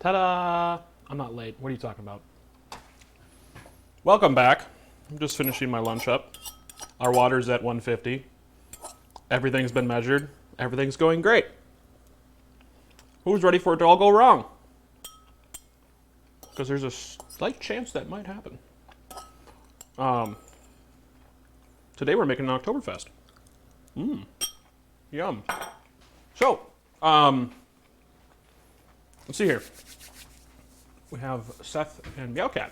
Ta-da! I'm not late. What are you talking about? Welcome back. I'm just finishing my lunch up. Our water's at 150. Everything's been measured. Everything's going great. Who's ready for it to all go wrong? Because there's a slight chance that might happen. Today we're making an oktoberfest. Yum. So, let's see here. We have Seth and Meowcat.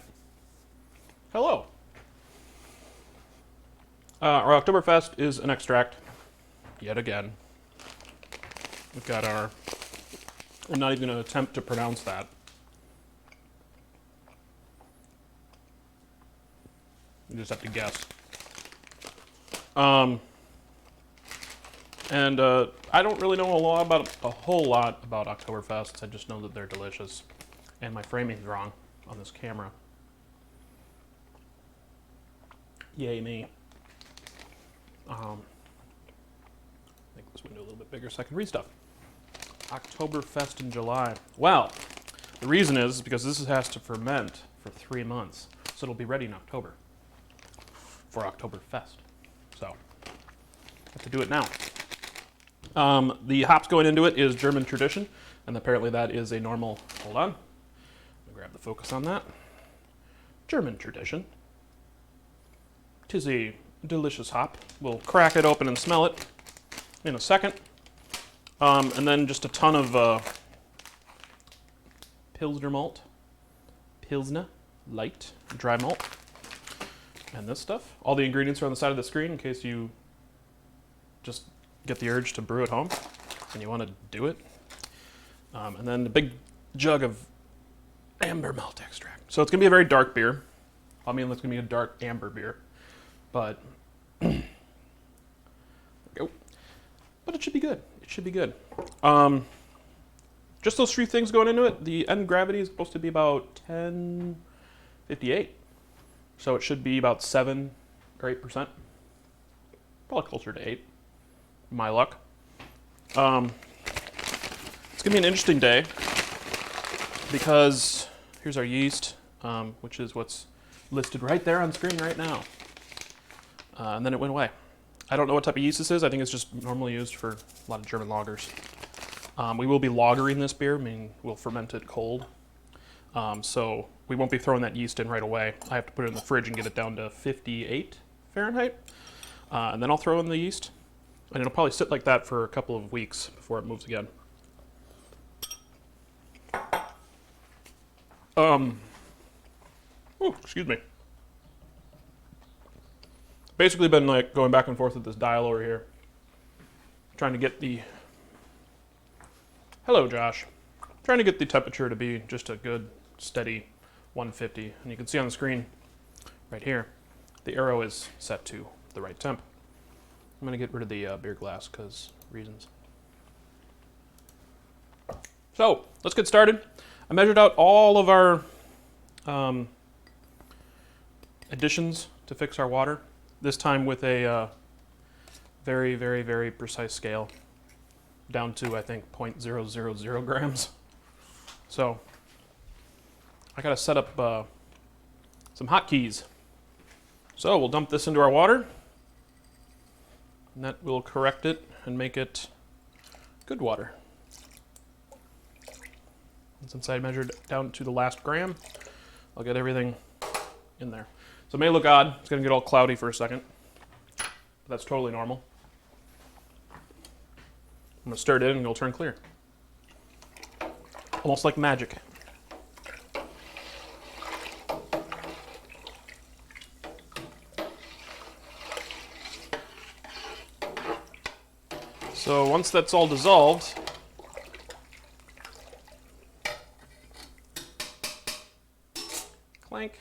Hello. Our oktoberfest is an extract, yet again. We've got our, I'm not even going to attempt to pronounce that. You just have to guess. I don't really know a whole lot about Oktoberfests. I just know that they're delicious. And my framing's wrong on this camera. Yay me. Make this window a little bit bigger so I can read stuff. Oktoberfest in July. Well, the reason is because this has to ferment for 3 months. So it'll be ready in October for Oktoberfest. So, I have to do it now. The hops going into it is German tradition, and apparently that is a normal, hold on, I'll grab the focus on that. German tradition. 'Tis a delicious hop. We'll crack it open and smell it in a second. And then just a ton of Pilsner malt, Pilsner, light, dry malt, and this stuff. All the ingredients are on the side of the screen in case you just get the urge to brew at home and you want to do it. And then a big jug of amber malt extract. So it's going to be a very dark beer. I mean, it's going to be a dark amber beer. But, there we go. But it should be good. It should be good. just those three things going into it. The end gravity is supposed to be about 1058. So it should be about 7 or 8%. Probably closer to 8. My luck. It's going to be an interesting day because here's our yeast, which is what's listed right there on screen right now. And then it went away. I don't know what type of yeast this is. I think it's just normally used for a lot of German lagers. We will be lagering this beer, meaning we'll ferment it cold. So we won't be throwing that yeast in right away. I have to put it in the fridge and get it down to 58 Fahrenheit. And then I'll throw in the yeast. And it'll probably sit like that for a couple of weeks before it moves again. Oh, excuse me. Basically been like going back and forth with this dial over here. Trying to get the... Hello, Josh. Trying to get the temperature to be just a good, steady 150. And you can see on the screen right here, the arrow is set to the right temp. I'm going to get rid of the beer glass because reasons. So, let's get started. I measured out all of our additions to fix our water, this time with a very, very, very precise scale, down to, I think, 0.000 grams. So, I got to set up some hotkeys. So, we'll dump this into our water, and that will correct it and make it good water. And since I measured down to the last gram, I'll get everything in there. So it may look odd. It's going to get all cloudy for a second. But that's totally normal. I'm going to stir it in and it'll turn clear. Almost like magic. So once that's all dissolved, clank,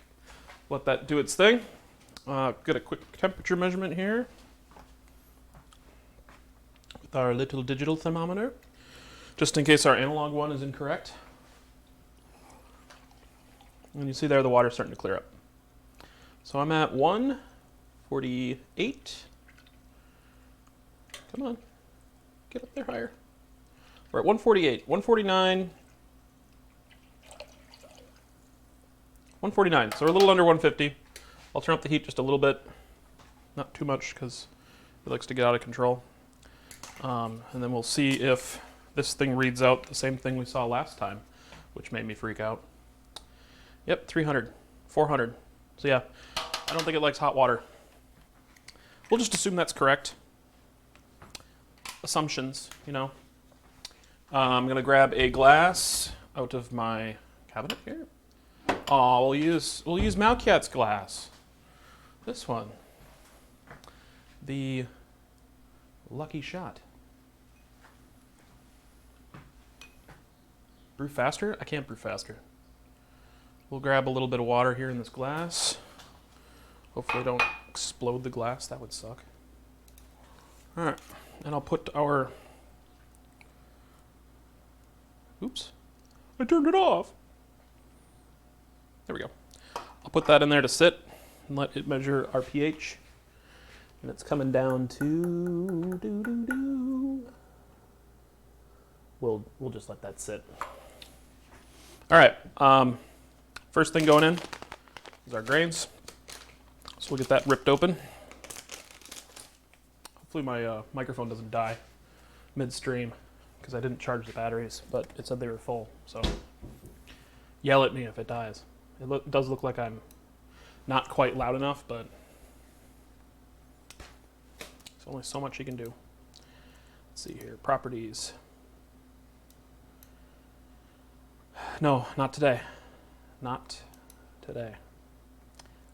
let that do its thing. Get a quick temperature measurement here with our little digital thermometer, just in case our analog one is incorrect. And you see there the water's starting to clear up. So I'm at 148. Come on, get up there higher. We're at 148, 149. 149, so we're a little under 150. I'll turn up the heat just a little bit, not too much because it likes to get out of control. And then we'll see if this thing reads out the same thing we saw last time, which made me freak out. Yep, 300, 400. So yeah, I don't think it likes hot water. We'll just assume that's correct. Assumptions, you know. I'm gonna grab a glass out of my cabinet here. Oh, we'll use Malkiat's glass. This one. The Lucky Shot. Brew faster? I can't brew faster. We'll grab a little bit of water here in this glass. Hopefully I don't explode the glass. That would suck. All right, and I'll put our... Oops, I turned it off. There we go. I'll put that in there to sit and let it measure our pH. And it's coming down to We'll just let that sit. All right. First thing going in is our grains. So we'll get that ripped open. Hopefully my microphone doesn't die midstream because I didn't charge the batteries, but it said they were full. So yell at me if it dies. It does look like I'm not quite loud enough, but there's only so much you can do. Let's see here, properties. No, not today. Not today.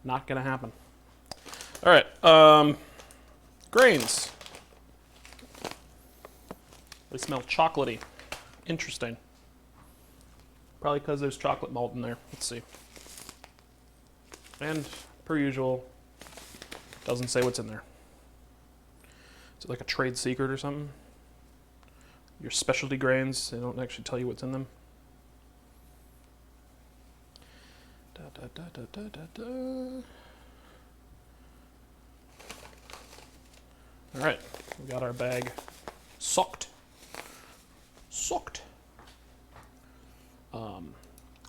Not gonna happen. All right, grains. They smell chocolatey. Interesting. Probably because there's chocolate malt in there. Let's see. And per usual, doesn't say what's in there. Is it like a trade secret or something? your specialty grains. They don't actually tell you what's in them. Da, da, da, da, da, da, da. All right, we got our bag socked.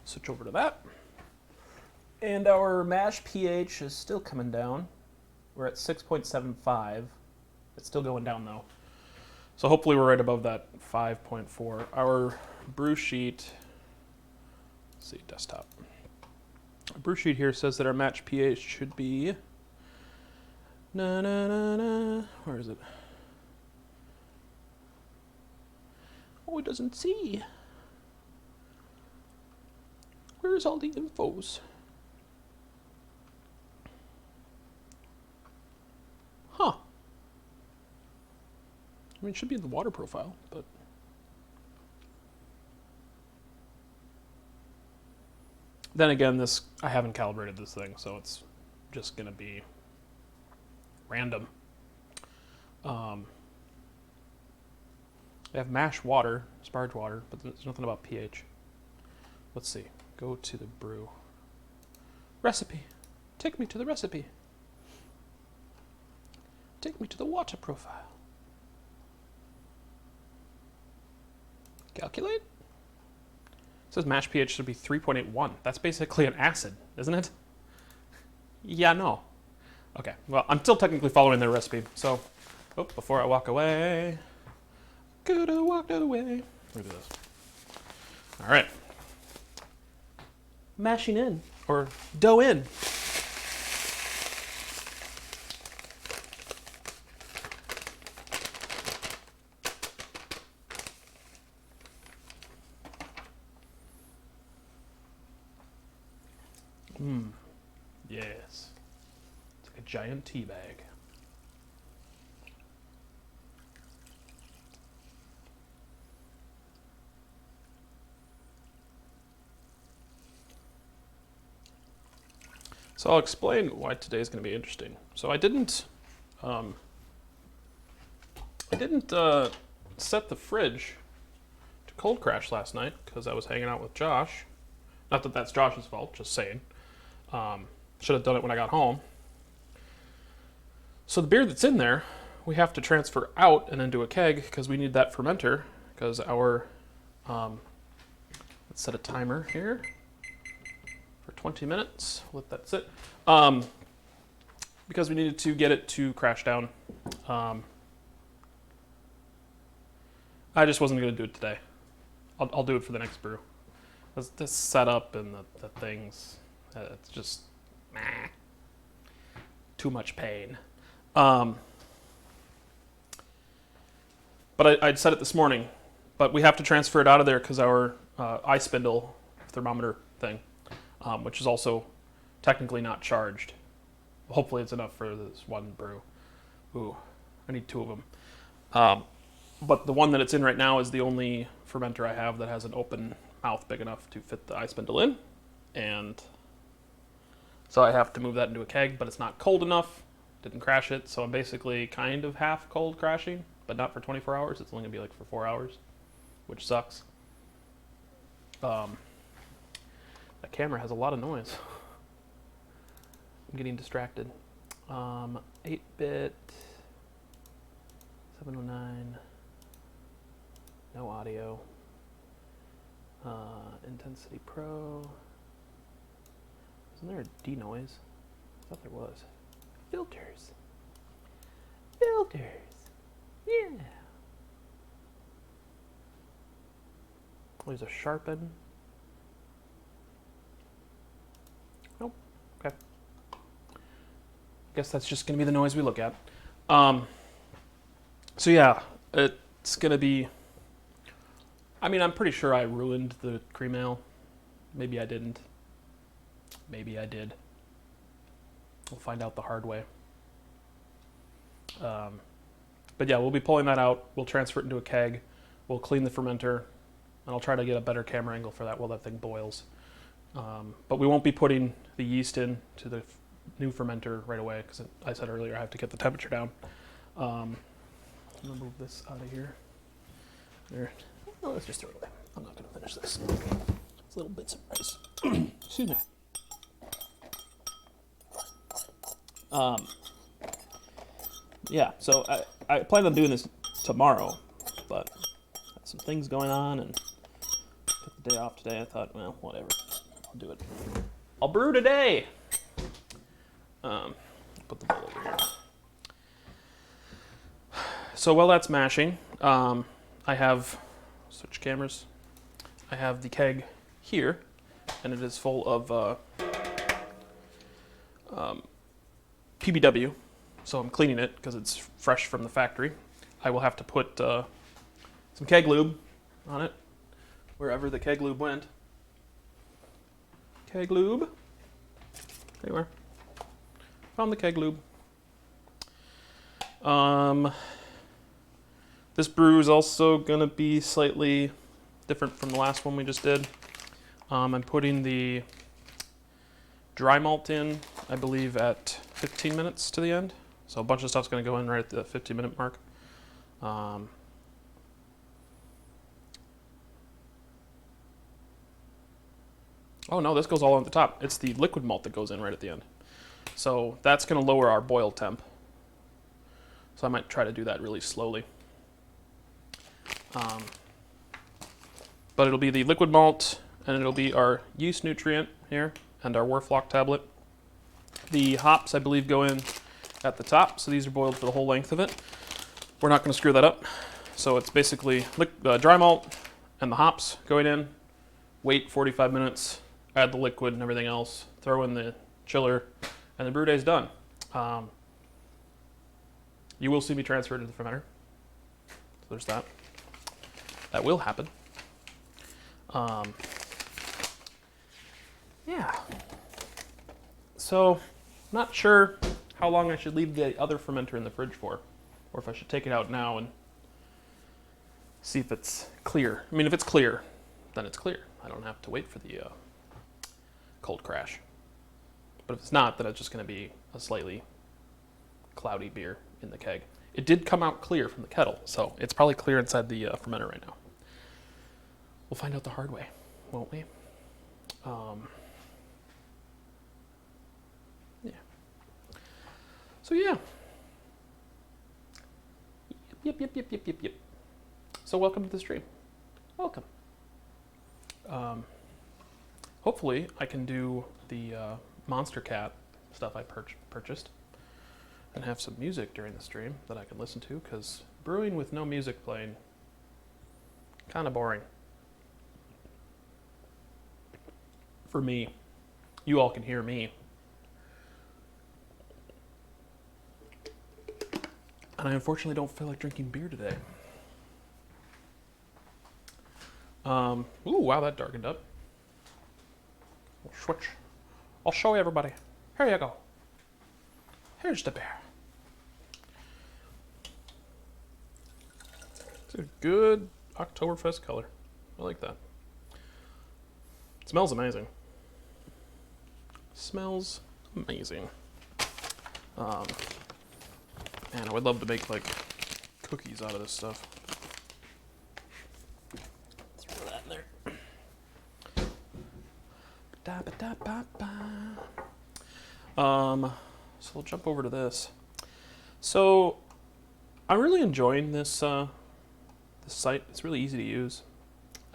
Switch over to that. And our mash pH is still coming down. We're at 6.75. It's still going down though. So hopefully we're right above that 5.4. Our brew sheet, let's see, desktop. Our brew sheet here says that our match pH should be, where is it? Oh, it doesn't see. Where's all the infos? Huh. I mean, it should be in the water profile, but then again, I haven't calibrated this thing, so it's just gonna be random. I have mash water, sparge water, but there's nothing about pH. Let's see. Go to the brew. Recipe. Take me to the recipe. Take me to the water profile. Calculate. It says mash pH should be 3.81. That's basically an acid, isn't it? Yeah, no. Okay, well, I'm still technically following their recipe, so before I walk away, could have walked away. Look at this. All right. Mashing in, or dough in. Yes. It's like a giant tea bag. So I'll explain why today is going to be interesting. So I didn't set the fridge to cold crash last night because I was hanging out with Josh. Not that that's Josh's fault, just saying. Should have done it when I got home. So the beer that's in there, we have to transfer out and into a keg because we need that fermenter because our, let's set a timer here. 20 minutes, let that sit. Because we needed to get it to crash down. I just wasn't going to do it today. I'll do it for the next brew. This setup and the things, it's just too much pain. But I'd set it this morning, but we have to transfer it out of there because our eye spindle thermometer thing, which is also technically not charged. Hopefully it's enough for this one brew. Ooh, I need two of them. But the one that it's in right now is the only fermenter I have that has an open mouth big enough to fit the eye spindle in. And so I have to move that into a keg, but it's not cold enough. Didn't crash it, so I'm basically kind of half cold crashing, but not for 24 hours. It's only gonna be like for 4 hours, which sucks. That camera has a lot of noise. I'm getting distracted. 8-bit, 709, no audio. Intensity Pro. Isn't there a denoise? I thought there was. Filters. Yeah. There's a sharpen. Nope. Okay. Guess that's just going to be the noise we look at. So yeah, it's going to be... I mean, I'm pretty sure I ruined the cream ale. Maybe I didn't. Maybe I did. We'll find out the hard way. But yeah, we'll be pulling that out. We'll transfer it into a keg. We'll clean the fermenter. And I'll try to get a better camera angle for that while that thing boils. But we won't be putting the yeast in to the new fermenter right away because I said earlier I have to get the temperature down. I'm going to move this out of here. There. Oh, let's just throw it away. I'm not going to finish this. It's little bits of rice. Excuse me. Yeah, so I plan on doing this tomorrow, but got some things going on and took the day off today. I thought, well, whatever. I'll do it. I'll brew today. Put the bowl over here. So while that's mashing, I have, switch cameras, I have the keg here, and it is full of PBW, so I'm cleaning it because it's fresh from the factory. I will have to put some keg lube on it, wherever the keg lube went. Keg lube. There you are. Found the keg lube. This brew is also going to be slightly different from the last one we just did. I'm putting the dry malt in, I believe, at 15 minutes to the end. So a bunch of stuff's going to go in right at the 15-minute mark. Oh no, this goes all on the top. It's the liquid malt that goes in right at the end. So that's going to lower our boil temp. So I might try to do that really slowly. But it'll be the liquid malt, and it'll be our yeast nutrient here, and our Warflock tablet. The hops, I believe, go in at the top, so these are boiled for the whole length of it. We're not going to screw that up. So it's basically dry malt and the hops going in, wait 45 minutes, add the liquid and everything else, throw in the chiller, and the brew day's done. You will see me transfer to the fermenter. So there's that. That will happen. Yeah. So, not sure how long I should leave the other fermenter in the fridge for, or if I should take it out now and see if it's clear. I mean, if it's clear, then it's clear. I don't have to wait for the cold crash. But if it's not, then it's just going to be a slightly cloudy beer in the keg. It did come out clear from the kettle, so it's probably clear inside the fermenter right now. We'll find out the hard way, won't we? Yeah. So yeah. Yep. So welcome to the stream. Welcome. Hopefully I can do the Monster Cat stuff I purchased and have some music during the stream that I can listen to, because brewing with no music playing, kind of boring. For me. You all can hear me. And I unfortunately don't feel like drinking beer today. Ooh, wow, that darkened up. We'll switch. I'll show everybody. Here you go. Here's the beer. It's a good Oktoberfest color. I like that. It smells amazing. Smells amazing. Man, I would love to make like cookies out of this stuff. Throw that in there. So we'll jump over to this. So I'm really enjoying this this site. It's really easy to use.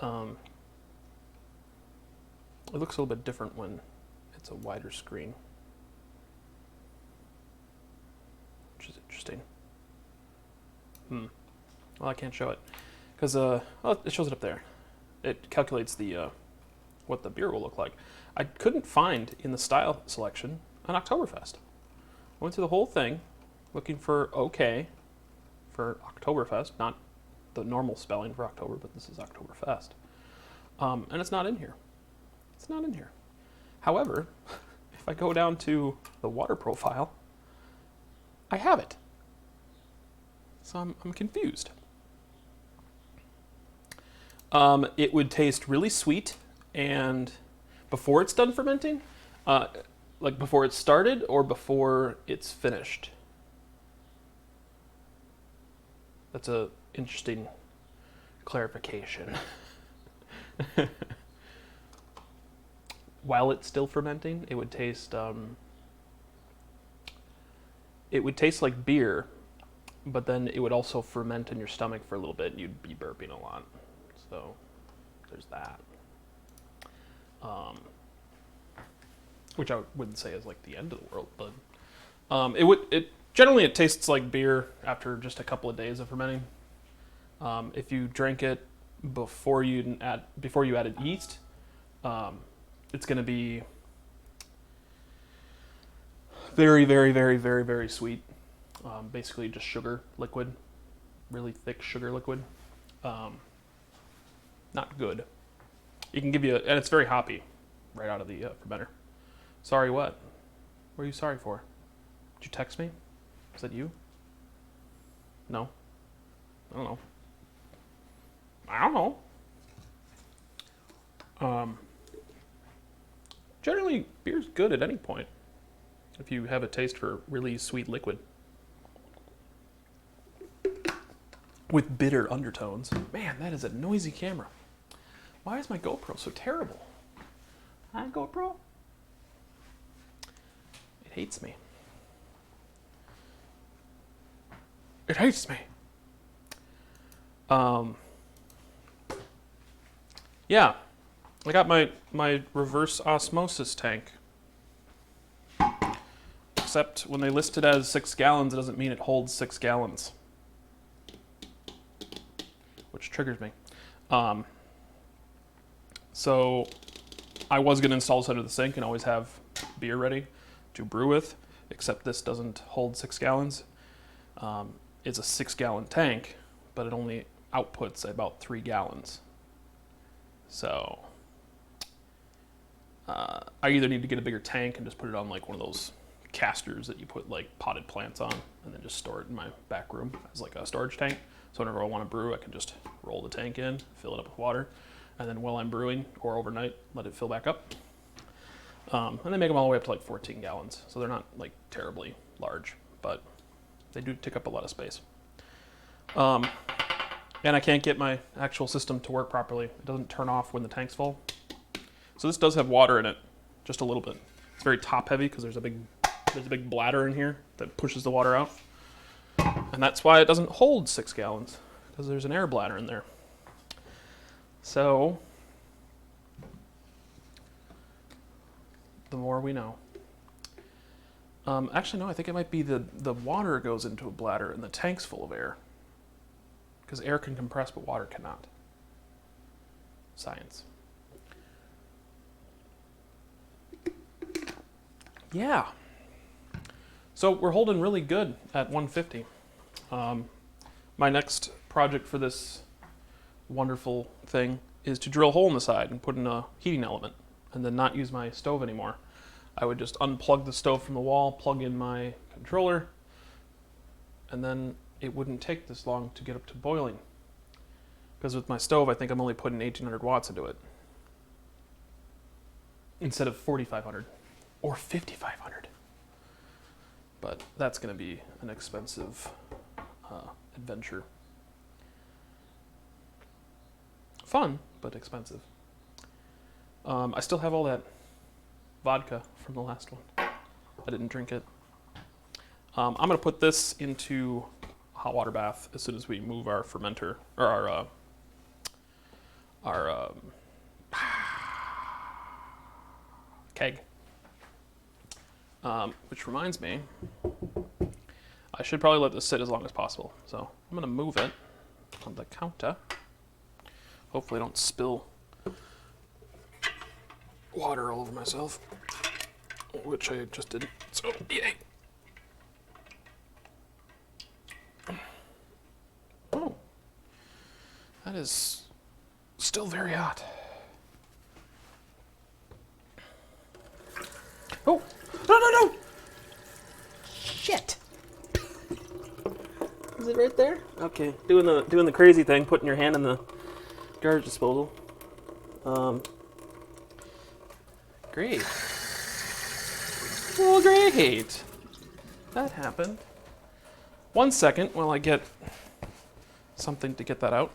It looks a little bit different when it's a wider screen, which is interesting. Well, I can't show it because well, it shows it up there. It calculates the what the beer will look like. I couldn't find in the style selection an Oktoberfest. I went through the whole thing looking for OK for Oktoberfest, not the normal spelling for October, but this is Oktoberfest. And it's not in here. It's not in here. However, if I go down to the water profile, I have it. So I'm confused. It would taste really sweet, and before it's done fermenting, like before it's started or before it's finished. That's a interesting clarification. While it's still fermenting, it would taste like beer, but then it would also ferment in your stomach for a little bit and you'd be burping a lot. So there's that. Which I wouldn't say is like the end of the world, but generally it tastes like beer after just a couple of days of fermenting. If you drink it before you added yeast, it's going to be very, very, very, very, very sweet. Basically just sugar liquid, really thick sugar liquid. Not good. It can give you, and it's very hoppy right out of the fermenter. Sorry, what? What are you sorry for? Did you text me? Is that you? No? I don't know. Generally, beer's good at any point if you have a taste for really sweet liquid with bitter undertones. Man, that is a noisy camera. Why is my GoPro so terrible? Hi, GoPro. It hates me. It hates me. Yeah, I got my reverse osmosis tank. Except when they list it as 6 gallons, it doesn't mean it holds 6 gallons. Which triggers me. So I was going to install this under the sink and always have beer ready to brew with, except this doesn't hold 6 gallons. It's a 6-gallon tank, but it only outputs about 3 gallons. So I either need to get a bigger tank and just put it on like one of those casters that you put like potted plants on and then just store it in my back room as like a storage tank. So whenever I want to brew, I can just roll the tank in, fill it up with water, and then while I'm brewing or overnight, let it fill back up. And they make them all the way up to like 14 gallons. So they're not like terribly large, but they do take up a lot of space. And I can't get my actual system to work properly. It doesn't turn off when the tank's full. So this does have water in it, just a little bit. It's very top heavy because there's a big bladder in here that pushes the water out. And that's why it doesn't hold 6 gallons, because there's an air bladder in there. So the more we know. Actually, no, I think it might be the water goes into a bladder and the tank's full of air. Because air can compress, but water cannot. Science. Yeah. So we're holding really good at 150. My next project for this wonderful thing is to drill a hole in the side and put in a heating element and then not use my stove anymore. I would just unplug the stove from the wall, plug in my controller, and then it wouldn't take this long to get up to boiling. Because with my stove, I think I'm only putting 1800 watts into it instead of 4500 or 5500. But that's going to be an expensive adventure. Fun, but expensive. I still have all that vodka from the last one. I didn't drink it. I'm going to put this into a hot water bath as soon as we move our fermenter, or our keg. Which reminds me, I should probably let this sit as long as possible. So I'm going to move it on the counter. Hopefully I don't spill water all over myself, which I just did. So, yay. Oh, that is still very hot. Oh, no! Shit. Is it right there? Okay, doing the crazy thing, putting your hand in the garbage disposal. Great. Well, great. That happened. 1 second while I get something to get that out.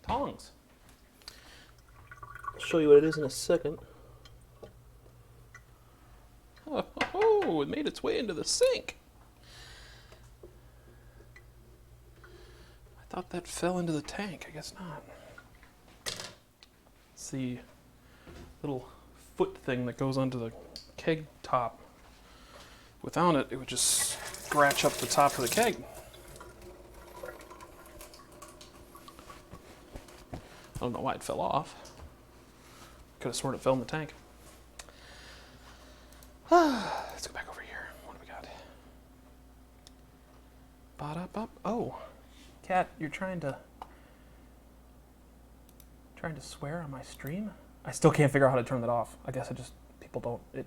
Tongs. I'll show you what it is in a second. Oh, it made its way into the sink. I thought that fell into the tank. I guess not. It's the little foot thing that goes onto the keg top. Without it, it would just scratch up the top of the keg. I don't know why it fell off. Could have sworn it fell in the tank. Let's go back over here. What do we got? Ba-da-bop. Oh, Cat, you're trying to swear on my stream? I still can't figure out how to turn that off. I guess people don't.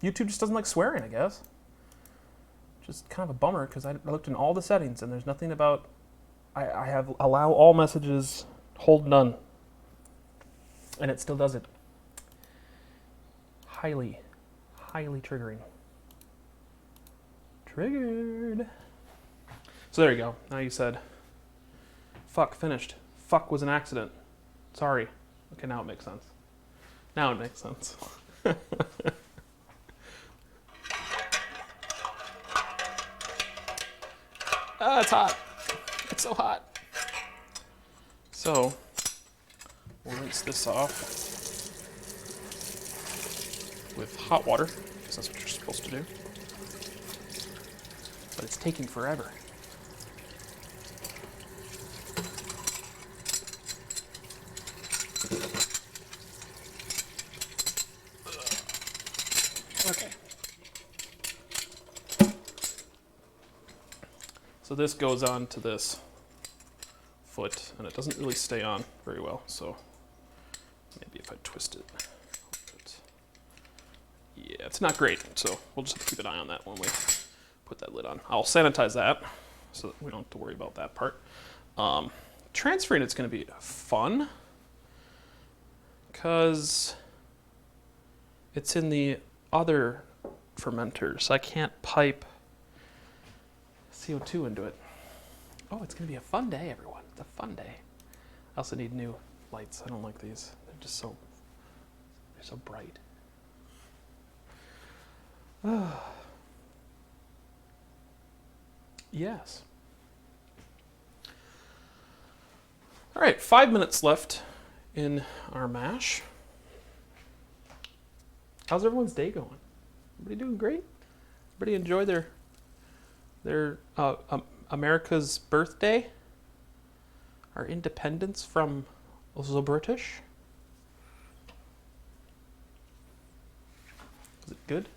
YouTube just doesn't like swearing, I guess. Just kind of a bummer because I looked in all the settings and there's nothing about. I have allow all messages, hold none, and it still does it. Highly triggering. Triggered. So there you go. Now you said, fuck, finished. Fuck was an accident. Sorry. Okay, now it makes sense. Now it makes sense. Ah, it's hot. It's so hot. So, we'll rinse this off with hot water, because that's what you're supposed to do. But it's taking forever. Okay. So this goes on to this foot, and it doesn't really stay on very well, so maybe if I twist it. Yeah, it's not great, so we'll just have to keep an eye on that when we put that lid on. I'll sanitize that so that we don't have to worry about that part. Transferring it's going to be fun because it's in the other fermenters. I can't pipe CO2 into it. Oh, it's going to be a fun day, everyone. It's a fun day. I also need new lights. I don't like these. They're just so bright. Yes. All right, 5 minutes left in our mash. How's everyone's day going? Everybody doing great? Everybody enjoy their America's birthday? Our independence from the British? Was it good?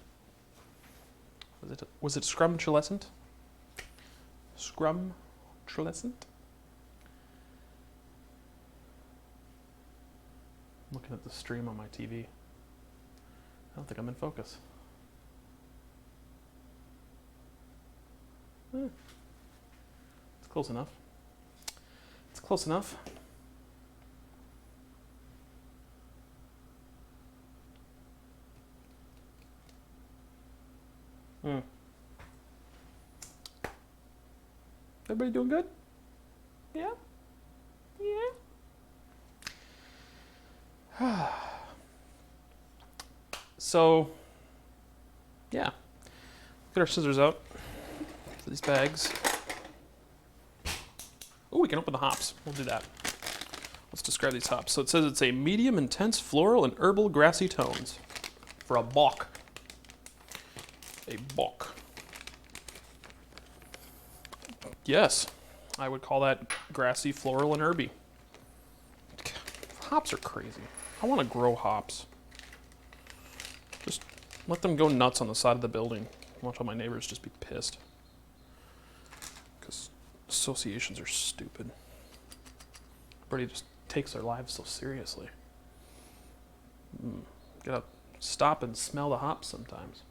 Was it scrumptious? Scrumptious? I'm looking at the stream on my TV. I don't think I'm in focus. It's close enough. It's close enough. Everybody doing good? Yeah? Yeah? So, yeah. Get our scissors out for these bags. Oh, we can open the hops. We'll do that. Let's describe these hops. So it says it's a medium intense floral and herbal grassy tones for a bock. A bock. Yes, I would call that grassy, floral, and herby. Hops are crazy. I want to grow hops. Just let them go nuts on the side of the building. Watch all my neighbors just be pissed. Because associations are stupid. Everybody just takes their lives so seriously. Gotta stop and smell the hops sometimes.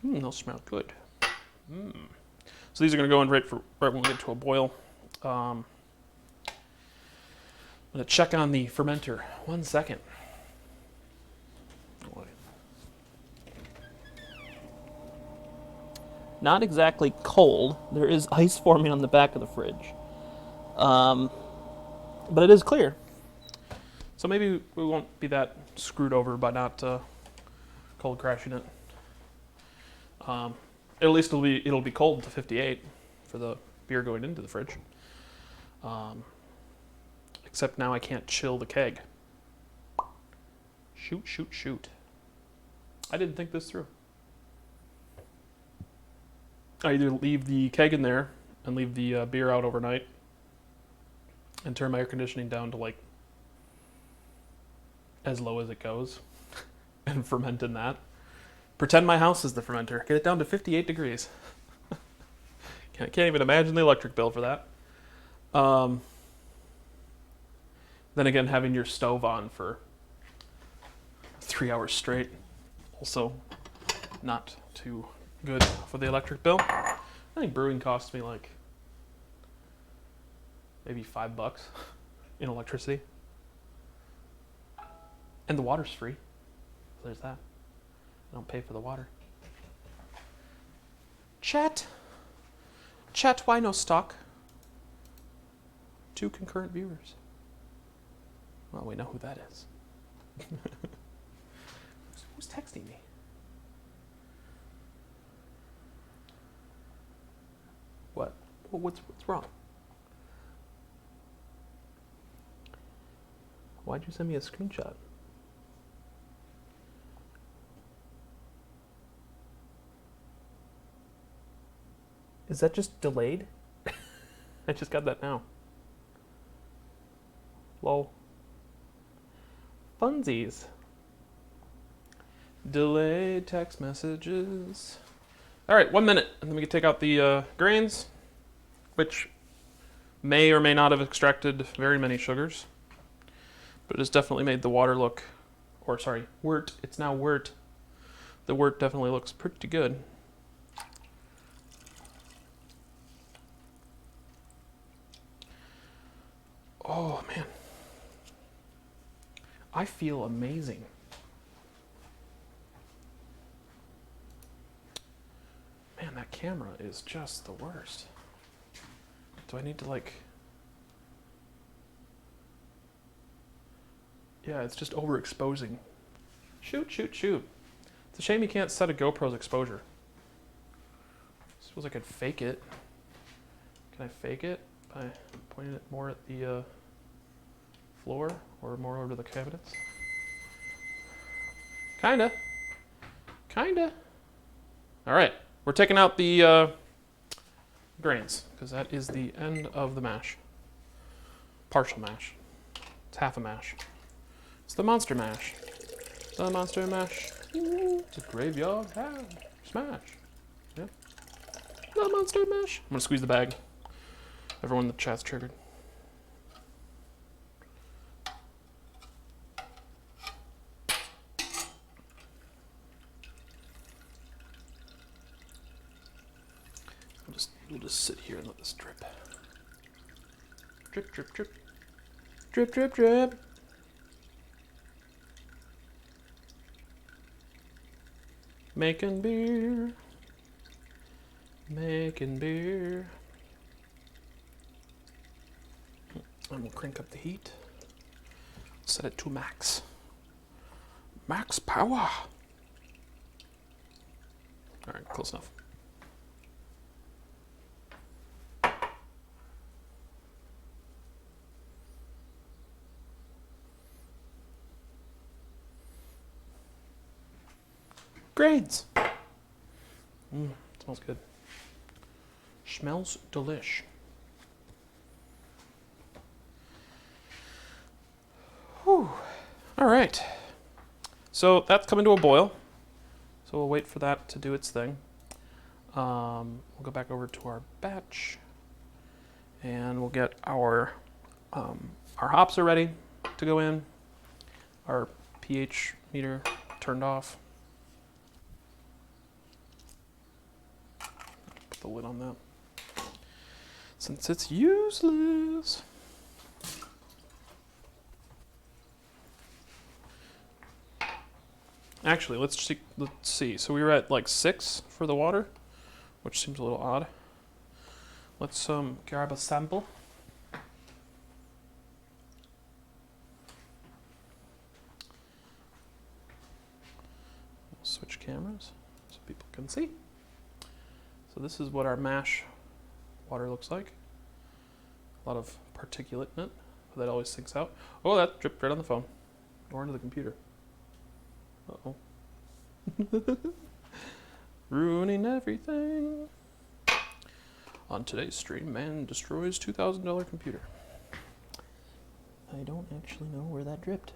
They'll smell good. So these are going to go in right when we get to a boil. I'm going to check on the fermenter. 1 second. Not exactly cold. There is ice forming on the back of the fridge. But it is clear. So maybe we won't be that screwed over by not cold crashing it. At least it'll be cold to 58 for the beer going into the fridge. Except now I can't chill the keg. Shoot. I didn't think this through. I either leave the keg in there and leave the beer out overnight and turn my air conditioning down to like as low as it goes and ferment in that. Pretend my house is the fermenter. Get it down to 58 degrees. Can't even imagine the electric bill for that. Then again, having your stove on for 3 hours straight, also not too good for the electric bill. I think brewing costs me like maybe $5 in electricity. And the water's free. So there's that. I don't pay for the water. Chat, why no stock? 2 concurrent viewers. Well, we know who that is. Who's texting me? What? What's wrong? Why'd you send me a screenshot? Is that just delayed? I just got that now. Lol. Funsies. Delayed text messages. All right, 1 minute, and then we can take out the grains, which may or may not have extracted very many sugars, but it has definitely made the water look, or sorry, wort. It's now wort. The wort definitely looks pretty good. Oh man, I feel amazing. Man, that camera is just the worst. Do I need to like... Yeah, it's just overexposing. Shoot. It's a shame you can't set a GoPro's exposure. I suppose I could fake it. Can I fake it by pointing it more at the floor or more over the cabinets? Kinda. All right, we're taking out the grains because that is the end of the mash. Partial mash. It's half a mash. It's the monster mash. The monster mash. Ooh, it's a graveyard smash. Yeah. The monster mash. I'm gonna squeeze the bag. Everyone in the chat's triggered. We'll just sit here and let this drip. Drip. Making beer. And we'll crank up the heat. Set it to max. Max power. All right, close enough. Grains. Smells good. Smells delish. Whew. All right. So that's coming to a boil. So we'll wait for that to do its thing. We'll go back over to our batch, and we'll get our hops are ready to go in. Our pH meter turned off. Put the lid on that, since it's useless. Actually, let's see. So we were at like 6 for the water. which seems a little odd. Let's grab a sample. Switch cameras so people can see. So this is what our mash water looks like. A lot of particulate in it, but that always sinks out. Oh, that dripped right on the phone or into the computer. Uh-oh. Ruining everything. On today's stream, man destroys $2,000 computer. I don't actually know where that dripped.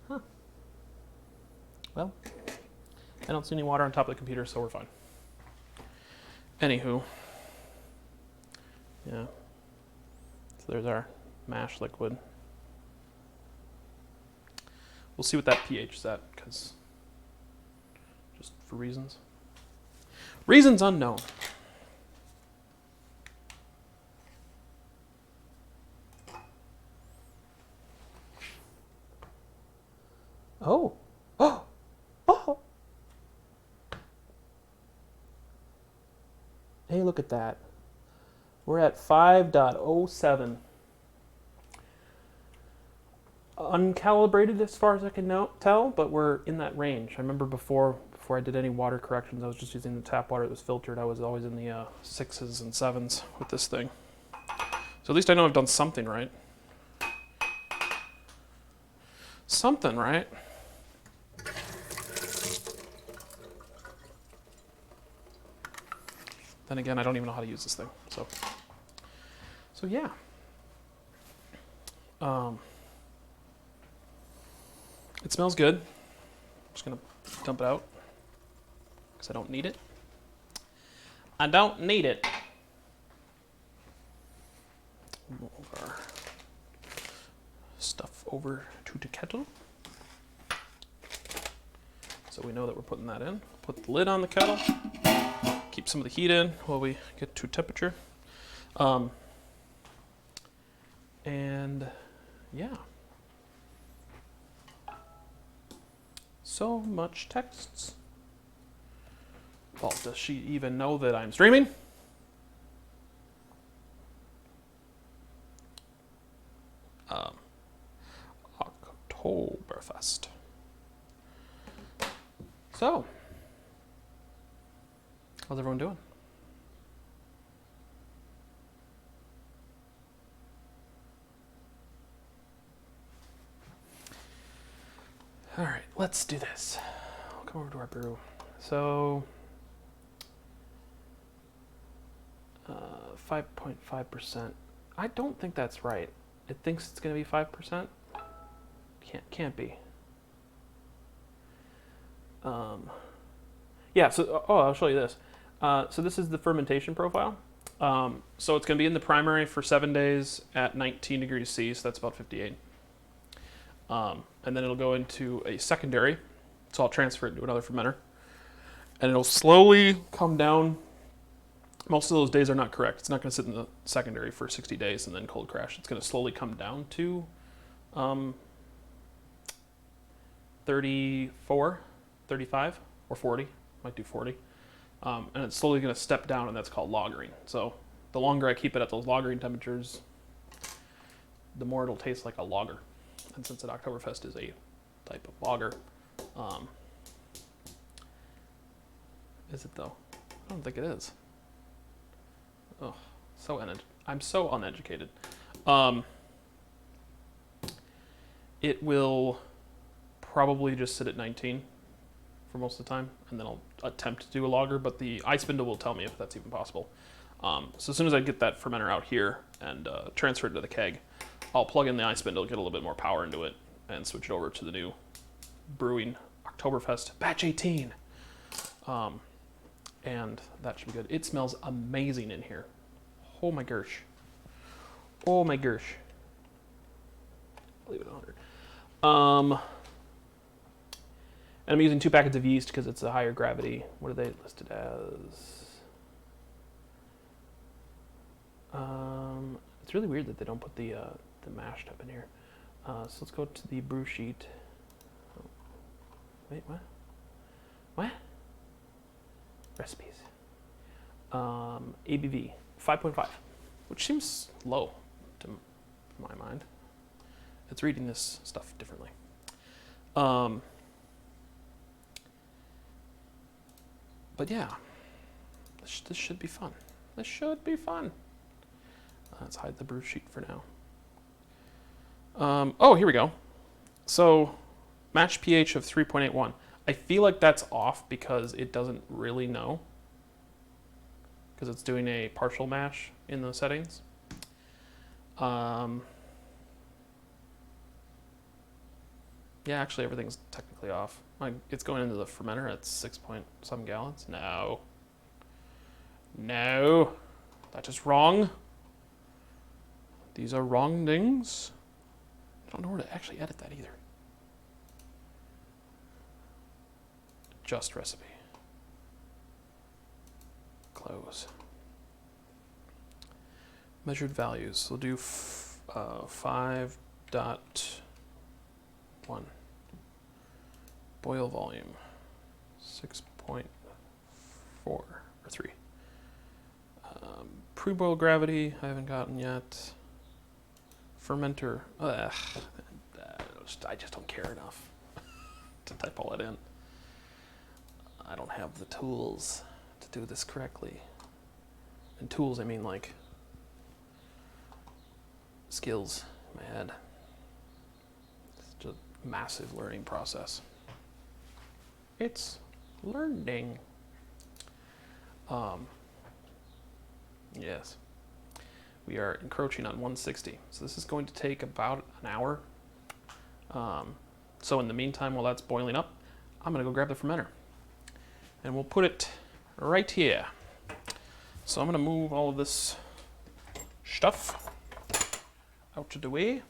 Huh. Well, I don't see any water on top of the computer, so we're fine. Anywho. Yeah. So there's our mash liquid. We'll see what that pH is at, because just for reasons. Reasons unknown. oh, oh, oh! Hey, look at that. We're at 5.07. Uncalibrated as far as I can tell, but we're in that range. I remember before I did any water corrections, I was just using the tap water that was filtered. I was always in the 6s and 7s with this thing. So at least I know I've done something right. Something right. Then again, I don't even know how to use this thing. So yeah. It smells good. I'm just gonna dump it out because I don't need it. I don't need it. Move our stuff over to the kettle. So we know that we're putting that in. Put the lid on the kettle. Keep some of the heat in while we get to temperature. And yeah. So much texts. Well, does she even know that I'm streaming? Oktoberfest. So, how's everyone doing? All right, let's do this. I'll come over to our brew. So, 5.5%. I don't think that's right. It thinks it's going to be 5%. Can't be. Yeah. So, I'll show you this. So this is the fermentation profile. So it's going to be in the primary for 7 days at 19 degrees C. So that's about 58. And then it'll go into a secondary, so I'll transfer it to another fermenter, and it'll slowly come down. Most of those days are not correct. It's not going to sit in the secondary for 60 days and then cold crash. It's going to slowly come down to 34, 35, or 40. Might do 40. And it's slowly going to step down, and that's called lagering. So the longer I keep it at those lagering temperatures, the more it'll taste like a lager. And since an Oktoberfest is a type of lager, is it though? I don't think it is. Oh, I'm so uneducated. It will probably just sit at 19 for most of the time, and then I'll attempt to do a lager, but the ice spindle will tell me if that's even possible. So as soon as I get that fermenter out here and transfer it to the keg, I'll plug in the ice spindle, get a little bit more power into it, and switch it over to the new Brewing Oktoberfest Batch 18. And that should be good. It smells amazing in here. Oh my gosh. Oh my gosh. Leave it 100. And I'm using 2 packets of yeast because it's a higher gravity. What are they listed as? It's really weird that they don't put the mash tub in here. So let's go to the brew sheet. Oh. Wait, what? What? recipes. ABV 5.5, which seems low to my mind. It's reading this stuff differently. But yeah, this should be fun. This should be fun. Let's hide the brew sheet for now. Oh, here we go. So, match pH of 3.81. I feel like that's off because it doesn't really know. Because it's doing a partial mash in the settings. Yeah, actually everything's technically off. It's going into the fermenter at 6-point-some gallons. No. No. That is wrong. These are wrongings. I don't know where to actually edit that either. Just recipe. Close. Measured values. We'll do 5.1. Boil volume. 6.4 or 3. Pre-boil gravity, I haven't gotten yet. Fermenter. I just don't care enough to type all that in. I don't have the tools to do this correctly. And tools, I mean like skills in my head. It's just a massive learning process. It's learning. Yes. We are encroaching on 160. So this is going to take about an hour. So in the meantime, while that's boiling up, I'm going to go grab the fermenter. And we'll put it right here. So I'm going to move all of this stuff out of the way.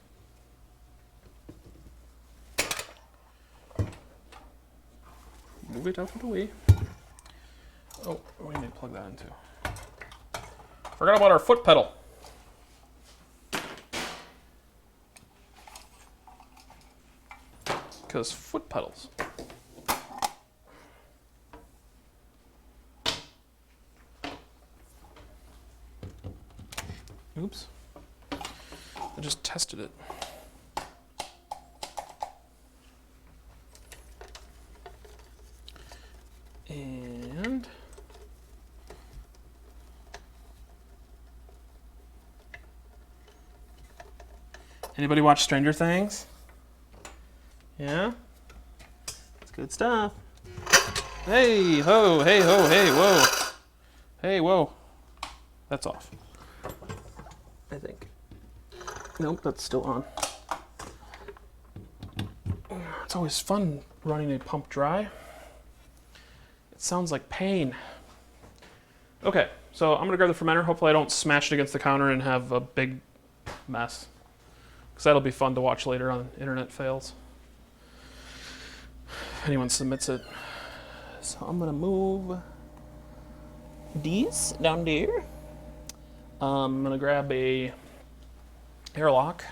Move it out of the way. Oh, we need to plug that in too. Forgot about our foot pedal. Because foot pedals. Oops. I just tested it. And anybody watch Stranger Things? Yeah? It's good stuff. Hey ho, hey ho, hey whoa. Hey whoa. That's off. I think. Nope, that's still on. It's always fun running a pump dry. It sounds like pain. Okay, so I'm gonna grab the fermenter. Hopefully I don't smash it against the counter and have a big mess. Because that'll be fun to watch later on internet fails. If anyone submits it. So I'm gonna move these down there. I'm gonna grab a airlock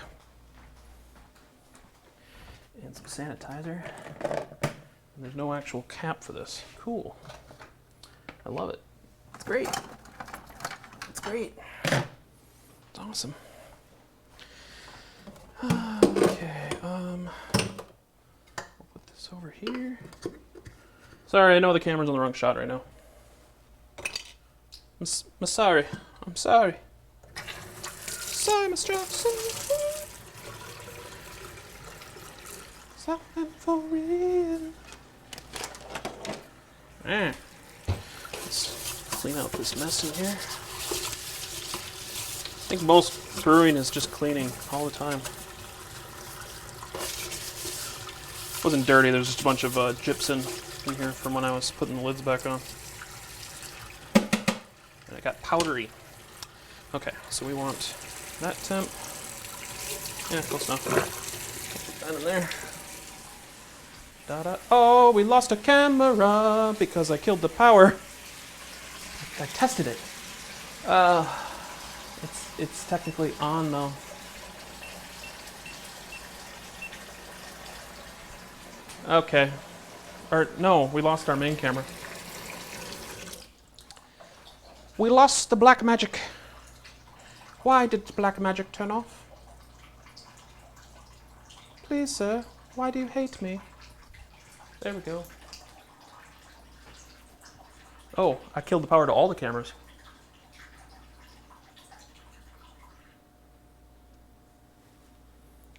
and some sanitizer. And there's no actual cap for this. Cool. I love it. It's great. It's great. It's awesome. Okay, we'll put this over here. Sorry, I know the camera's on the wrong shot right now. I'm sorry. I'm sorry. Sorry, Mr. Jackson. Something for real. Let's clean out this mess in here. I think most brewing is just cleaning all the time. It wasn't dirty, there's just a bunch of gypsum in here from when I was putting the lids back on. And it got powdery. Okay, so we want that temp. Yeah, close enough. Put that in there. Da-da. Oh, we lost a camera because I killed the power. I tested it. It's technically on though. Okay. Or no, we lost our main camera. We lost the black magic. Why did the black magic turn off? Please, sir, why do you hate me? There we go. Oh, I killed the power to all the cameras.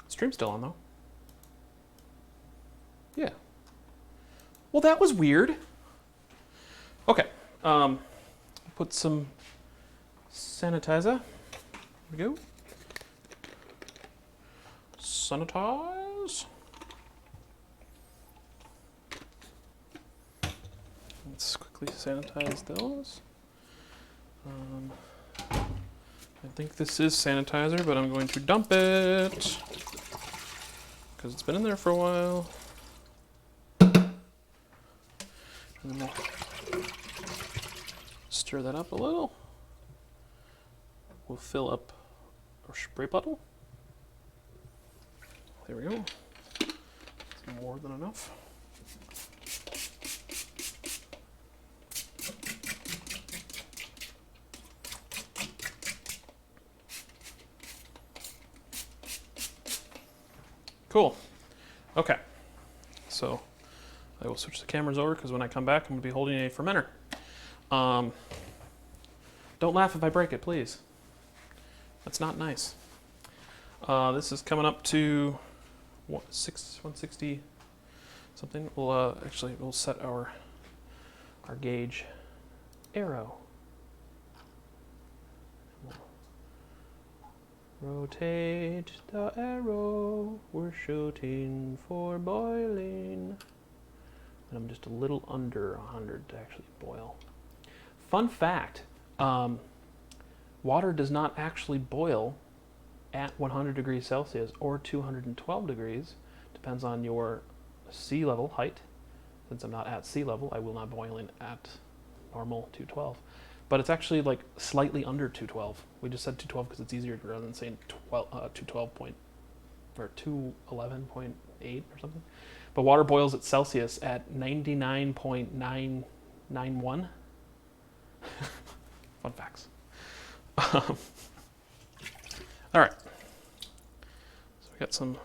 Stream's still on, though. Yeah. Well, that was weird. Okay. Put some sanitizer. There we go. Sanitize. Let's quickly sanitize those. I think this is sanitizer, but I'm going to dump it because it's been in there for a while. And then we'll stir that up a little. We'll fill up our spray bottle. There we go. That's more than enough. Cool. Okay. So I will switch the cameras over because when I come back, I'm going to be holding a fermenter. Don't laugh if I break it, please. That's not nice. This is coming up to 160 something. We'll set our gauge arrow. Rotate the arrow. We're shooting for boiling. And I'm just a little under 100 to actually boil. Fun fact, water does not actually boil at 100 degrees Celsius or 212 degrees. Depends on your sea level height. Since I'm not at sea level, I will not boil in at normal 212. But it's actually like slightly under 212. We just said 212 because it's easier rather than saying 212 point or 211.8 or something. But water boils at Celsius at 99.991. Fun facts. All right. So we got some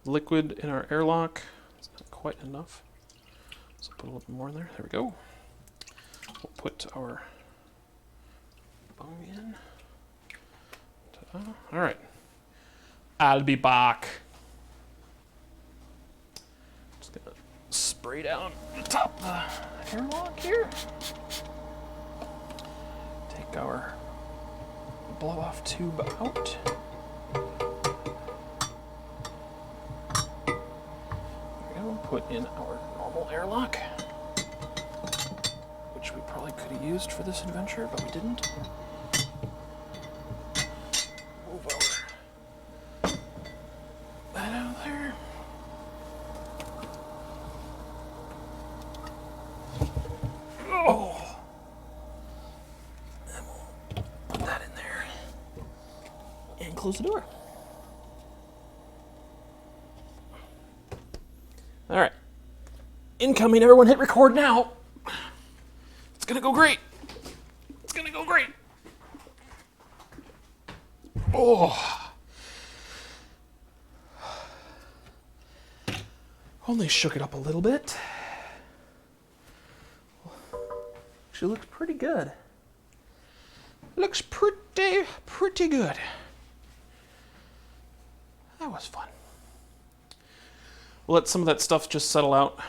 liquid in our airlock. It's not quite enough. So put a little bit more in there. There we go. We'll put our bung in. Ta-da. All right. I'll be back. Just gonna spray down the top of the airlock here. Take our blow-off tube out. There we go. Put in our normal airlock, which we probably could have used for this adventure, but we didn't. Move that out of there. Oh! And we'll put that in there. And close the door. All right. Incoming, everyone hit record now. It's gonna go great. It's gonna go great. Oh. Only shook it up a little bit. Actually looks pretty good. Looks pretty good. That was fun. We'll let some of that stuff just settle out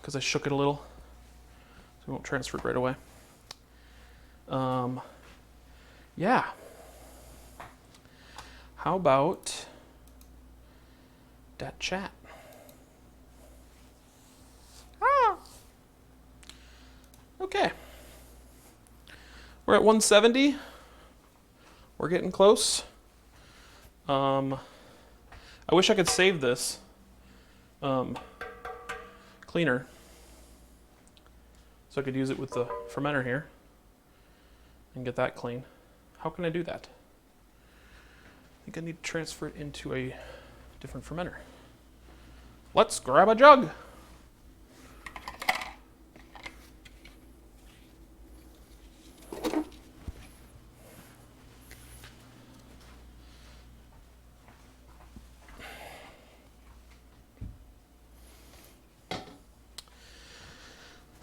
because I shook it a little. So we won't transfer it right away. Yeah. How about that chat? Ah. Okay. We're at 170. We're getting close. I wish I could save this cleaner so I could use it with the fermenter here and get that clean. How can I do that? I think I need to transfer it into a different fermenter. Let's grab a jug.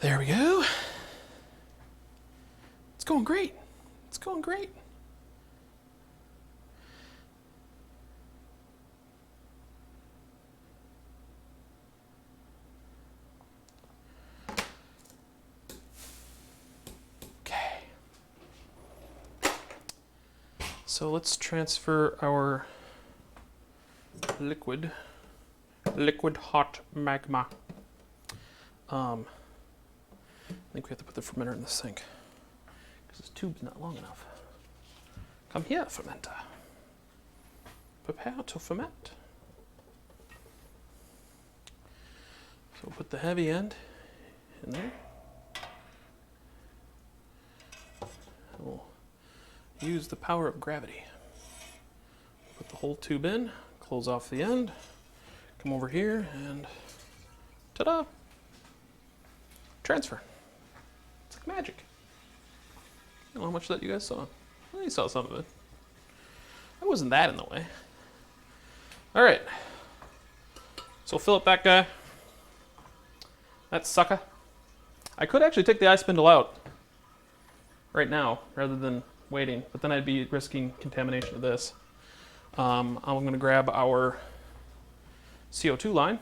There we go. It's going great. It's going great. Okay. So let's transfer our liquid hot magma. I think we have to put the fermenter in the sink because this tube's not long enough. Come here, fermenter. Prepare to ferment. So we'll put the heavy end in there. We'll use the power of gravity. Put the whole tube in, close off the end, come over here, and ta-da! Transfer. It's like magic. I don't know how much of that you guys saw. Well, you saw some of it. I wasn't that in the way. All right. So fill up that guy. That sucker. I could actually take the ice spindle out right now rather than waiting, but then I'd be risking contamination of this. I'm going to grab our CO2 line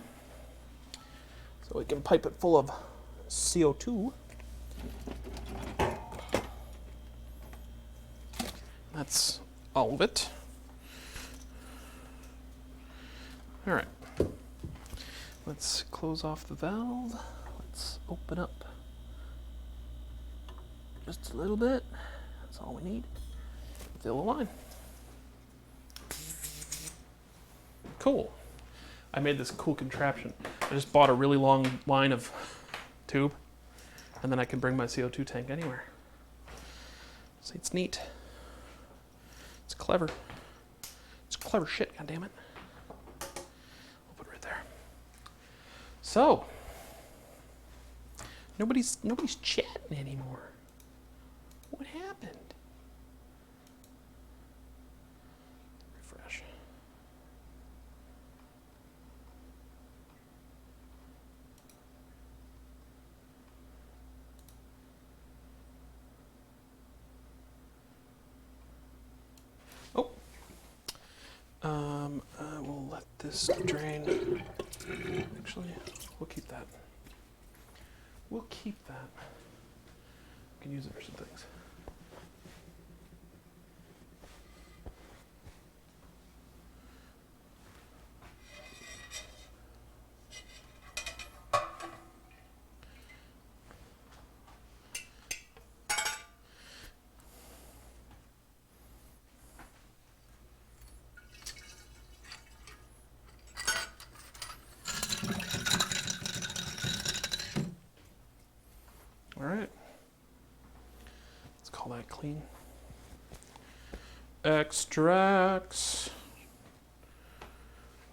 so we can pipe it full of CO2. That's all of it. All right. Let's close off the valve. Let's open up just a little bit. That's all we need. Fill the line. Cool. I made this cool contraption. I just bought a really long line of tube, and then I can bring my CO2 tank anywhere. See, it's neat. It's clever. It's clever shit, goddammit. I'll put it right there. So, nobody's chatting anymore. What happened? Refresh. We'll let this drain. Actually, we'll keep that. We'll keep that. We can use it for some things. All right. Let's call that clean. Extracts.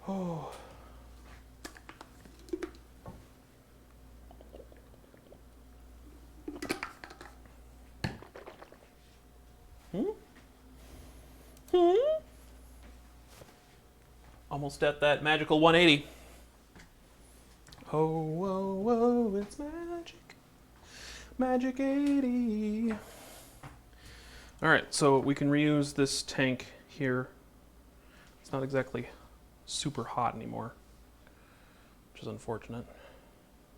Oh. Almost at that magical 180. Oh, whoa, whoa, it's magic. Magic 80. All right, so we can reuse this tank here. It's not exactly super hot anymore, which is unfortunate,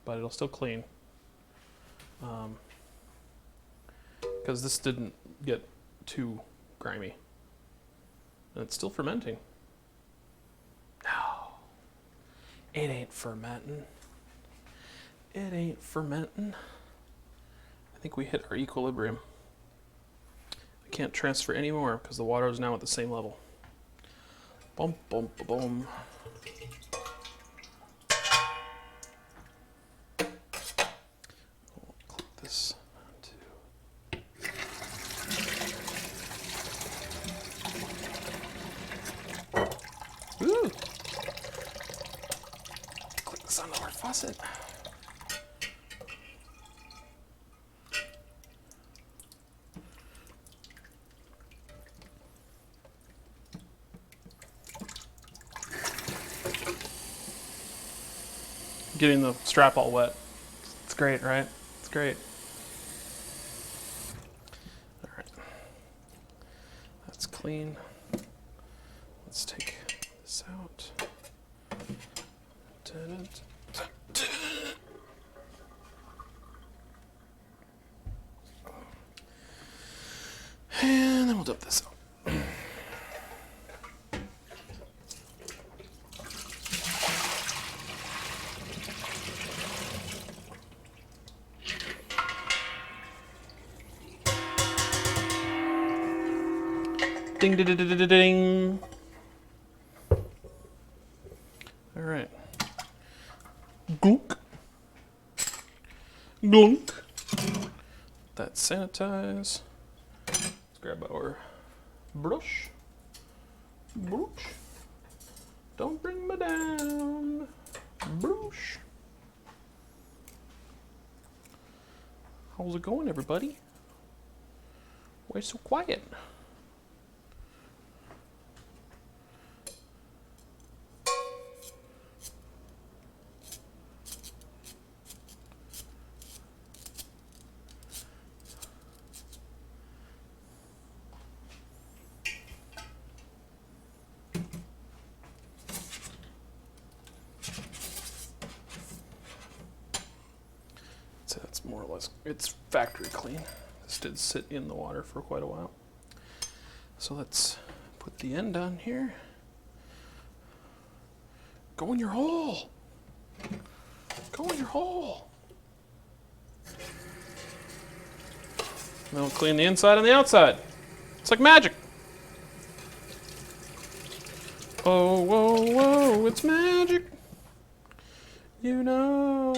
but it'll still clean. Because this didn't get too grimy. And it's still fermenting. No, it ain't fermenting. It ain't fermenting. I think we hit our equilibrium. I can't transfer anymore because the water is now at the same level. Boom, boom, boom. We'll clip this onto. Ooh! Click this onto our faucet. Getting the strap all wet. It's great, right? It's great. All right. That's clean. Let's take this out. And then we'll dump this out. Ding, ding, ding, ding, ding, ding. All right. Glunk. Glunk. That's sanitize. Let's grab our brush. Brush. Don't bring me down. Brush. How's it going, everybody? Why so quiet? So that's more or less, it's factory clean. This did sit in the water for quite a while. So let's put the end on here. Go in your hole. Go in your hole. And then we'll clean the inside and the outside. It's like magic. Oh, whoa, whoa, it's magic. You know.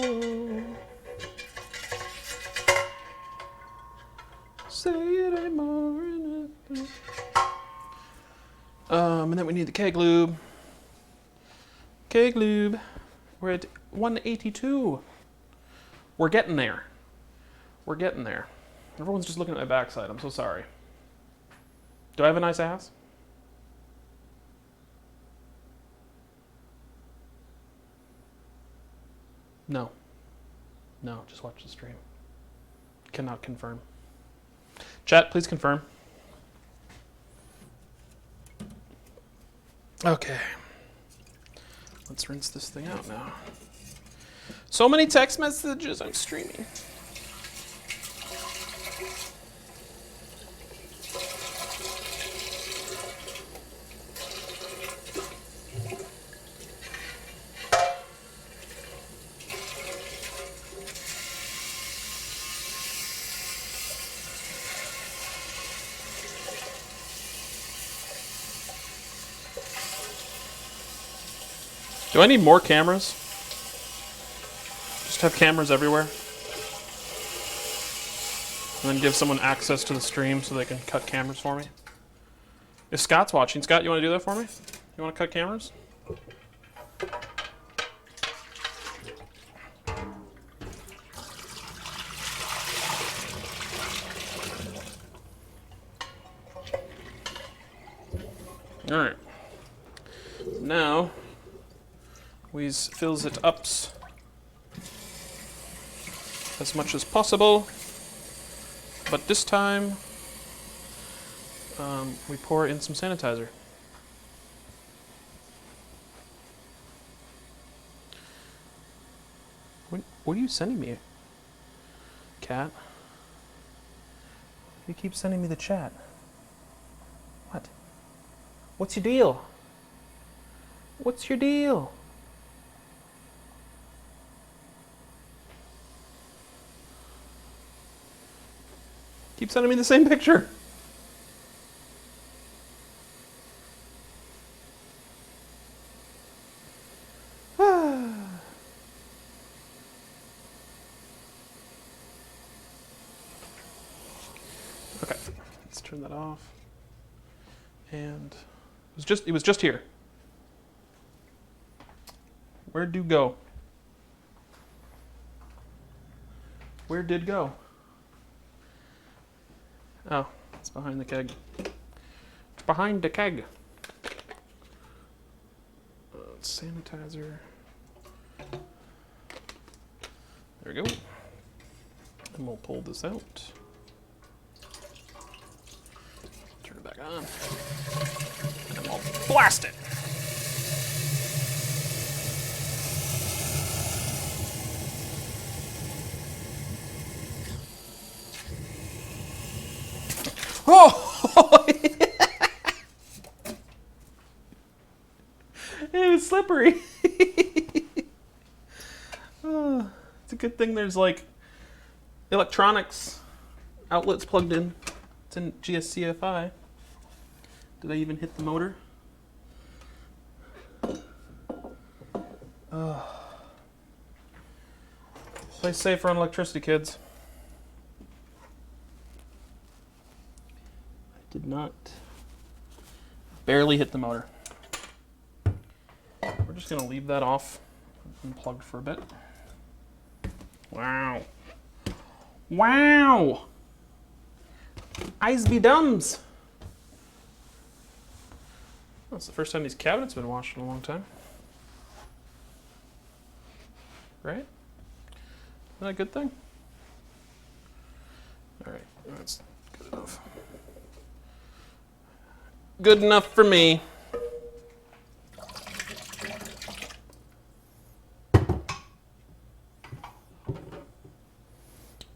Say it ain't more than nothing. And then we need the keg lube. Keg lube. We're at 182. We're getting there. We're getting there. Everyone's just looking at my backside. I'm so sorry. Do I have a nice ass? No. No, just watch the stream. Cannot confirm. Chat, please confirm. Okay. Let's rinse this thing out now. So many text messages, I'm streaming. Do I need more cameras? Just have cameras everywhere? And then give someone access to the stream so they can cut cameras for me? If Scott's watching, Scott, you want to do that for me? You want to cut cameras? All right. Now, we fills it up as much as possible, but this time we pour in some sanitizer. What are you sending me, Cat? You keep sending me the chat. What? What's your deal? What's your deal? Keep sending me the same picture. Okay, let's turn that off. And it was just here. Where'd you go? Where did go? Oh, it's behind the keg. It's behind the keg. Sanitizer. There we go. And we'll pull this out. Turn it back on. And then we'll blast it. Oh! It was slippery. Oh, it's a good thing there's like electronics outlets plugged in. It's in GSCFI. Did I even hit the motor? Play safer on electricity, kids. I did not. Barely hit the motor. We're just going to leave that off unplugged for a bit. Wow. Wow! Eyes be dumbs! That's the first time these cabinets have been washed in a long time. Right? Isn't that a good thing? Alright, that's good enough. Good enough for me.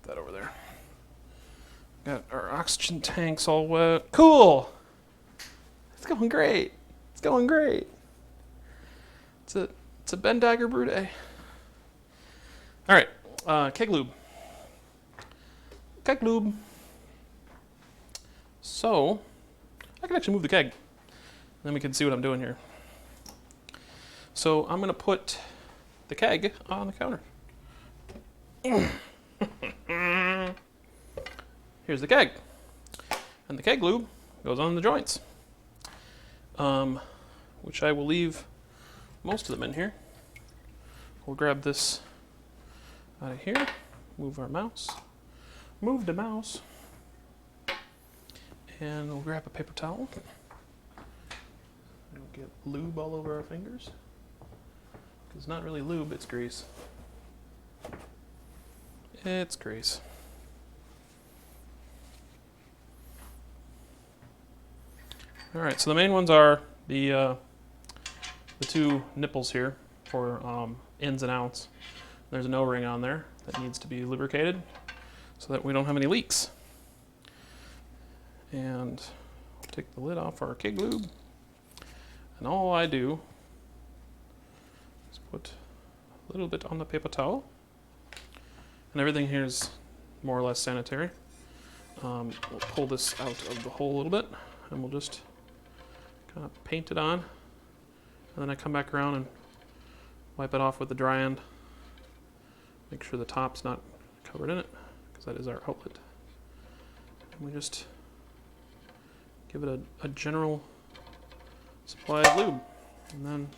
That over there. Got our oxygen tanks all wet. Cool! It's going great. It's going great. It's a Ben Dagger brew day. All right, keg lube. Keg lube. So, I can actually move the keg. Then we can see what I'm doing here. So I'm gonna put the keg on the counter. Here's the keg. And the keg lube goes on the joints. Which I will leave most of them in here. We'll grab this out of here, move our mouse, move the mouse, and we'll grab a paper towel. We'll get lube all over our fingers. It's not really lube, it's grease. It's grease. All right, so the main ones are the two nipples here for ins and outs. There's an O-ring on there that needs to be lubricated so that we don't have any leaks. And I'll take the lid off our keg lube. And all I do is put a little bit on the paper towel. And everything here is more or less sanitary. We'll pull this out of the hole a little bit and we'll just kind of paint it on. And then I come back around and wipe it off with the dry end. Make sure the top's not covered in it, because that is our outlet. And we just give it a general supply of lube. And then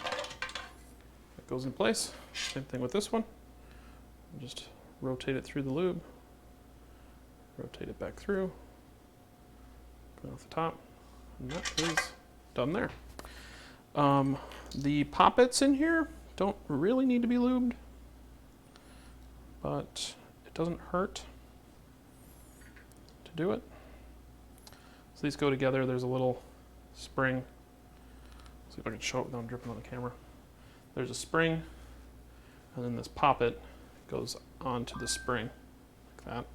it goes in place. Same thing with this one. Just rotate it through the lube. Rotate it back through. Put it off the top. And that is done there. The poppets in here don't really need to be lubed, but it doesn't hurt to do it. So these go together. There's a little spring. See if I can show it without dripping on the camera. There's a spring, and then this poppet goes onto the spring like that.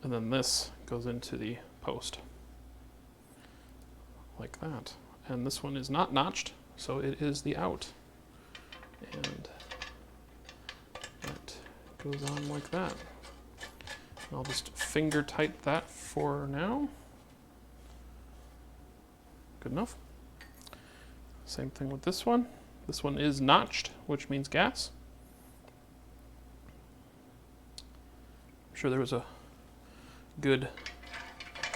And then this goes into the post like that. And this one is not notched, so it is the out. And that goes on like that. I'll just finger tight that for now. Good enough. Same thing with this one. This one is notched, which means gas. I'm sure there was a good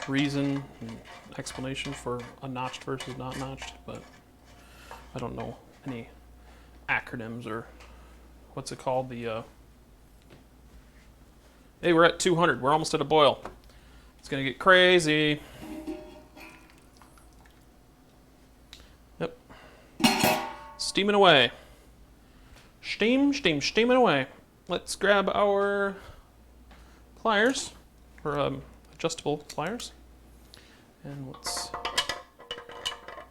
reason and explanation for a notched versus not notched, but I don't know any acronyms or what's it called, the hey, we're at 200, we're almost at a boil. It's gonna get crazy. Yep. Steaming away. Steaming away. Let's grab our pliers, or adjustable pliers, and let's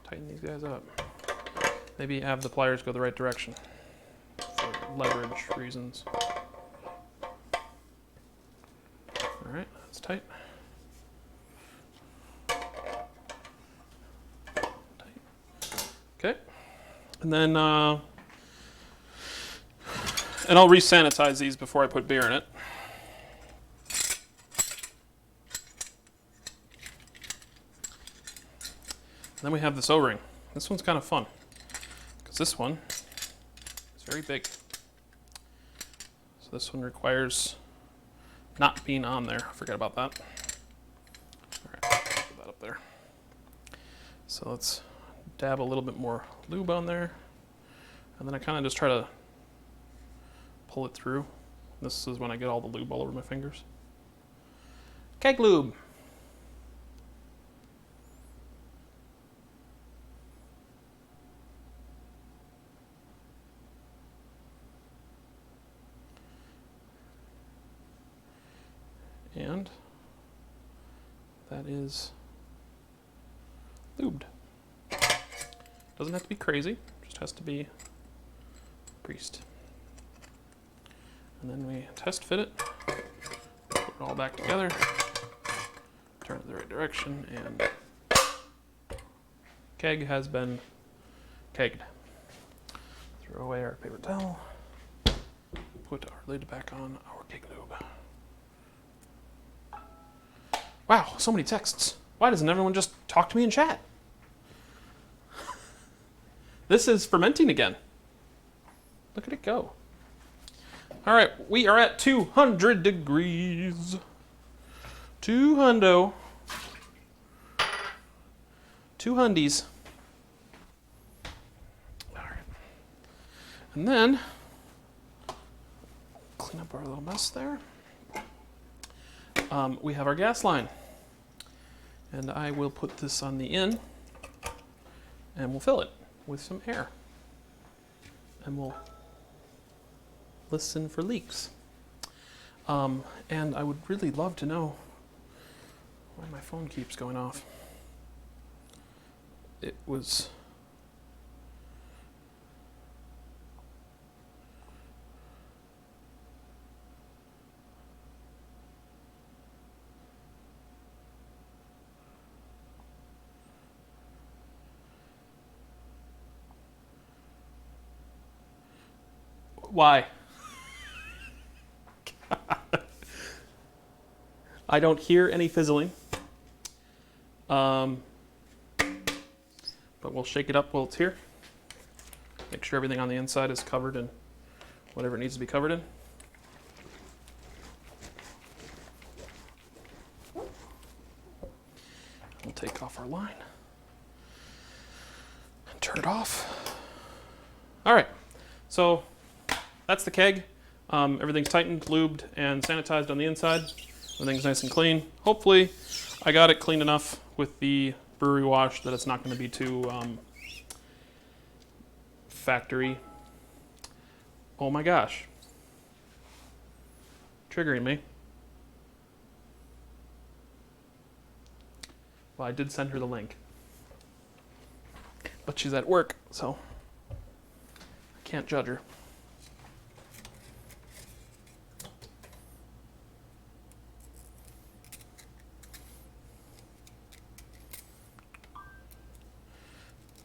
tighten these guys up. Maybe have the pliers go the right direction for leverage reasons. All right, that's tight. Okay, and then, and I'll re-sanitize these before I put beer in it. Then we have this O-ring. This one's kind of fun, because this one is very big. So this one requires not being on there. Forget about that. All right, put that up there. So let's dab a little bit more lube on there, and then I kind of just try to pull it through. This is when I get all the lube all over my fingers. Keg lube. And that is lubed. Doesn't have to be crazy, just has to be greased. And then we test fit it, put it all back together, turn it the right direction, and keg has been kegged. Throw away our paper towel, put our lid back on our keg lube. Wow, so many texts. Why doesn't everyone just talk to me in chat? This is fermenting again. Look at it go. All right, we are at 200 degrees. 200. 200s. All right. And then, clean up our little mess there. We have our gas line. And I will put this on the end, and we'll fill it with some air. And we'll listen for leaks. And I would really love to know why my phone keeps going off. It was... Why? I don't hear any fizzling. But we'll shake it up while it's here. Make sure everything on the inside is covered in whatever it needs to be covered in. We'll take off our line and turn it off. All right, so that's the keg. Everything's tightened, lubed, and sanitized on the inside. Everything's nice and clean. Hopefully, I got it clean enough with the brewery wash that it's not going to be too factory. Oh my gosh. Triggering me. Well, I did send her the link. But she's at work, so I can't judge her.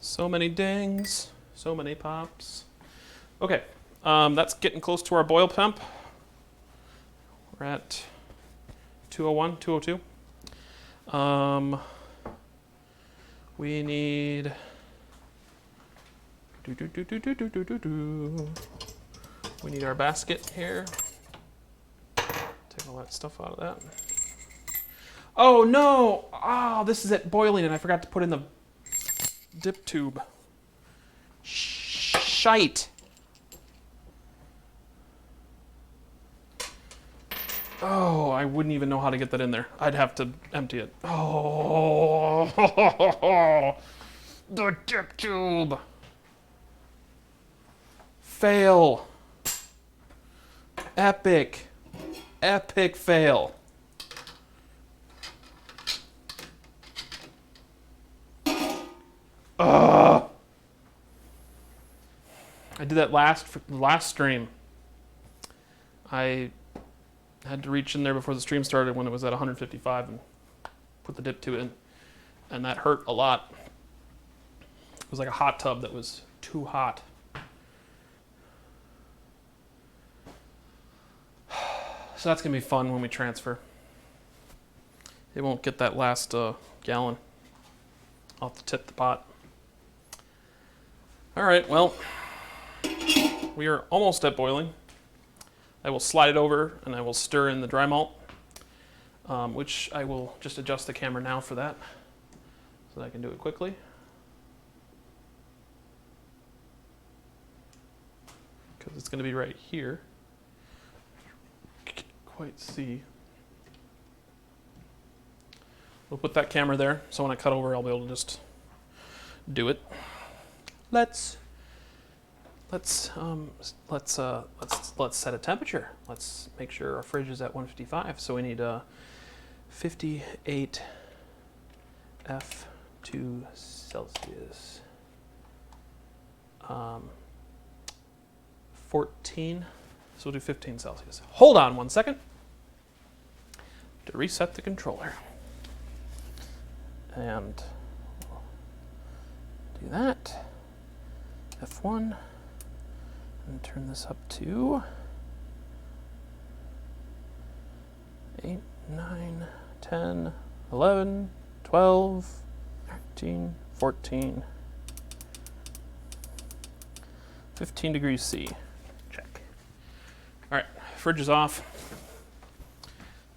So many dings, so many pops. Okay, that's getting close to our boil temp. We're at 201, 202. We need... We need our basket here. Take all that stuff out of that. Oh no! Oh, this is at boiling and I forgot to put in the dip tube. Shite. Oh, I wouldn't even know how to get that in there. I'd have to empty it. Oh, the dip tube. Fail. Epic. Epic fail. did that last stream. I had to reach in there before the stream started when it was at 155 and put the dip to it in, and that hurt a lot. It was like a hot tub that was too hot. So that's going to be fun when we transfer. It won't get that last gallon off the tip of the pot. All right, well, we are almost at boiling. I will slide it over and I will stir in the dry malt, which I will just adjust the camera now for that so that I can do it quickly. Because it's going to be right here. Can't quite see. We'll put that camera there so when I cut over I'll be able to just do it. Let's set a temperature. Let's make sure our fridge is at 155. So we need 58 F2 Celsius. 14. So we'll do 15 Celsius. Hold on 1 second to reset the controller. And do that. F1. And turn this up to 8, 9, 10, 11, 12, 13, 14, 15 degrees C. Check. All right, fridge is off.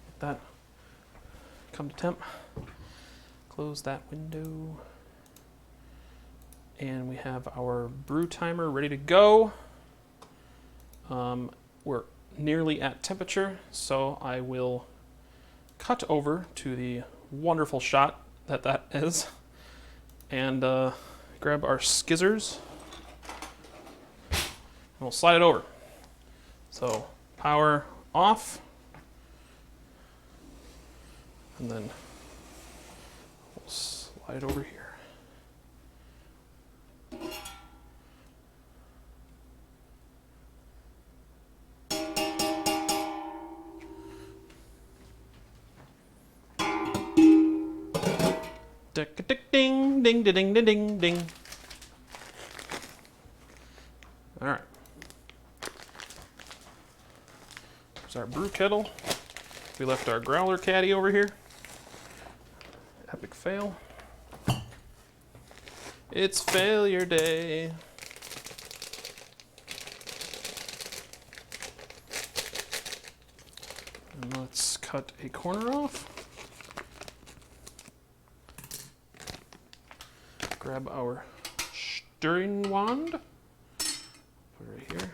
Let that come to temp. Close that window. And we have our brew timer ready to go. We're nearly at temperature, so I will cut over to the wonderful shot that is, and grab our skizzers, and we'll slide it over. So power off, and then we'll slide over here. Ding, ding, ding, ding, ding, ding. All right. There's our brew kettle. We left our growler caddy over here. Epic fail. It's failure day. And let's cut a corner off. Grab our stirring wand, put it right here.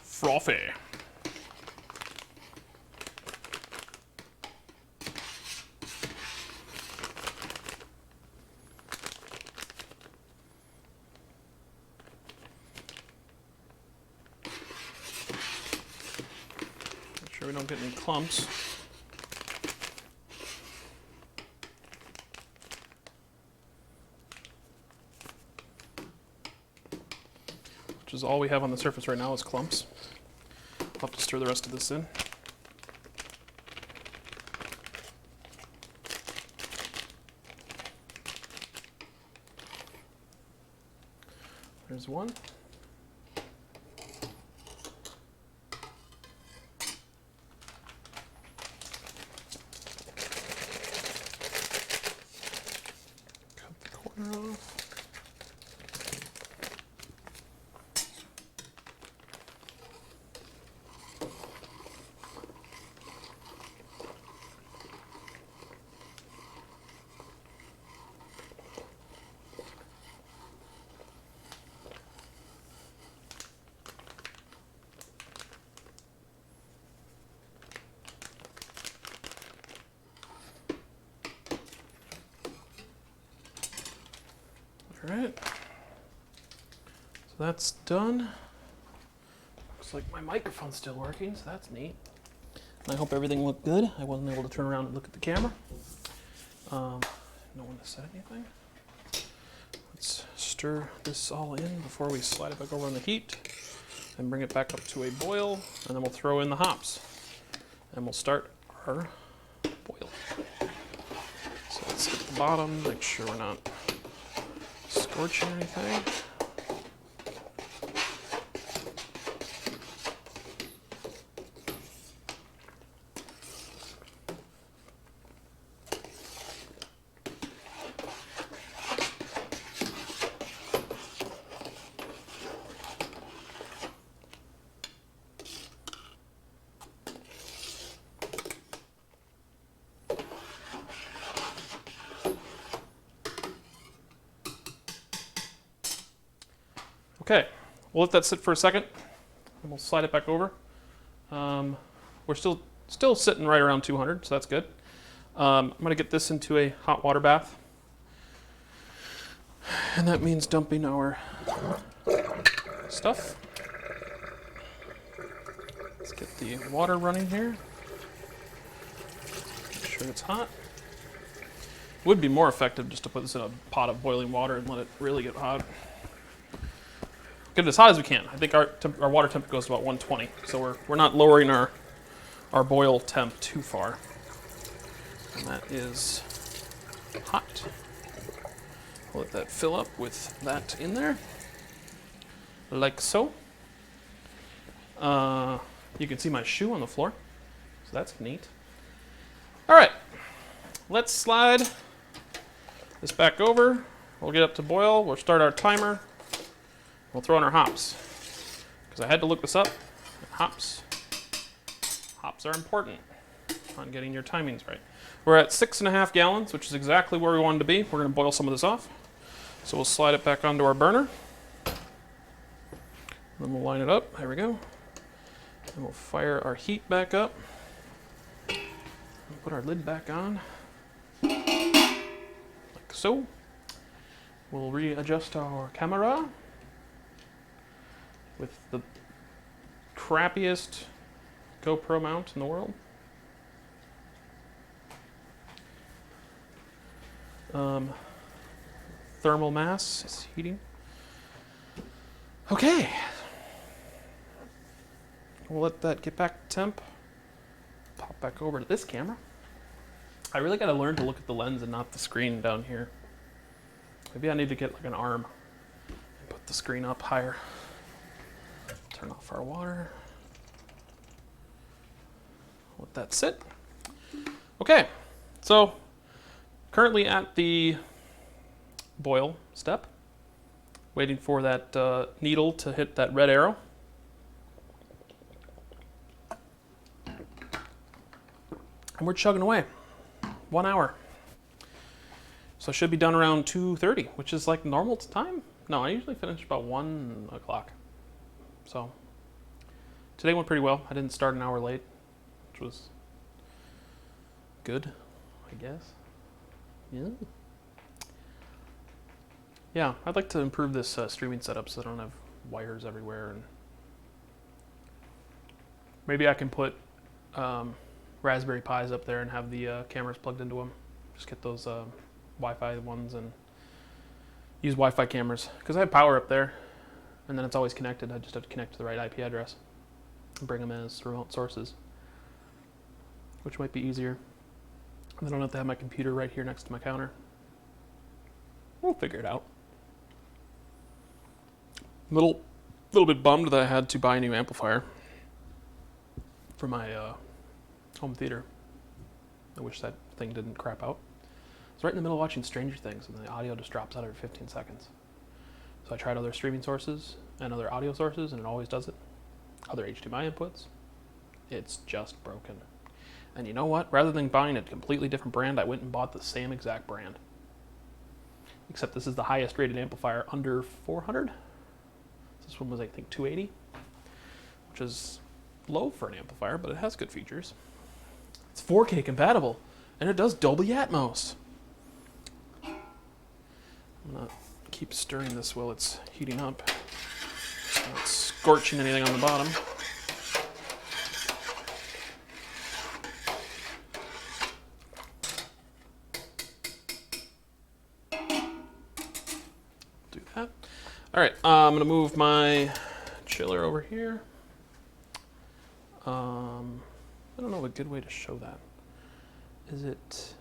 Frothy. Make sure we don't get any clumps. Which is all we have on the surface right now is clumps. I'll have to stir the rest of this in. There's one. Cut the corner off. All right. So that's done. Looks like my microphone's still working, so that's neat. And I hope everything looked good. I wasn't able to turn around and look at the camera. No one has said anything. Let's stir this all in before we slide it back over on the heat and bring it back up to a boil, and then we'll throw in the hops. And we'll start our boil. So let's hit the bottom, make sure we're not scorching anything. Okay, we'll let that sit for a second, and we'll slide it back over. We're still sitting right around 200, so that's good. I'm going to get this into a hot water bath, and that means dumping our stuff. Let's get the water running here. Make sure it's hot. It would be more effective just to put this in a pot of boiling water and let it really get hot. Get it as hot as we can. I think our water temp goes to about 120, so we're not lowering our boil temp too far. And that is hot. We'll let that fill up with that in there, like so. You can see my shoe on the floor, so that's neat. All right, let's slide this back over. We'll get up to boil. We'll start our timer. We'll throw in our hops, because I had to look this up. Hops are important on getting your timings right. We're at 6.5 gallons, which is exactly where we wanted to be. We're going to boil some of this off. So we'll slide it back onto our burner. Then we'll line it up. There we go. And we'll fire our heat back up. And put our lid back on, like so. We'll readjust our camera with the crappiest GoPro mount in the world. Thermal mass is heating. Okay. We'll let that get back to temp. Pop back over to this camera. I really got to learn to look at the lens and not the screen down here. Maybe I need to get like an arm and put the screen up higher. Turn off our water. Let that sit. Okay, so currently at the boil step, waiting for that needle to hit that red arrow. And we're chugging away. 1 hour. So I should be done around 2:30, which is like normal time. No, I usually finish about 1 o'clock. So today went pretty well. I didn't start an hour late, which was good, I guess. Yeah. Yeah, I'd like to improve this streaming setup so I don't have wires everywhere, and maybe I can put Raspberry Pis up there and have the cameras plugged into them. Just get those Wi-Fi ones and use Wi-Fi cameras, because I have power up there and then it's always connected. I just have to connect to the right IP address and bring them as remote sources, which might be easier. And I don't have to have my computer right here next to my counter. We'll figure it out. Little bit bummed that I had to buy a new amplifier for my home theater. I wish that thing didn't crap out. I was right in the middle of watching Stranger Things and the audio just drops out every 15 seconds. So I tried other streaming sources and other audio sources, and it always does it. Other HDMI inputs, it's just broken. And you know what? Rather than buying a completely different brand, I went and bought the same exact brand. Except this is the highest rated amplifier under 400. This one was, I think, 280, which is low for an amplifier, but it has good features. It's 4K compatible, and it does Dolby Atmos. I'm gonna keep stirring this while it's heating up. It's not scorching anything on the bottom. Do that. All right, I'm gonna move my chiller over here. I don't know a good way to show that. Is it?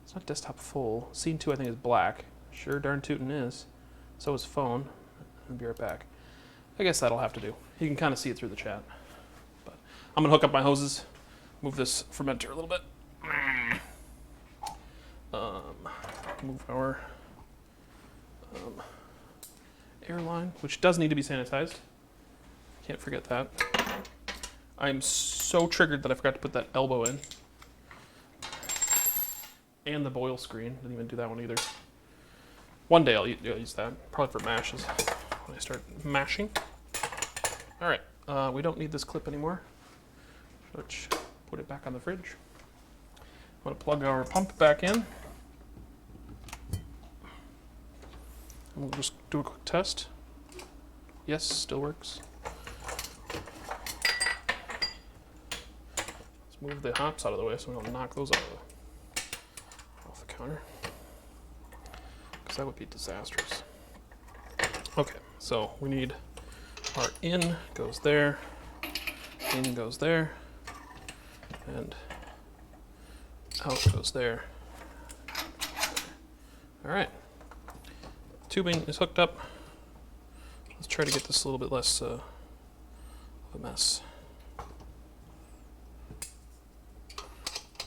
It's not desktop full. Scene 2 I think is black. Sure darn tootin' is. So is phone. I'll be right back. I guess that'll have to do. You can kind of see it through the chat. But I'm gonna hook up my hoses, move this fermenter a little bit. Move our air line, which does need to be sanitized. Can't forget that. I'm so triggered that I forgot to put that elbow in. And the boil screen. Didn't even do that one either. One day I'll use that. Probably for mashes when I start mashing. All right, we don't need this clip anymore. Let's put it back on the fridge. I'm gonna plug our pump back in. And we'll just do a quick test. Yes, still works. Let's move the hops out of the way so we don't knock those off the counter. Because that would be disastrous. Okay, so we need our in goes there, in goes there, and out goes there. All right, tubing is hooked up. Let's try to get this a little bit less of a mess.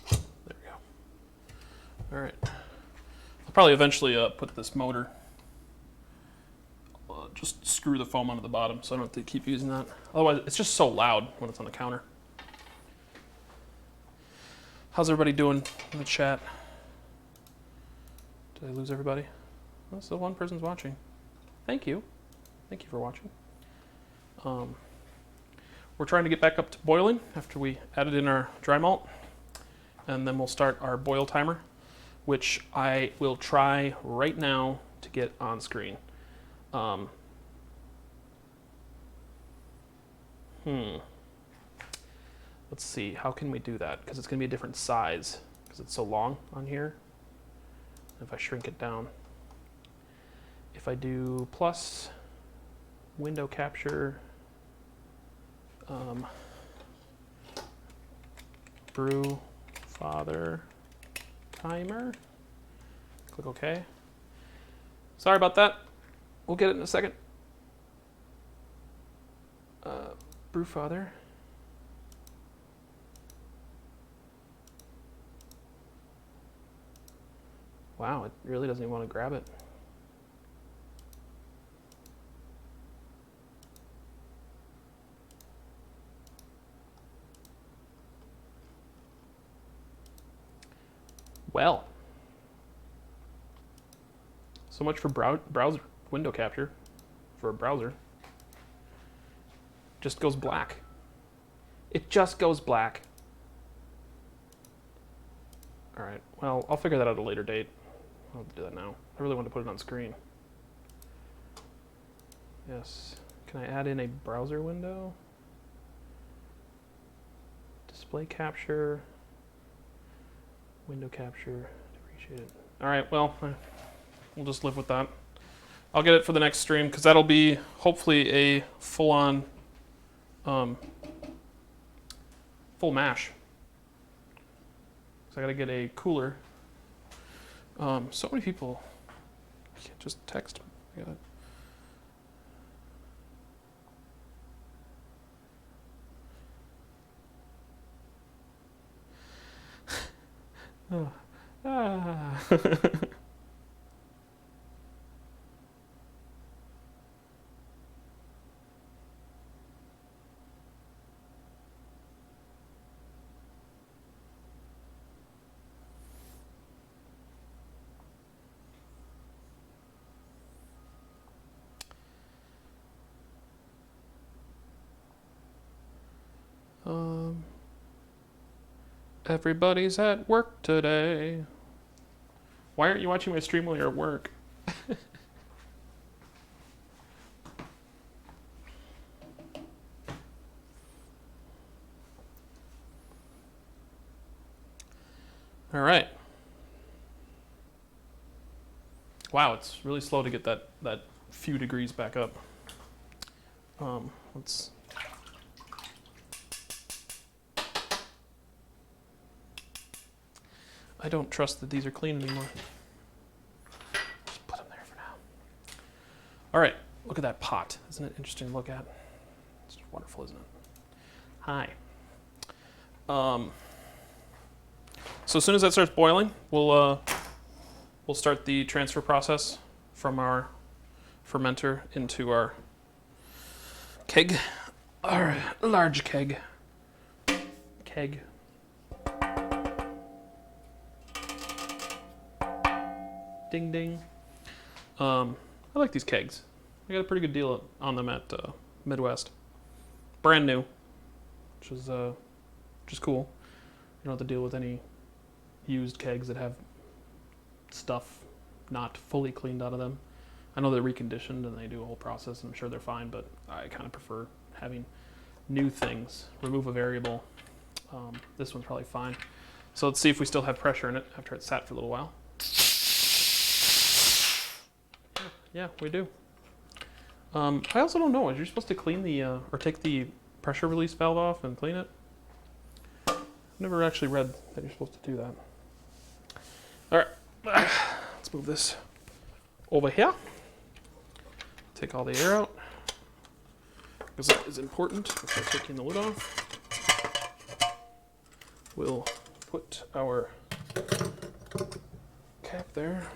There we go. All right, I'll probably eventually put this motor, just screw the foam onto the bottom so I don't have to keep using that. Otherwise, it's just so loud when it's on the counter. How's everybody doing in the chat? Did I lose everybody? Well, still one person's watching. Thank you. Thank you for watching. We're trying to get back up to boiling after we added in our dry malt. And then we'll start our boil timer, which I will try right now to get on screen. Let's see, how can we do that? Because it's going to be a different size because it's so long on here. If I shrink it down. If I do plus window capture, brew father timer, click OK. Sorry about that. We'll get it in a second. Brew father. Wow, it really doesn't even want to grab it. Well, so much for browser window capture for a browser. Just goes black. It just goes black. All right, well, I'll figure that out at a later date. I'll have to do that now. I really want to put it on screen. Yes. Can I add in a browser window? Display capture. Window capture. Appreciate it. All right, well, we'll just live with that. I'll get it for the next stream because that'll be hopefully a full-on, full mash. So I gotta get a cooler. So many people can't just text me. I gotta. Everybody's at work today. Why aren't you watching my stream while you're at work? All right. Wow, it's really slow to get that few degrees back up. Let's. I don't trust that these are clean anymore. Just put them there for now. All right, look at that pot. Isn't it interesting to look at? It's wonderful, isn't it? Hi. So as soon as that starts boiling, we'll start the transfer process from our fermenter into our keg, our large keg. Ding ding. I like these kegs. I got a pretty good deal on them at Midwest. Brand new, which is cool. You don't have to deal with any used kegs that have stuff not fully cleaned out of them. I know they're reconditioned and they do a whole process, and I'm sure they're fine, but I kind of prefer having new things. Remove a variable. This one's probably fine. So let's see if we still have pressure in it after it's sat for a little while. Yeah, we do. I also don't know. Is you supposed to clean the or take the pressure release valve off and clean it? I've never actually read that you're supposed to do that. All right, let's move this over here. Take all the air out because that is important before taking the lid off. We'll put our cap there.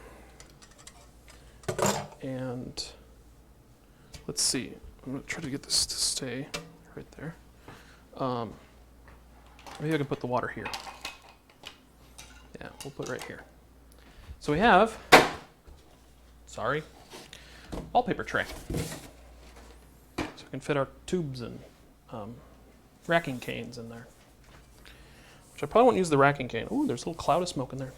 And let's see, I'm going to try to get this to stay right there. Maybe I can put the water here. Yeah, we'll put it right here. So we have, wallpaper tray. So we can fit our tubes and racking canes in there. Which I probably won't use the racking cane. Ooh, there's a little cloud of smoke in there.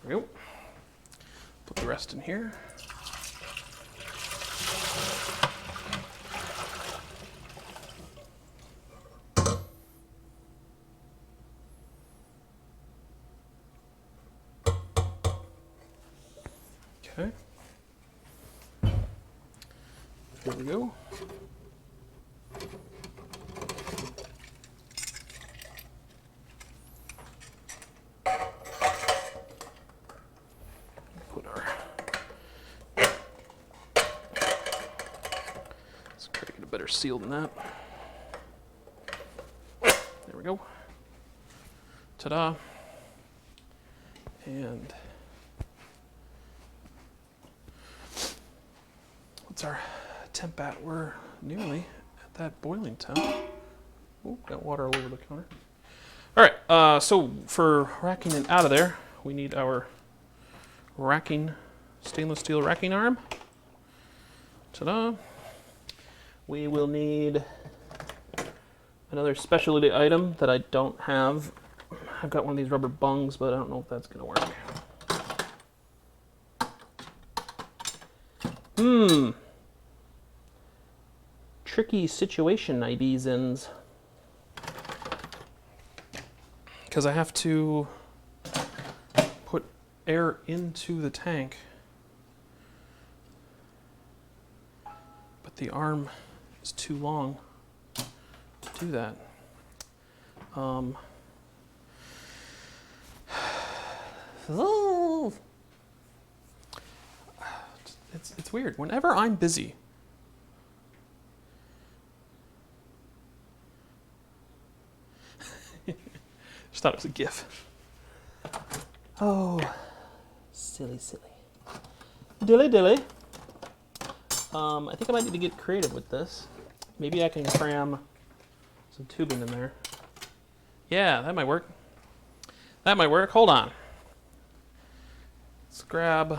There we go. Put the rest in here. Okay. There we go. Put our. Let's try to get a better seal than that. There we go. Ta-da. And what's our temp at? We're nearly at that boiling temp. Oh, got water all over the counter. All right, so for racking it out of there, we need our racking, stainless steel racking arm. Ta-da. We will need another specialty item that I don't have. I've got one of these rubber bungs, but I don't know if that's gonna work. Tricky situation I be's in. Because I have to put air into the tank. But the arm is too long to do that. It's weird. Whenever I'm busy, just thought it was a GIF. Oh, silly. Dilly. I think I might need to get creative with this. Maybe I can cram some tubing in there. Yeah, that might work. Hold on. Let's grab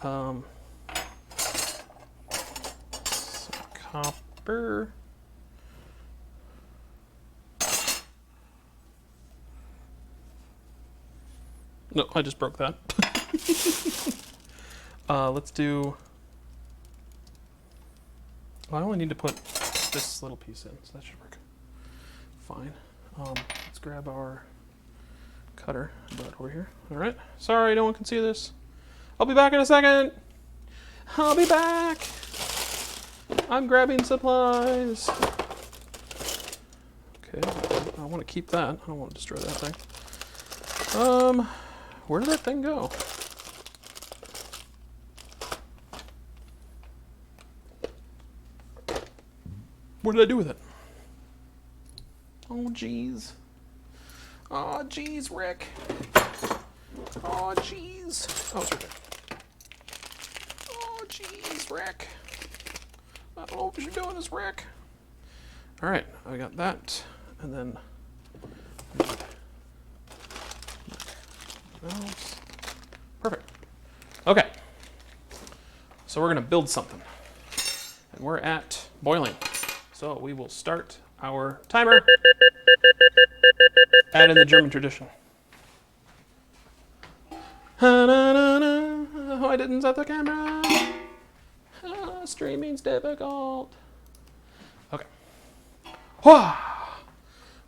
some copper. No, I just broke that. Let's do... Well, I only need to put this little piece in, so that should work fine. Let's grab our cutter and put it over here. All right. Sorry, no one can see this. I'll be back in a second. I'll be back. I'm grabbing supplies. Okay, I want to keep that. I don't want to destroy that thing. Where did that thing go? What did I do with it? Oh, jeez. Oh, jeez, Rick. Oh, jeez. Oh, it's right there. Oh, jeez, Rick. I don't know what you're doing this, Rick. All right, I got that, and then perfect. Okay, so we're gonna build something, and we're at boiling. So we will start our timer. Add in the German tradition. Oh, I didn't set the camera. Streaming's difficult. Okay.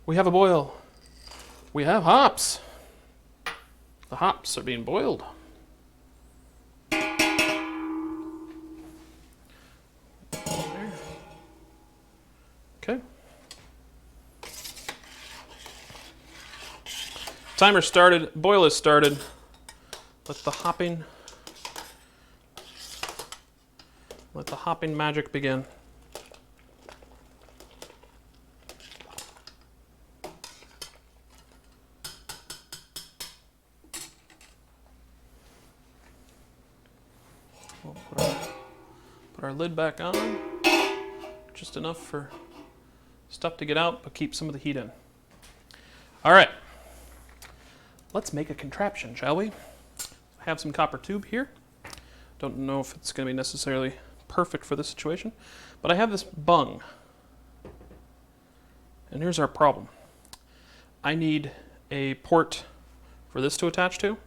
We have a boil. We have hops. The hops are being boiled. Okay. Timer started. Boil is started. Let the hopping magic begin. We'll put our lid back on. Just enough for stuff to get out, but keep some of the heat in. All right. Let's make a contraption, shall we? I have some copper tube here. Don't know if it's going to be necessarily perfect for this situation, but I have this bung. And here's our problem. I need a port for this to attach to.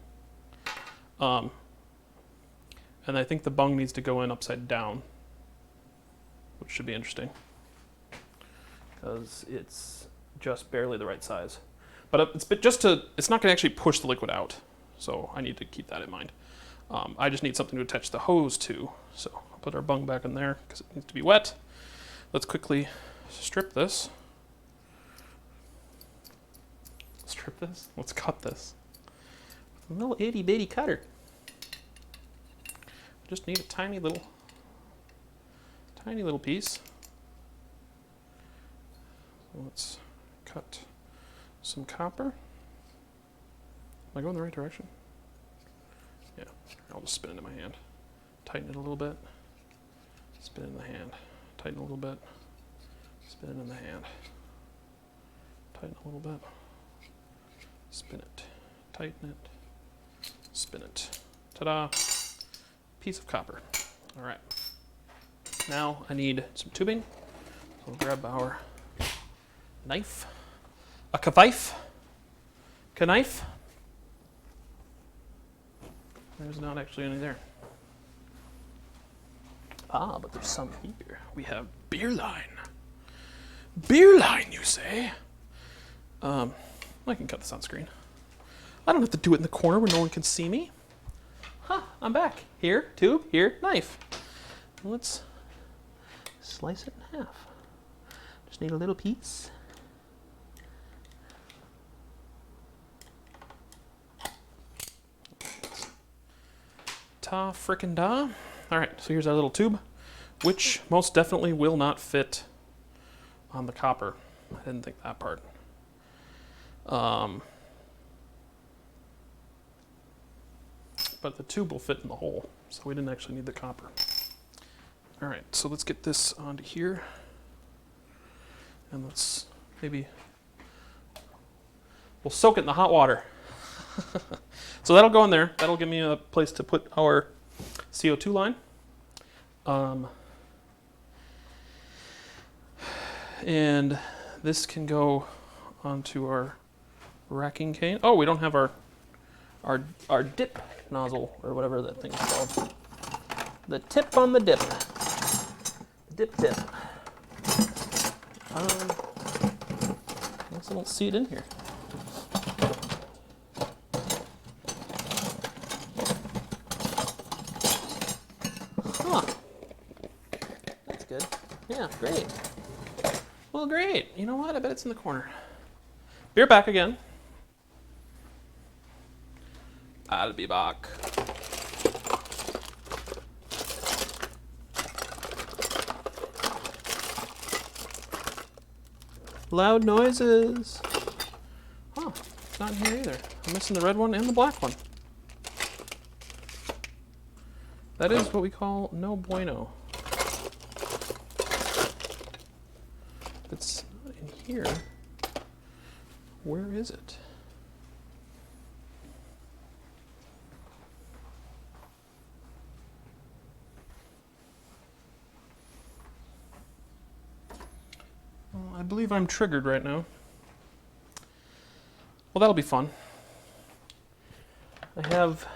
And I think the bung needs to go in upside down, which should be interesting because it's just barely the right size. But it's not going to actually push the liquid out, so I need to keep that in mind. I just need something to attach the hose to, so I'll put our bung back in there because it needs to be wet. Let's quickly strip this. Strip this? Let's cut this. A little itty bitty cutter. Just need a tiny little piece. So let's cut some copper. Am I going the right direction? Yeah, I'll just spin it in my hand. Tighten it a little bit. Spin it in the hand. Tighten a little bit. Spin it in the hand. Tighten a little bit. Spin it. Tighten it. Spin it. Ta-da! Piece of copper. All right. Now I need some tubing. So we'll grab our knife. A knife. Knife. There's not actually any there. Ah, but there's some here. We have beer line. Beer line, you say? I can cut this on screen. I don't have to do it in the corner where no one can see me. Huh, I'm back. Here, tube, here, knife. Let's slice it in half. Just need a little piece. Ta frickin' da. All right, so here's our little tube, which most definitely will not fit on the copper. I didn't think that part. But the tube will fit in the hole, so we didn't actually need the copper. All right, so let's get this onto here. And let's we'll soak it in the hot water. So that'll go in there. That'll give me a place to put our CO2 line. And this can go onto our racking cane. Oh, we don't have our our dip nozzle, or whatever that thing's called. The tip on the dip. Dip tip. I guess I don't see it in here. Huh. That's good. Yeah, great. Well, great. You know what? I bet it's in the corner. Beer back again. I'll be back. Loud noises. Huh, it's not in here either. I'm missing the red one and the black one. That is what we call no bueno. If it's not in here, where is it? Well, I believe I'm triggered right now. Well, that'll be fun. I have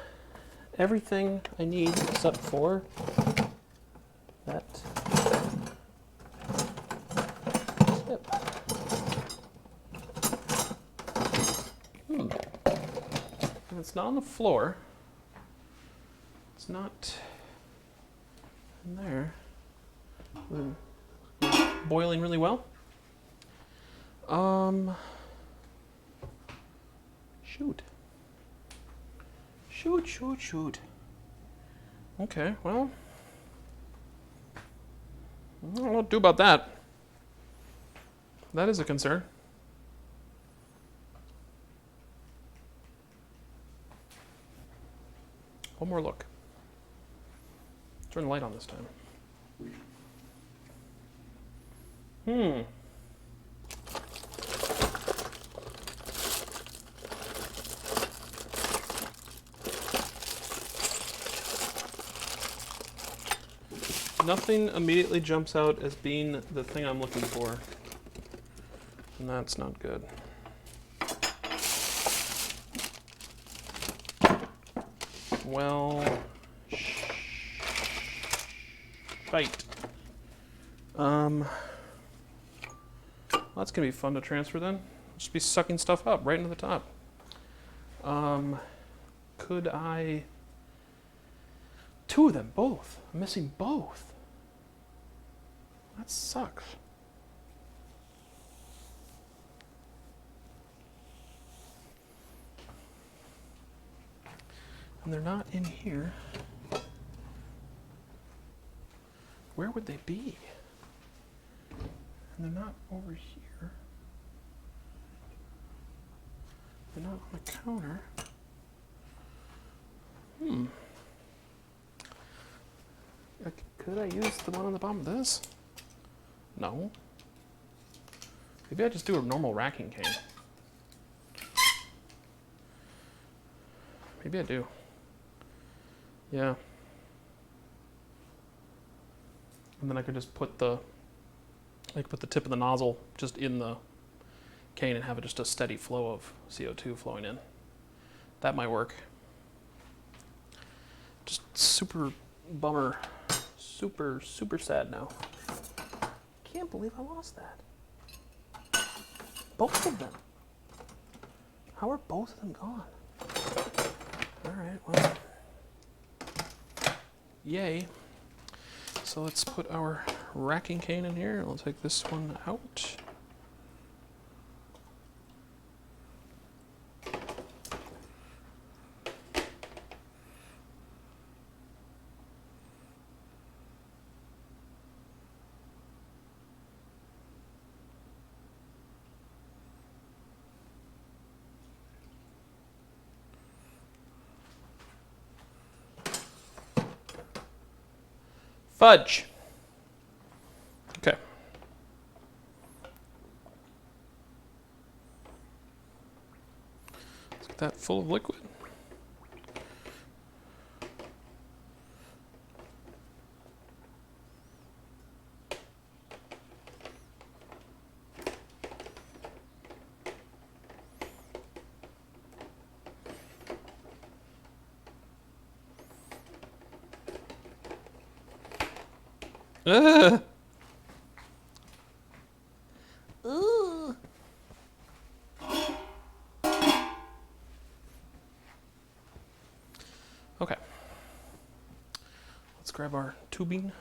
everything I need except for that tip. And it's not on the floor. It's not in there. Boiling really well. Shoot. Okay, well, I don't know what to do about that. That is a concern. One more look. Turn the light on this time. Nothing immediately jumps out as being the thing I'm looking for. And that's not good. Well, right. That's gonna be fun to transfer then. Just be sucking stuff up right into the top. Could I? Two of them, both. I'm missing both. That sucks. And they're not in here. Where would they be? And they're not over here. They're not on the counter. Could I use the one on the bottom of this? No. Maybe I just do a normal racking cane. Maybe I do. Yeah. And then I could just put the tip of the nozzle just in the cane and have it just a steady flow of CO2 flowing in. That might work. Just super bummer. Super sad now. Can't believe I lost that. Both of them. How are both of them gone? Alright, well. Yay. So let's put our racking cane in here. We'll take this one out. Fudge. Okay. Let's get that full of liquid. Ooh. Okay. Let's grab our tubing.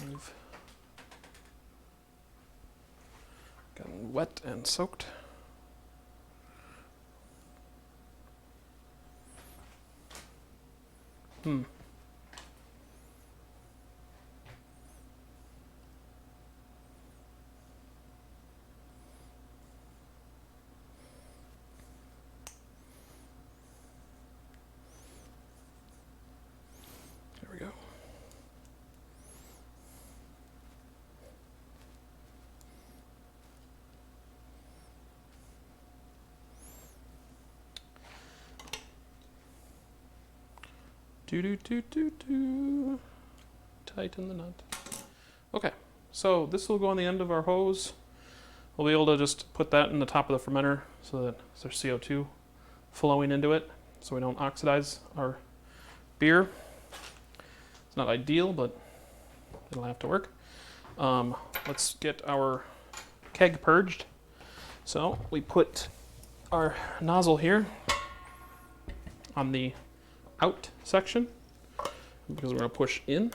We've gotten wet and soaked. Hmm. There we go. Do. Tighten the nut. Okay, so this will go on the end of our hose. We'll be able to just put that in the top of the fermenter so that there's CO2 flowing into it so we don't oxidize our beer. It's not ideal, but it'll have to work. Let's get our keg purged. So we put our nozzle here on the out section because we're going to push in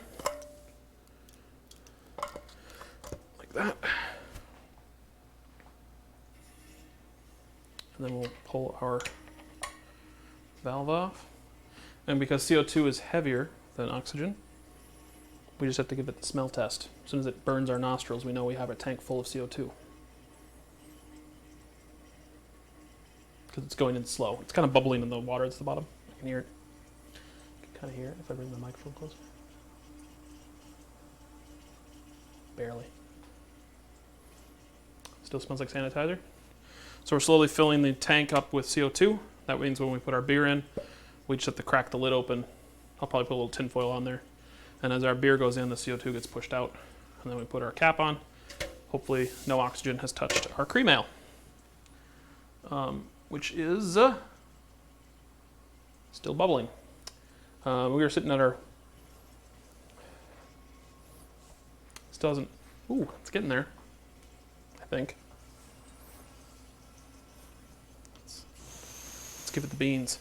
like that. And then we'll pull our valve off. And because CO2 is heavier than oxygen, we just have to give it the smell test. As soon as it burns our nostrils, we know we have a tank full of CO2. Because it's going in slow. It's kind of bubbling in the water at the bottom. I can hear it. You can kind of hear it if I bring the microphone closer. Barely. Still smells like sanitizer. So we're slowly filling the tank up with CO2. That means when we put our beer in, we just have to crack the lid open. I'll probably put a little tin foil on there. And as our beer goes in, the CO2 gets pushed out. And then we put our cap on. Hopefully no oxygen has touched our cream ale. Which is still bubbling. We were sitting at our... Still hasn't... Ooh, it's getting there, I think. Let's give it the beans.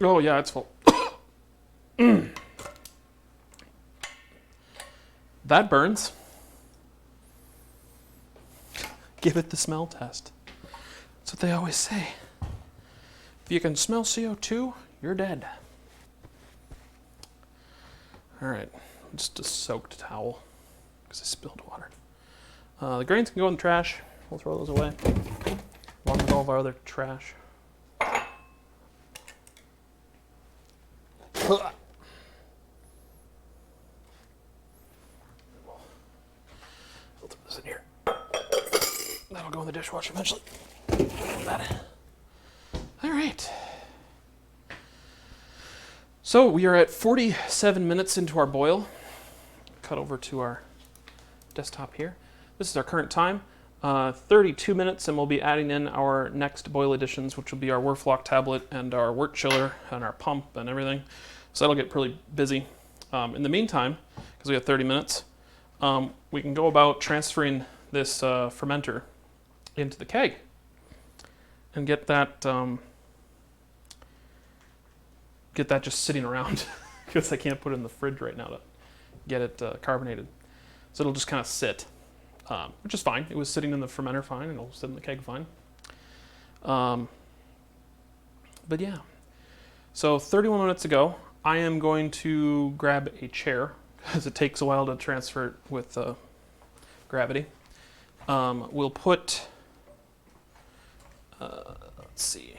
Oh yeah, it's full. That burns. Give it the smell test. That's what they always say. If you can smell CO2, you're dead. All right, just a soaked towel because I spilled water. The grains can go in the trash. We'll throw those away along with all of our other trash. We'll throw this in here. That'll go in the dishwasher eventually. All right. So we are at 47 minutes into our boil. Cut over to our desktop here. This is our current time. 32 minutes, and we'll be adding in our next boil additions, which will be our Werflock tablet and our wort chiller and our pump and everything. So that'll get pretty busy. In the meantime, because we have 30 minutes, we can go about transferring this fermenter into the keg and get that just sitting around because I can't put it in the fridge right now to get it carbonated. So it'll just kind of sit, which is fine. It was sitting in the fermenter fine, and it'll sit in the keg fine. But yeah, so 31 minutes ago, I am going to grab a chair because it takes a while to transfer it with gravity. We'll put, let's see,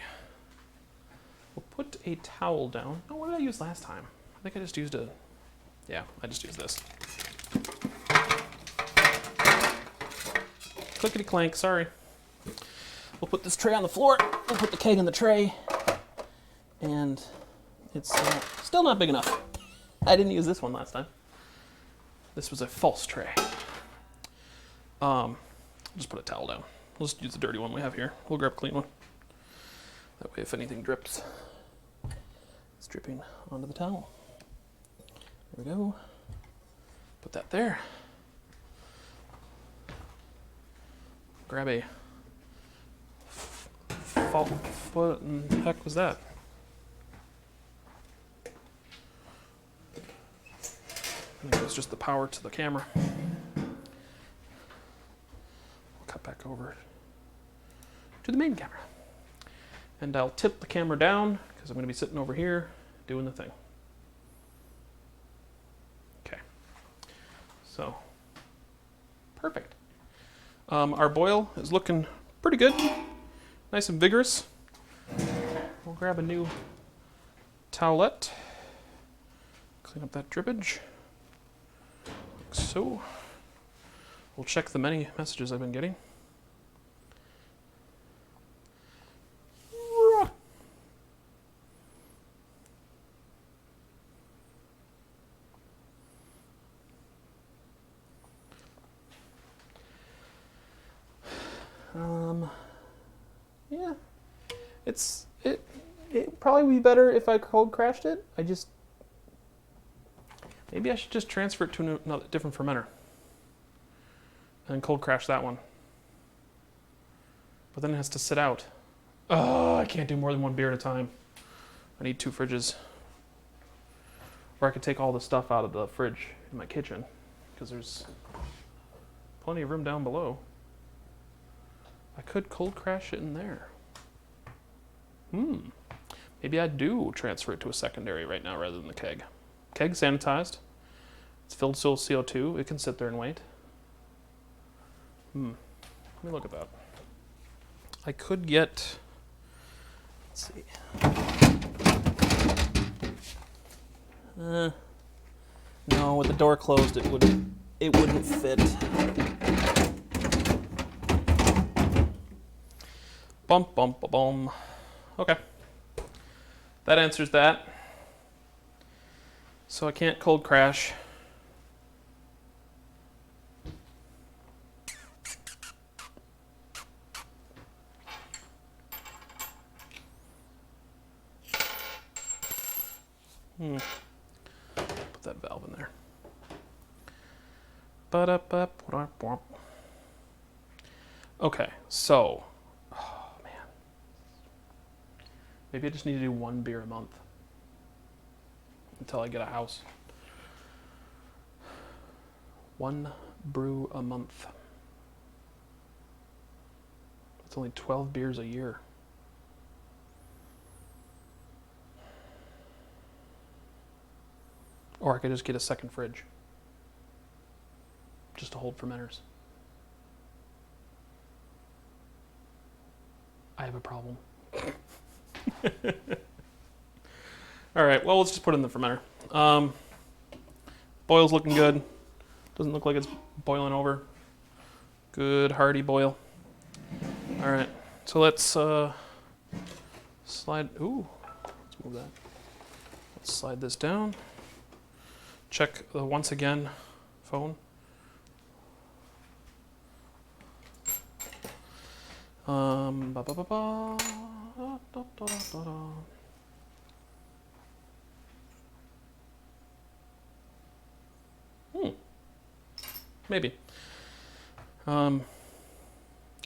we'll put a towel down. Oh, what did I use last time? I think I just used I just used this. Clickety clank, sorry. We'll put this tray on the floor. I'll put the keg in the tray, and it's still not big enough. I didn't use this one last time. This was a false tray. Just put a towel down. We'll just use the dirty one we have here. We'll grab a clean one. That way if anything drips, it's dripping onto the towel. There we go. Put that there. Grab a what in the heck was that? I think it was just the power to the camera. We'll cut back over to the main camera. And I'll tip the camera down because I'm going to be sitting over here doing the thing. Okay. So, perfect. Our boil is looking pretty good. Nice and vigorous. We'll grab a new towelette. Clean up that drippage. Like so. We'll check the many messages I've been getting. Yeah, it probably would be better if I cold crashed it. Maybe I should just transfer it to another different fermenter and cold crash that one. But then it has to sit out. Oh, I can't do more than one beer at a time. I need 2 fridges. Or I could take all the stuff out of the fridge in my kitchen because there's plenty of room down below. I could cold crash it in there. Maybe I do transfer it to a secondary right now rather than the keg. Keg sanitized. It's filled full CO2. It can sit there and wait. Let me look at that. I could get, let's see. No, with the door closed, it wouldn't fit. Bump, bump, ba bum. Okay. That answers that. So I can't cold crash. Put that valve in there. Okay, so, oh man. Maybe I just need to do 1 beer a month until I get a house. 1 brew a month. That's only 12 beers a year. Or I could just get a second fridge. Just to hold fermenters. I have a problem. All right, well, let's just put it in the fermenter. Boil's looking good. Doesn't look like it's boiling over. Good hearty boil. All right, so let's slide. Ooh, let's move that. Let's slide this down. Check the once again phone. Maybe.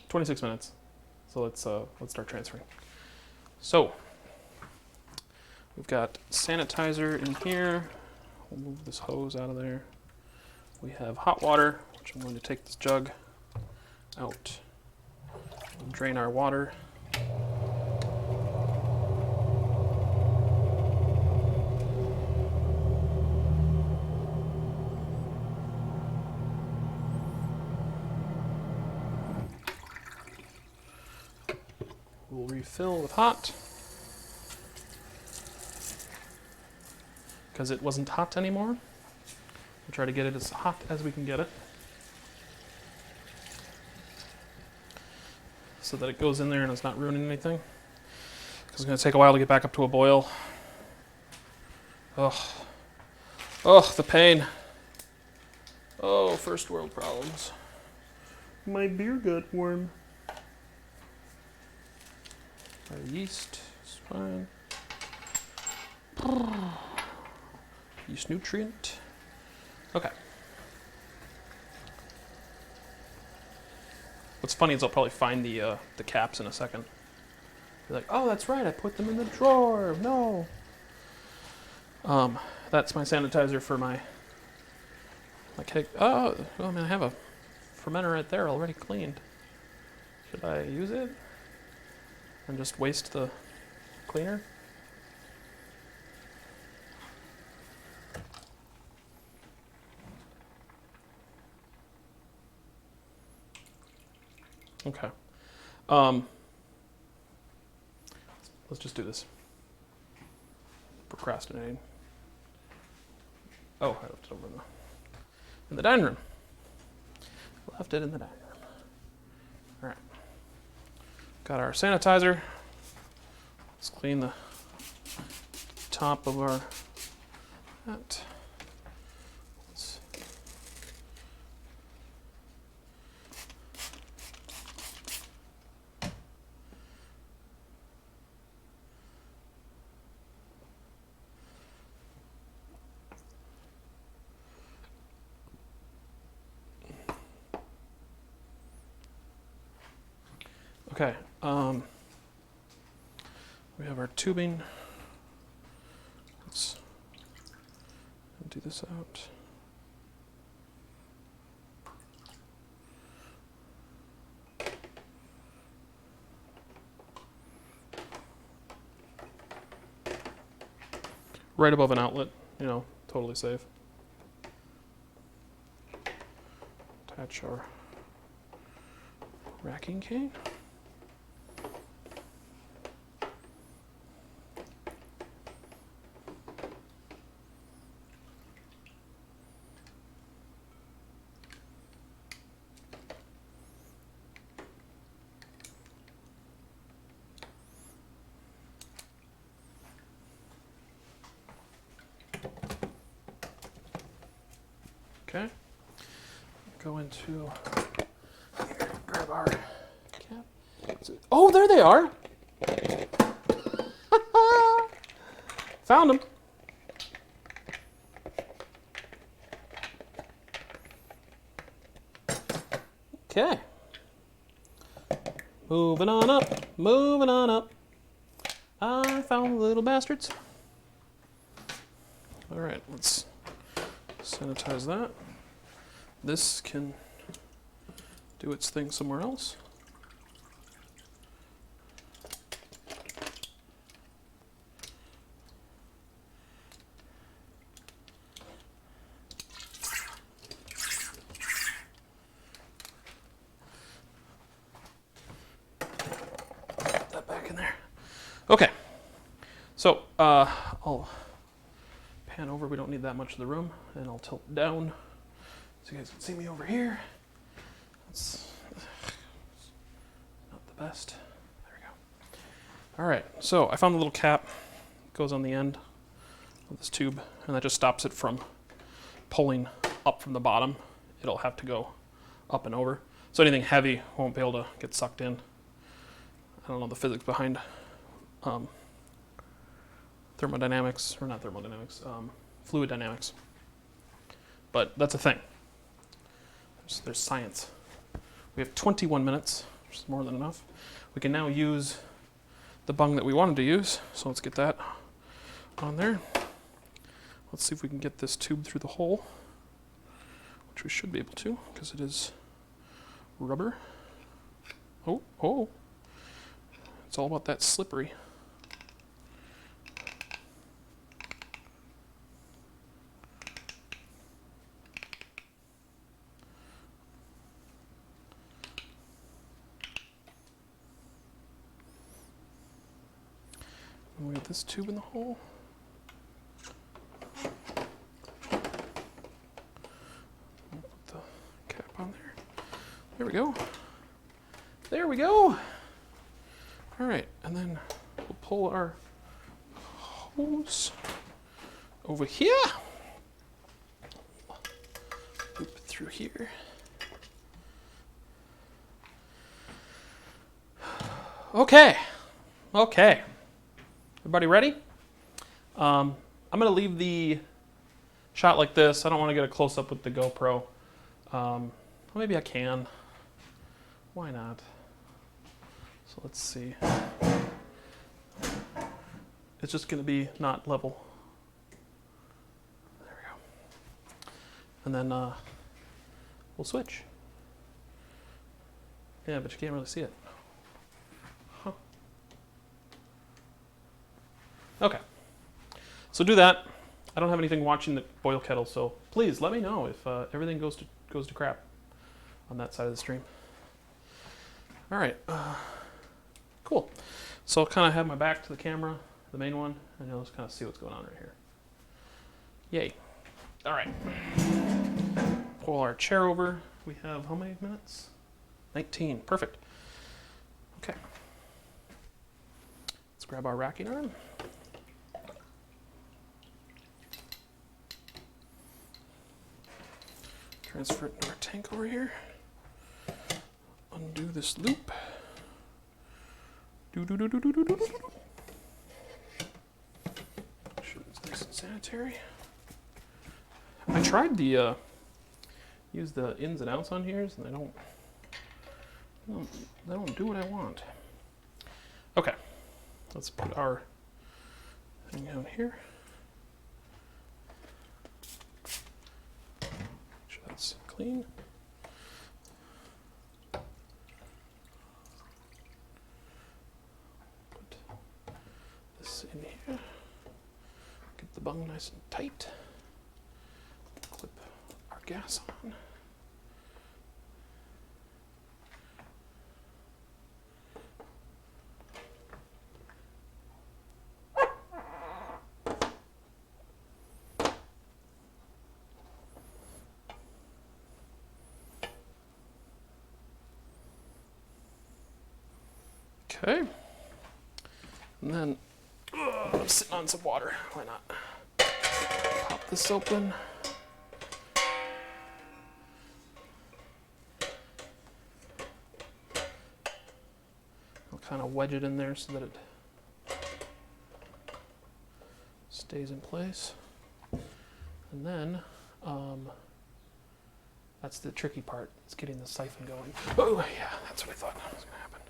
26 minutes. So let's start transferring. So we've got sanitizer in here. We'll move this hose out of there. We have hot water, which I'm going to take this jug out and drain our water. We'll refill with hot. Because it wasn't hot anymore. We'll try to get it as hot as we can get it. So that it goes in there and it's not ruining anything. It's going to take a while to get back up to a boil. Ugh. Ugh, the pain. Oh, first world problems. My beer got warm. Our yeast is fine. Yeast nutrient. Okay. What's funny is I'll probably find the caps in a second. Be like, oh, that's right, I put them in the drawer. No. That's my sanitizer for my keg. Oh, well, I mean, I have a fermenter right there already cleaned. Should I use it and just waste the cleaner? Okay. Let's just do this. Procrastinating. Oh, I left it over in the dining room. Left it in the dining room. All right. Got our sanitizer. Let's clean the top of our hat. Okay, we have our tubing. Let's empty this out. Right above an outlet, totally safe. Attach our racking cane. Okay, go into here, grab our cap. Oh, there they are. Found them. Okay. Moving on up, moving on up. I found the little bastards. All right, let's sanitize that. This can do its thing somewhere else. Put that back in there. Okay, so I'll pan over. We don't need that much of the room, and I'll tilt down so you guys can see me over here. That's not the best. There we go. All right, so I found the little cap. It goes on the end of this tube, and that just stops it from pulling up from the bottom. It'll have to go up and over. So anything heavy won't be able to get sucked in. I don't know the physics behind thermodynamics, or not thermodynamics, fluid dynamics. But that's a thing. There's science. We have 21 minutes, which is more than enough. We can now use the bung that we wanted to use. So let's get that on there. Let's see if we can get this tube through the hole, which we should be able to, because it is rubber. Oh. It's all about that slippery. And we have this tube in the hole. We'll put the cap on there. There we go. There we go. All right, and then we'll pull our hose over here. Loop it through here. Okay. Everybody ready? I'm gonna leave the shot like this. I don't want to get a close up with the GoPro. Well, maybe I can. Why not? So let's see. It's just gonna be not level. There we go. And then we'll switch. Yeah, but you can't really see it. Huh. Okay. So do that. I don't have anything watching the boil kettle, so please let me know if everything goes to crap on that side of the stream. All right. Cool. So I'll kind of have my back to the camera, the main one, and you'll just kind of see what's going on right here. Yay. All right. Pull our chair over. We have how many minutes? 19. Perfect. Okay. Let's grab our racking arm. Transfer it into our tank over here. Undo this loop. Sure, it's nice and sanitary. I tried the use the ins and outs on here, and they don't do what I want. Okay, let's put our thing down here. Make sure that's clean. Put this in here. Get the bung nice and tight. Clip our gas on. Okay, and then I'm sitting on some water. Why not? Pop this open. I'll kind of wedge it in there so that it stays in place. And then that's the tricky part. It's getting the siphon going. Oh yeah, that's what I thought was going to happen.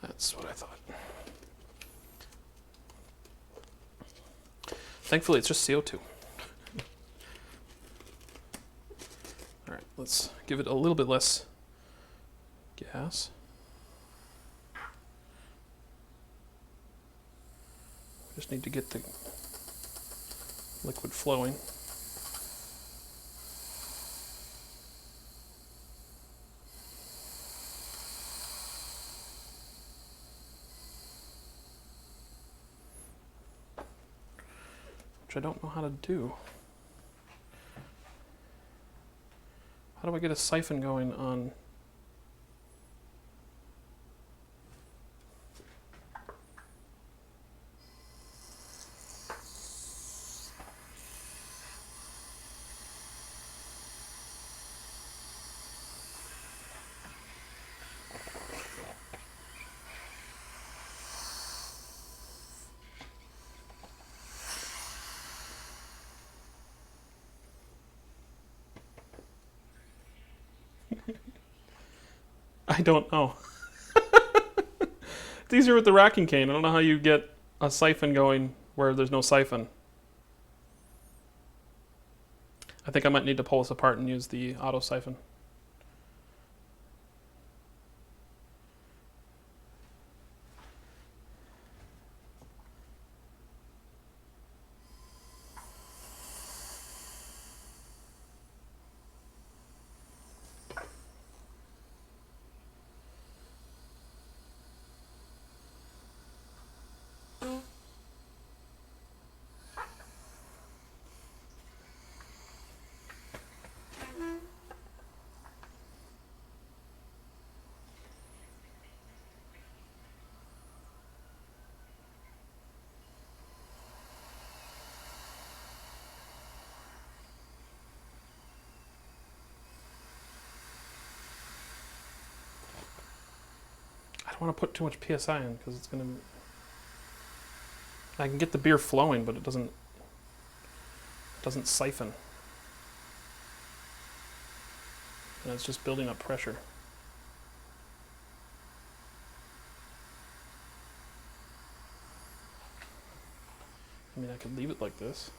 That's what I thought. Thankfully, it's just CO2. All right, let's give it a little bit less gas. Just need to get the liquid flowing. I don't know how to do. How do I get a siphon going on? I don't know. It's easier with the racking cane. I don't know how you get a siphon going where there's no siphon. I think I might need to pull this apart and use the auto siphon. don't want to put too much PSI in because it's gonna. I can get the beer flowing, but it doesn't siphon, and it's just building up pressure. I mean, I could leave it like this.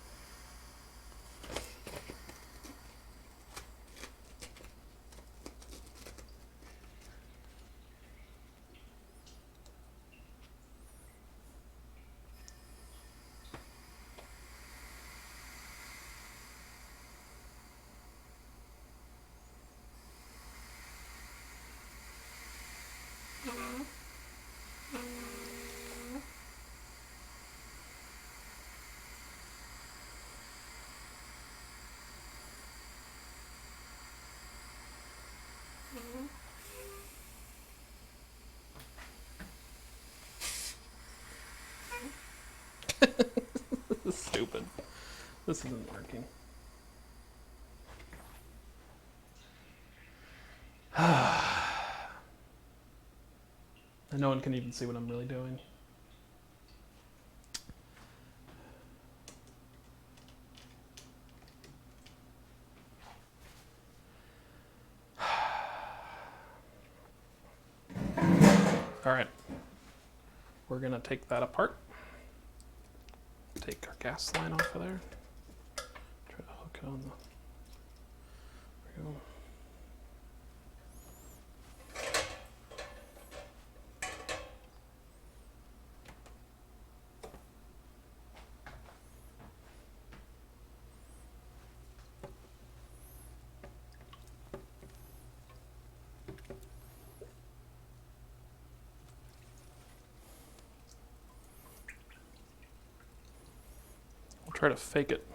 This is stupid. This isn't working. And no one can even see what I'm really doing. All right. We're gonna take that apart. Take our gas line off of there. Try to hook it on the. There we go. We'll try to fake it.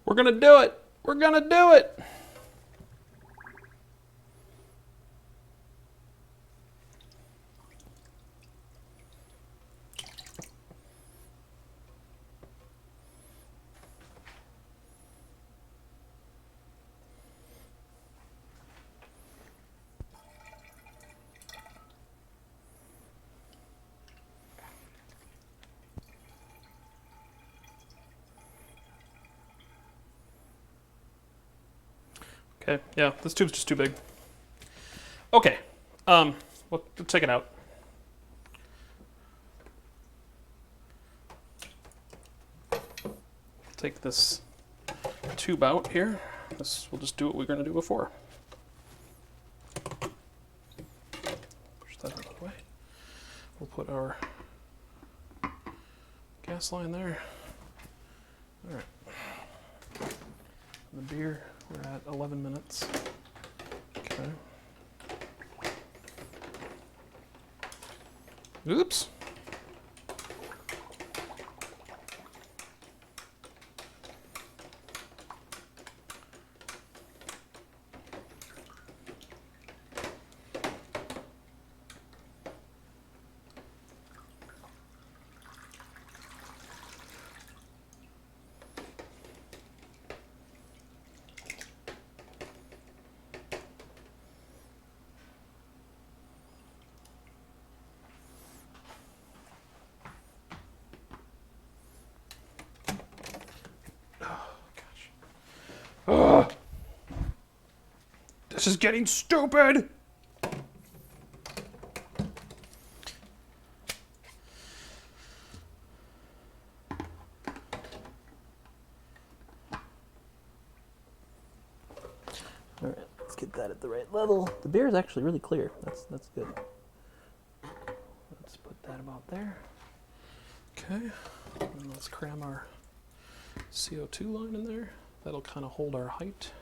We're gonna do it. We're gonna do it. Okay, yeah, this tube's just too big. Okay, we'll take it out. Take this tube out here. We'll just do what we're gonna do before. Push that out of the way. We'll put our gas line there. All right. And the beer, we're at 11 minutes. Okay. Oops. This is getting stupid. All right, let's get that at the right level. The beer is actually really clear. That's good. Let's put that about there. Okay, and let's cram our CO2 line in there. That'll kind of hold our height.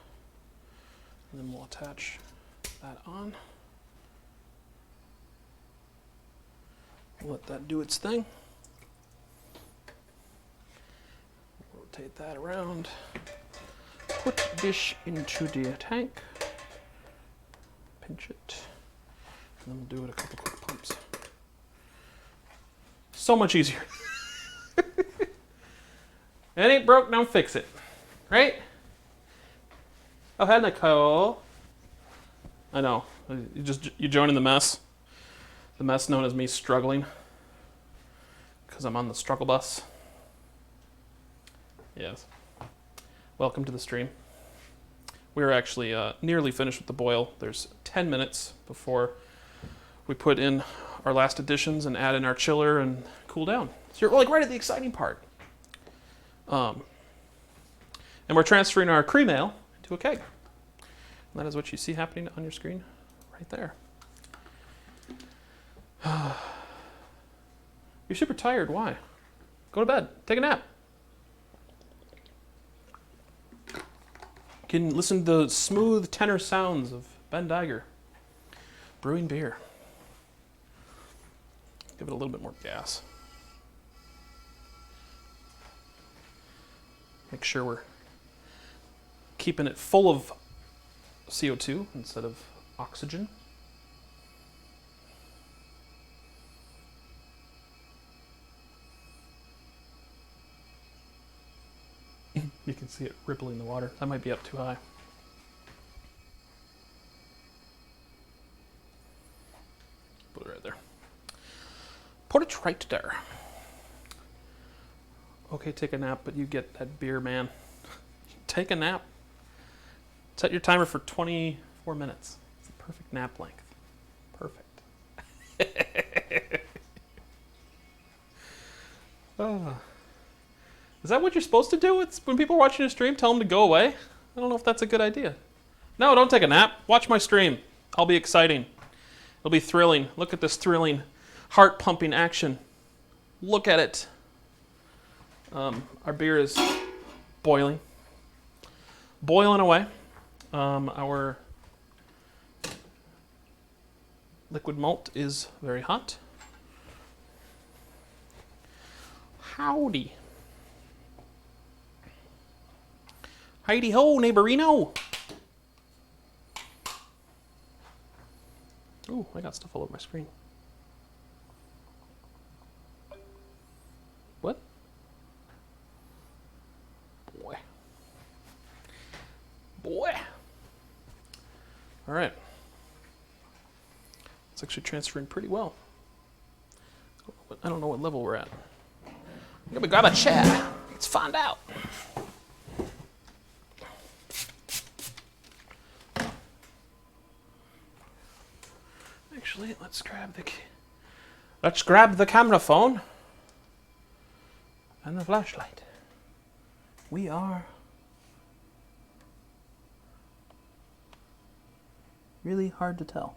And then we'll attach that on. Let that do its thing. Rotate that around. Put dish into the tank. Pinch it. And then we'll do it a couple quick pumps. So much easier. It ain't broke, don't fix it. Right? Oh, hi, Nicole. I know. You joining the mess. The mess known as me struggling. Because I'm on the struggle bus. Yes. Welcome to the stream. We're actually nearly finished with the boil. There's 10 minutes before we put in our last additions and add in our chiller and cool down. So you're like right at the exciting part. And we're transferring our cream ale into a keg. And that is what you see happening on your screen right there. You're super tired. Why? Go to bed. Take a nap. You can listen to the smooth tenor sounds of Ben Diger brewing beer. Give it a little bit more gas. Make sure we're keeping it full of CO2 instead of oxygen. You can see it rippling in the water. That might be up too high. Put it right there. Put it right there. Okay, take a nap, but you get that beer, man. Take a nap. Set your timer for 24 minutes. It's the perfect nap length. Perfect. Is that what you're supposed to do? It's when people are watching a stream, tell them to go away? I don't know if that's a good idea. No, don't take a nap. Watch my stream. I'll be exciting. It'll be thrilling. Look at this thrilling, heart-pumping action. Look at it. Our beer is boiling. Boiling away. Our liquid malt is very hot. Howdy. Heidi ho, neighborino. Ooh, I got stuff all over my screen. What? Boy. Boy. All right. It's actually transferring pretty well. I don't know what level we're at. I'm gonna grab a chair. Let's find out. Actually, let's grab the camera phone and the flashlight. We are really hard to tell.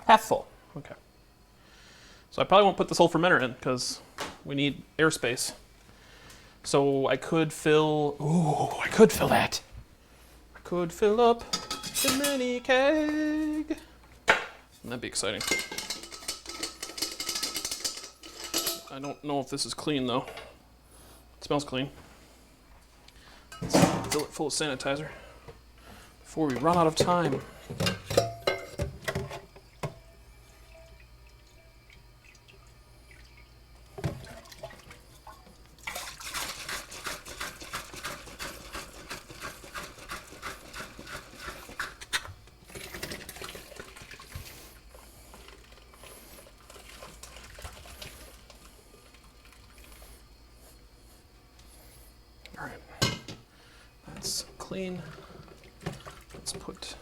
Half full. Okay. So I probably won't put this whole fermenter in because we need airspace. So I could fill. Ooh, I could fill that. I could fill up the mini keg. That'd be exciting. I don't know if this is clean though. It smells clean. Let's fill it full of sanitizer before we run out of time. All right, that's clean. Let's put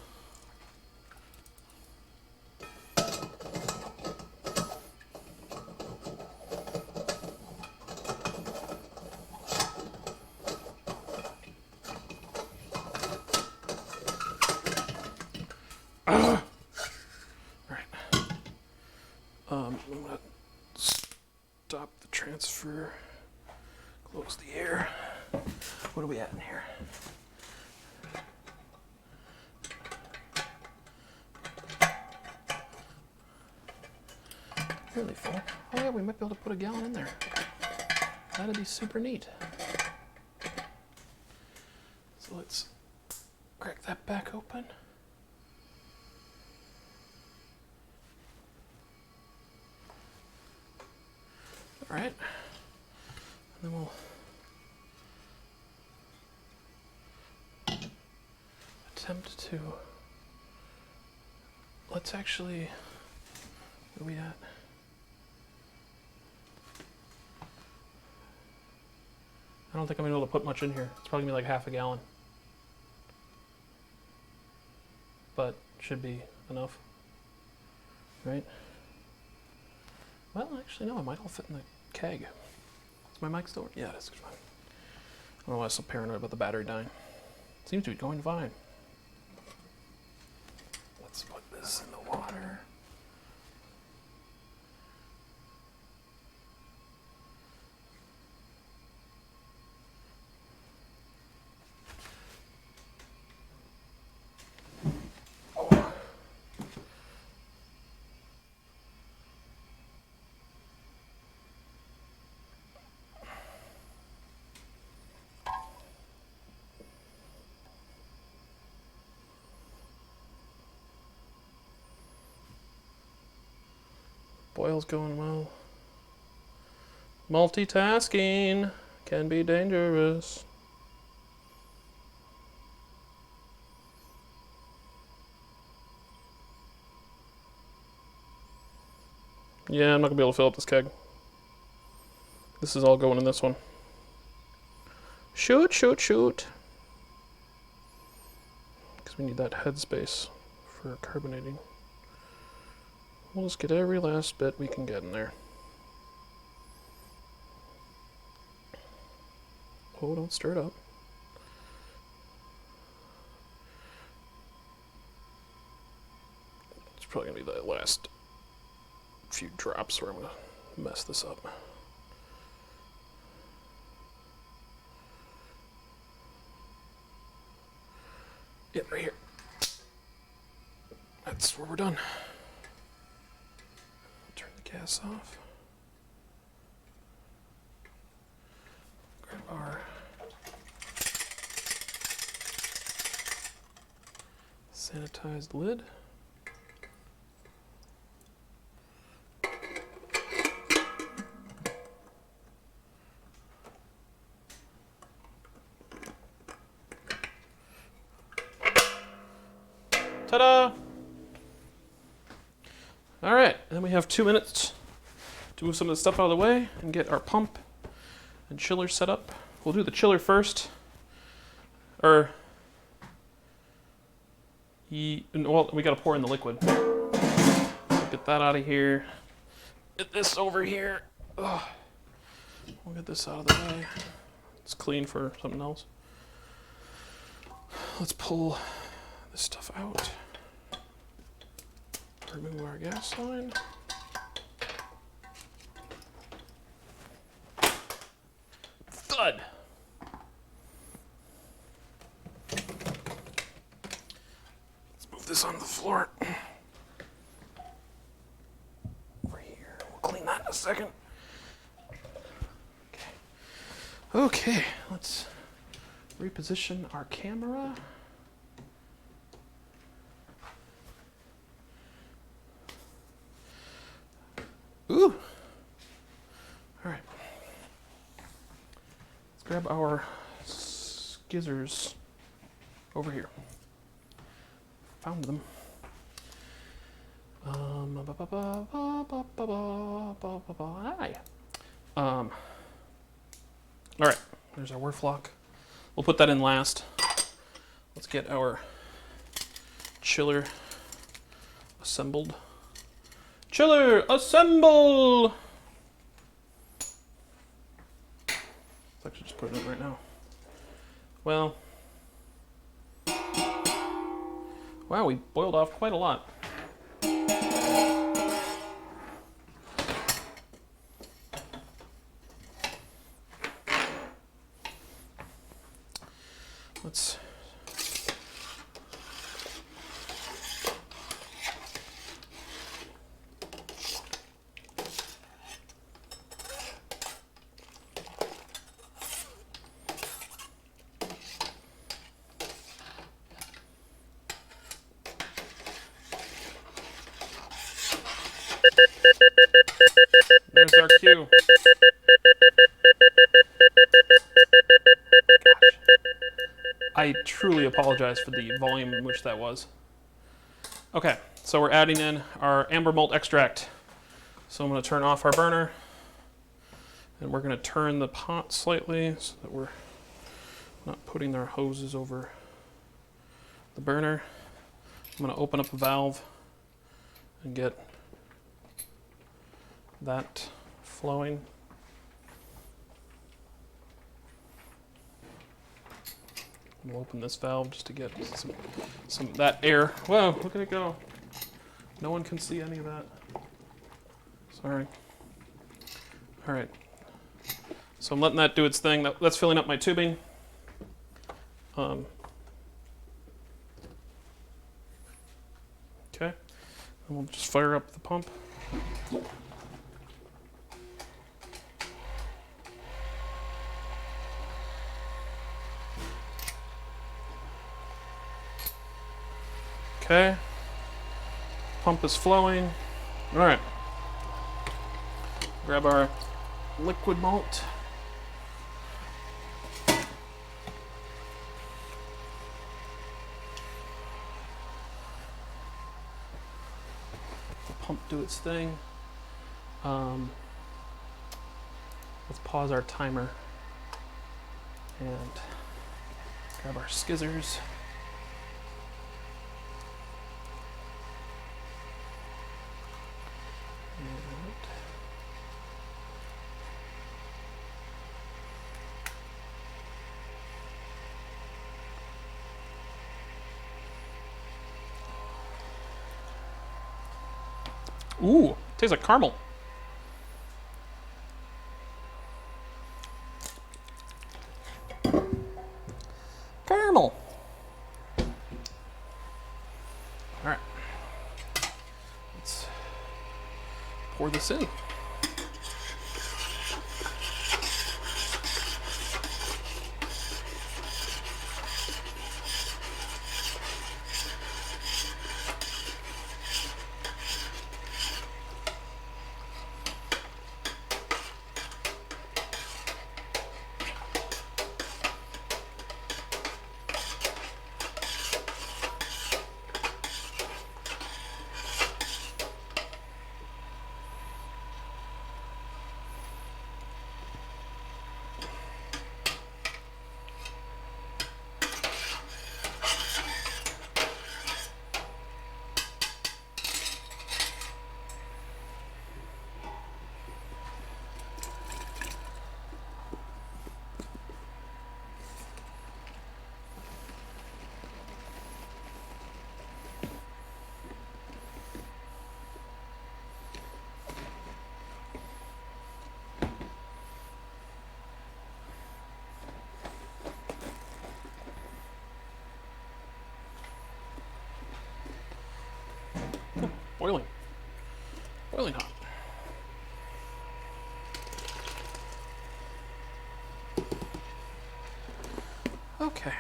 transfer, close the air. What are we at in here? Really full. Oh yeah, we might be able to put a gallon in there. That'd be super neat. So let's crack that back open. All right. And then we'll attempt to, let's actually, where are we at? I don't think I'm gonna be able to put much in here. It's probably gonna be like half a gallon. But should be enough, right? Well, actually, no, it might all fit in the keg. Is my mic still? Yeah, it is. Fine. I don't know why I'm so paranoid about the battery dying. It seems to be going fine. Let's put this in the water. Boil's going well. Multitasking can be dangerous. Yeah, I'm not gonna be able to fill up this keg. This is all going in this one. Shoot, shoot, shoot. Because we need that headspace for carbonating. We'll just get every last bit we can get in there. Oh, don't stir it up. It's probably gonna be the last few drops where I'm gonna mess this up. Yep, right here. That's where we're done. Turn the gas off. Grab our sanitized lid. Ta-da! All right, and then we have 2 minutes to move some of the stuff out of the way and get our pump and chiller set up. We'll do the chiller first. Well, we gotta pour in the liquid. Get that out of here. Get this over here. Ugh. We'll get this out of the way. It's clean for something else. Let's pull this stuff out. Remove our gas line. Good. Let's move this on the floor. Over here. We'll clean that in a second. Okay, let's reposition our camera. Ooh. All right. Let's grab our skizzers over here. Found them. Hi. All right. There's our Werflock. We'll put that in last. Let's get our chiller assembled. Chiller, assemble! Let's actually just put it in right now. Well, wow, we boiled off quite a lot. let's there's our cue. I truly apologize for the volume in which that was. Okay, so we're adding in our amber malt extract. So I'm going to turn off our burner, and we're going to turn the pot slightly so that we're not putting our hoses over the burner. I'm going to open up a valve and get that flowing. We'll open this valve just to get some of that air. Whoa, look at it go. No one can see any of that. Sorry. All right. So I'm letting that do its thing. That's filling up my tubing. Okay. And we'll just fire up the pump. Okay, pump is flowing. All right, grab our liquid malt. The pump do its thing. Let's pause our timer and grab our skizzers. Ooh, tastes like caramel. Caramel. All right. Let's pour this in. Boiling. Boiling hot. Okay.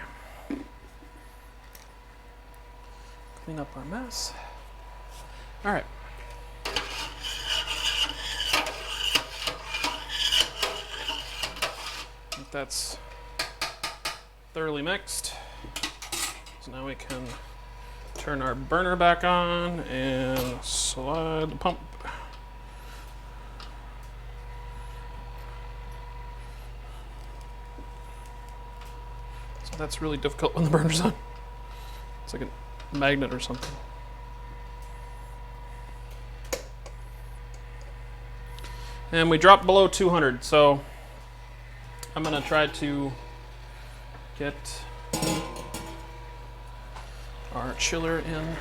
Clean up our mess. All right. I think that's thoroughly mixed. So now we can turn our burner back on and slide the pump. So that's really difficult when the burner's on. It's like a magnet or something. And we dropped below 200, so I'm gonna try to get our chiller in.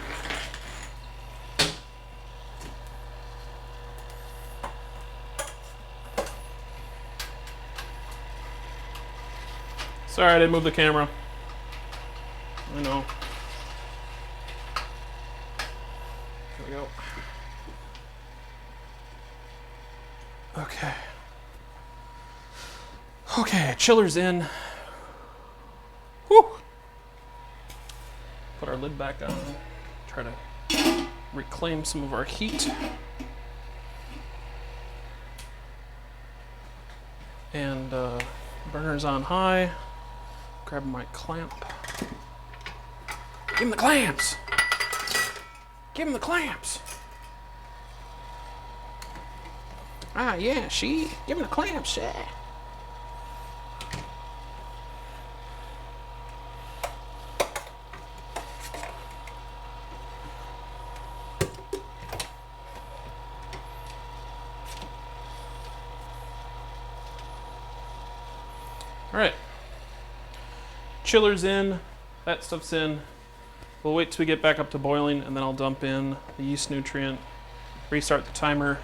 Sorry, I didn't move the camera. Okay. Okay, chiller's in. Whew. Put our lid back on. Try to reclaim some of our heat. And burner's on high. Grab my clamp. Give him the clamps! Give him the clamps! Ah, yeah, she. Give him the clamps, yeah. All right. Chiller's in. That stuff's in. We'll wait till we get back up to boiling, and then I'll dump in the yeast nutrient, restart the timer,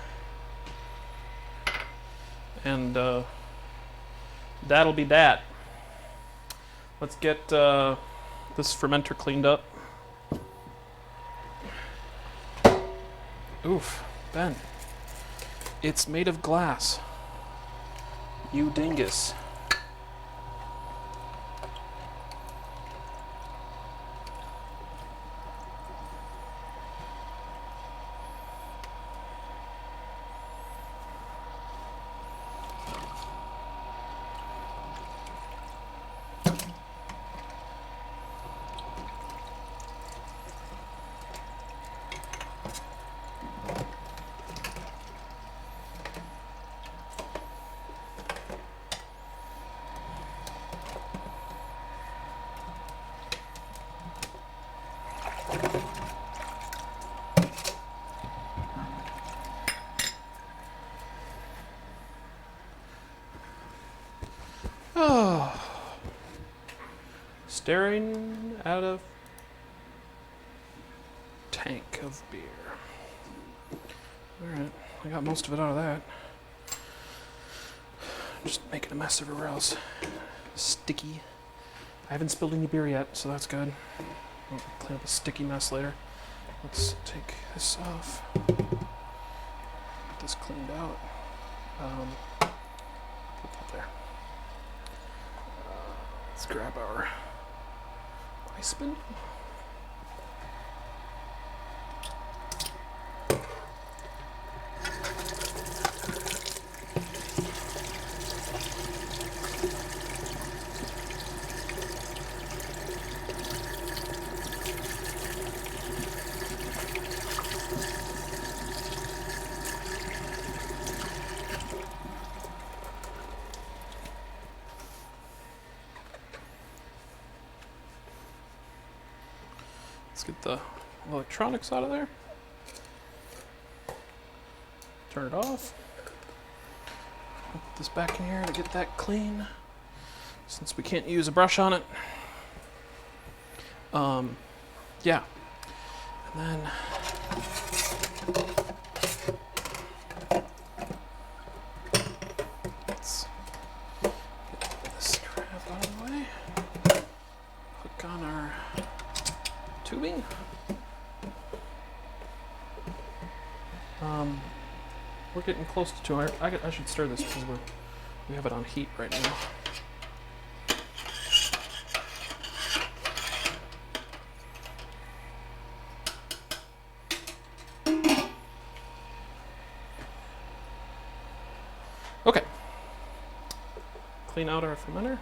and that'll be that. Let's get this fermenter cleaned up. Oof, Ben. It's made of glass. You dingus. Oh. Staring at a tank of beer. Alright, I got most of it out of that. Just making a mess everywhere else. Sticky. I haven't spilled any beer yet, so that's good. I'll clean up a sticky mess later. Let's take this off. Get this cleaned out. Put that there. Let's grab our ice bin. Let's get the electronics out of there. Turn it off. Put this back in here to get that clean, since we can't use a brush on it. Yeah. And then let's get this crap out of the way. Hook on our tubing. We're getting close to 200. I should stir this because we have it on heat right now. Okay. Clean out our fermenter.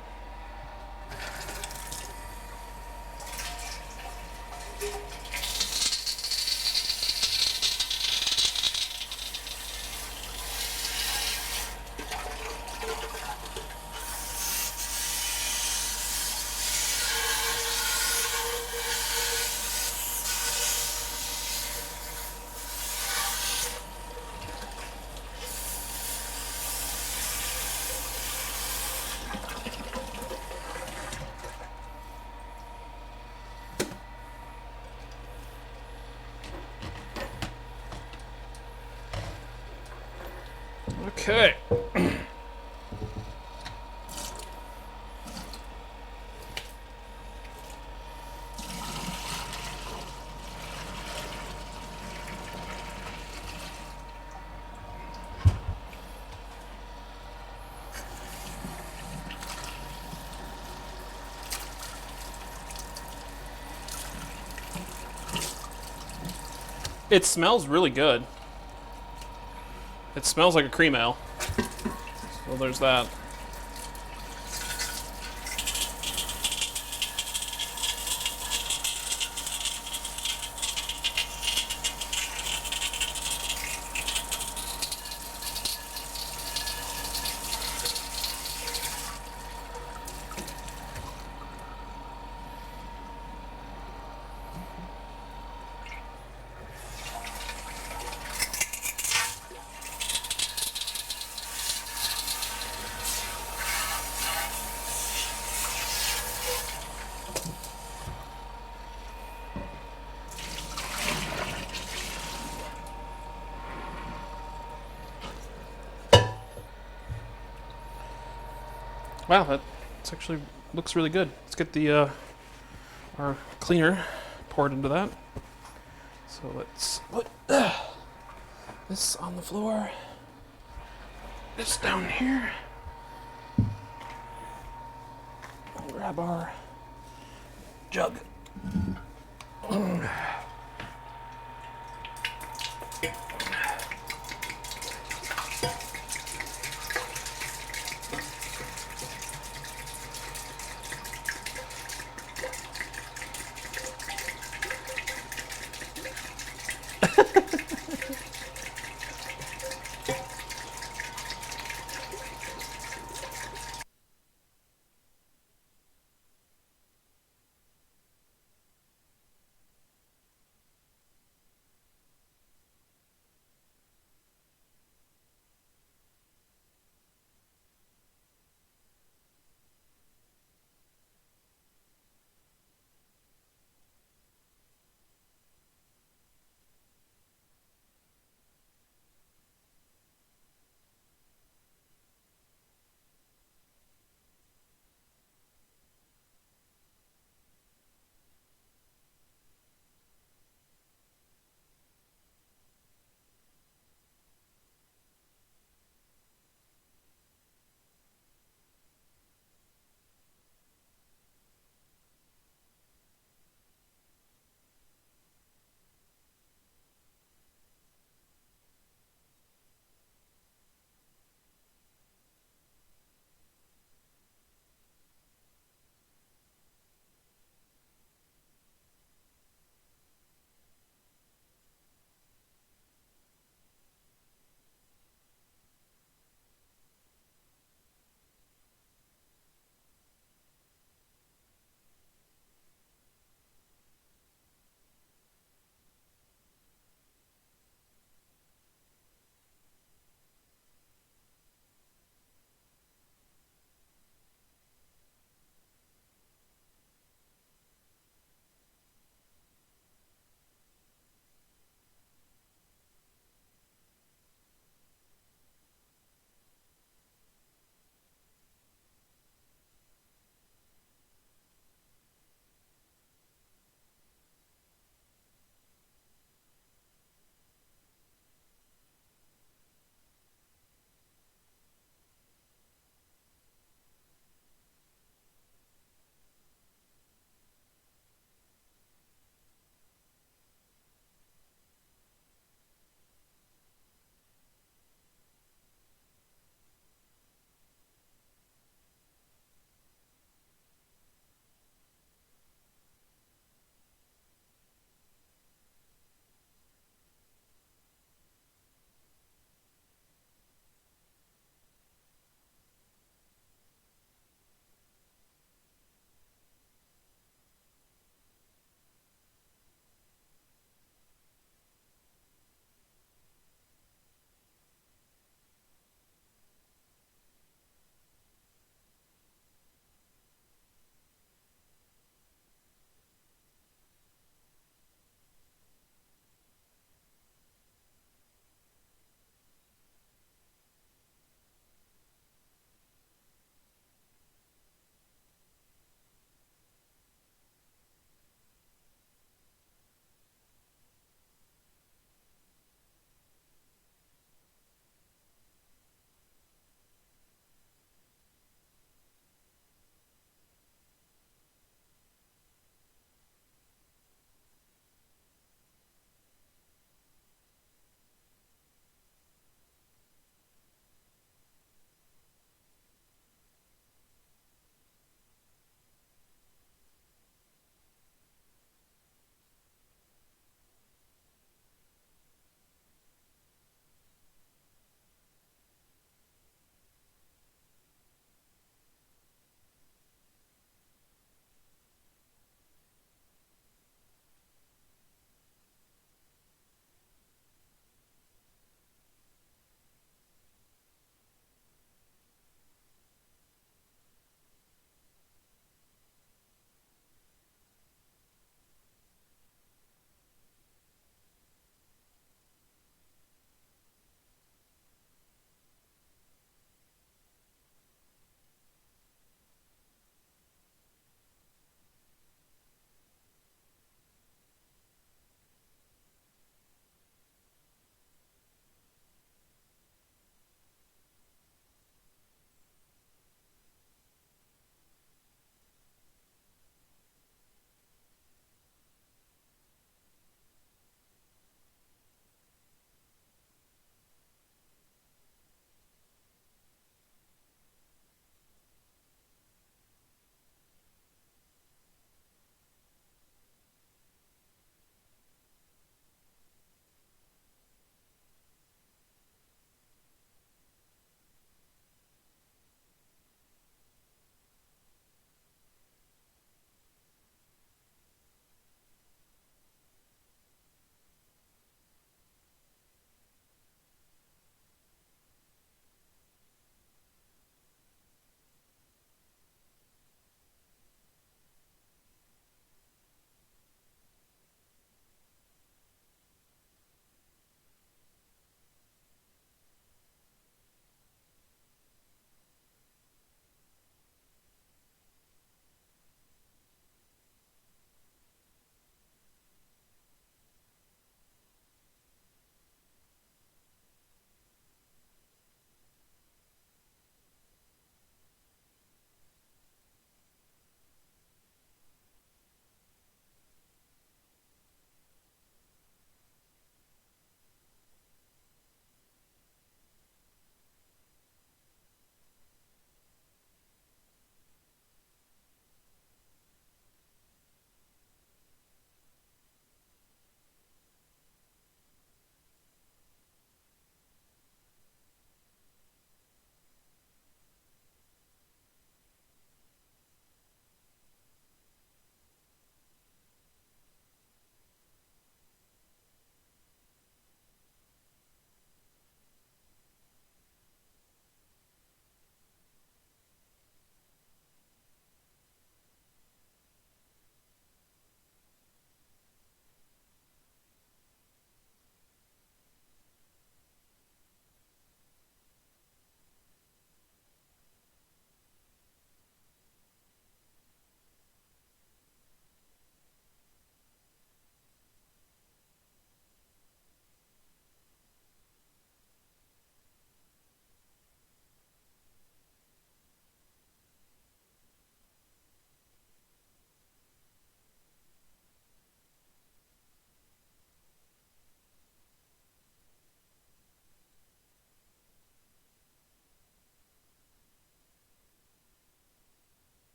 Okay. It smells really good. It smells like a cream ale. So there's that. Wow, that's actually looks really good. Let's get the our cleaner poured into that. So let's put this on the floor. This down here. I'll grab our jug.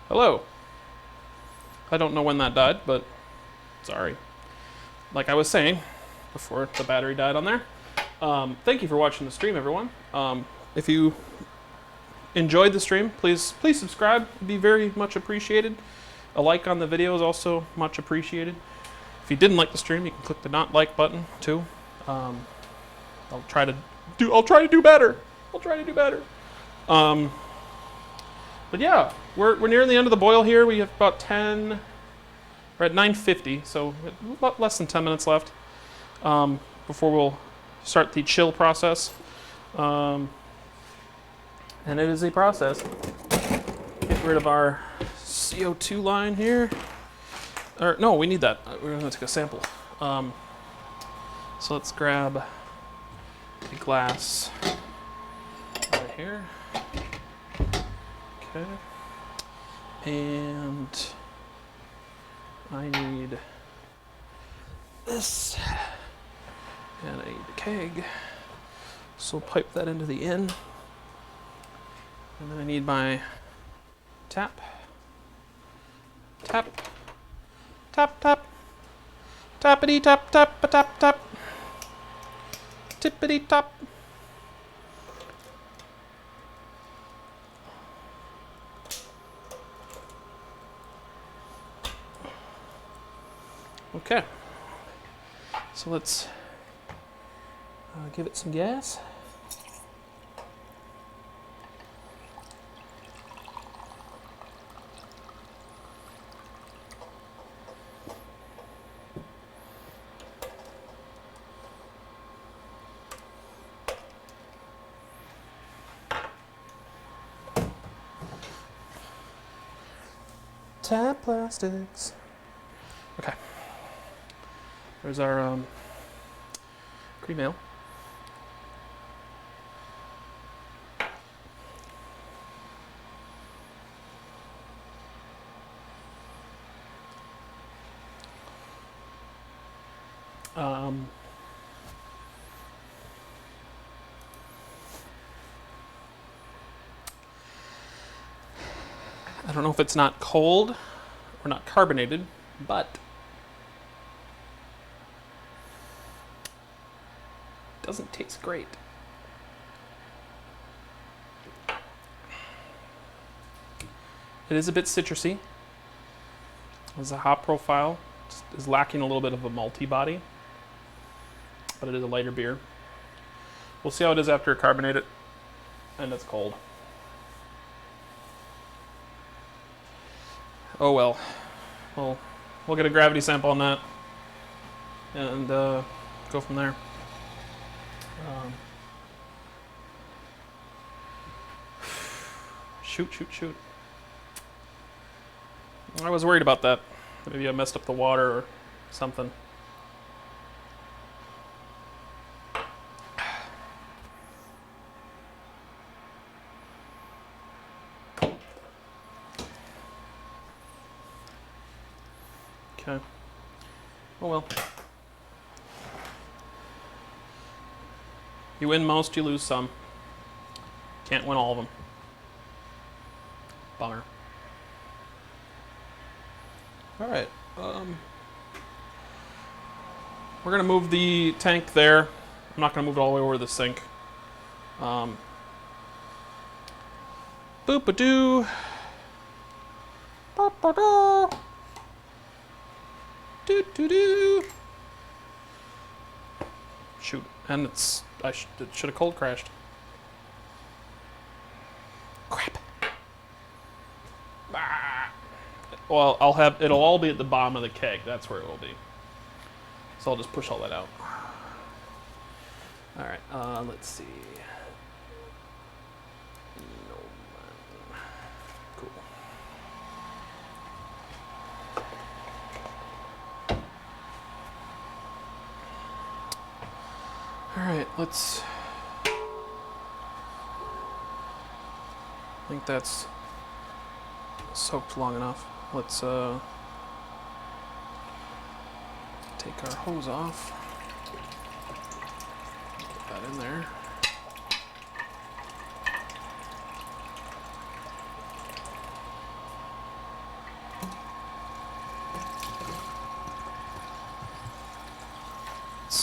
Hello. I don't know when that died, but sorry. Like I was saying before the battery died on there, thank you for watching the stream, everyone. If you enjoyed the stream, please subscribe. It'd be very much appreciated. A like on the video is also much appreciated. If you didn't like the stream, you can click the not like button too. I'll try to do better. I'll try to do better. But yeah, we're nearing the end of the boil here. We have about 10. We're at 9:50, so about less than 10 minutes left before we'll start the chill process. And it is a process. Get rid of our CO2 line here. Or no, we need that. We're gonna take a sample. So let's grab a glass right here. Okay. And I need this. And I need the keg. So we'll pipe that into the end. And then I need my tap. Tap. Tap, tap. Tappity tap, tap, a tap, tap. Tippity tap. Okay. So let's give it some gas. Tap plastics. Okay. There's our cream ale. I don't know if it's not cold or not carbonated, but it doesn't taste great. It is a bit citrusy. As a hop profile is lacking a little bit of a malty body, but it is a lighter beer. We'll see how it is after it carbonated and it's cold. Oh well. We'll get a gravity sample on that and go from there. Shoot. I was worried about that. Maybe I messed up the water or something. Okay. Oh well. You win most, you lose some. Can't win all of them. Bummer. All right. We're gonna move the tank there. I'm not gonna move it all the way over the sink. Boop-a-doo. Boop-a-doo. Do-do-do. Shoot, and it should have cold crashed. Crap. Ah. Well, it'll all be at the bottom of the keg. That's where it will be. So I'll just push all that out. All right, let's see. No, cool. All right, let's. I think that's soaked long enough. Let's take our hose off. Put that in there.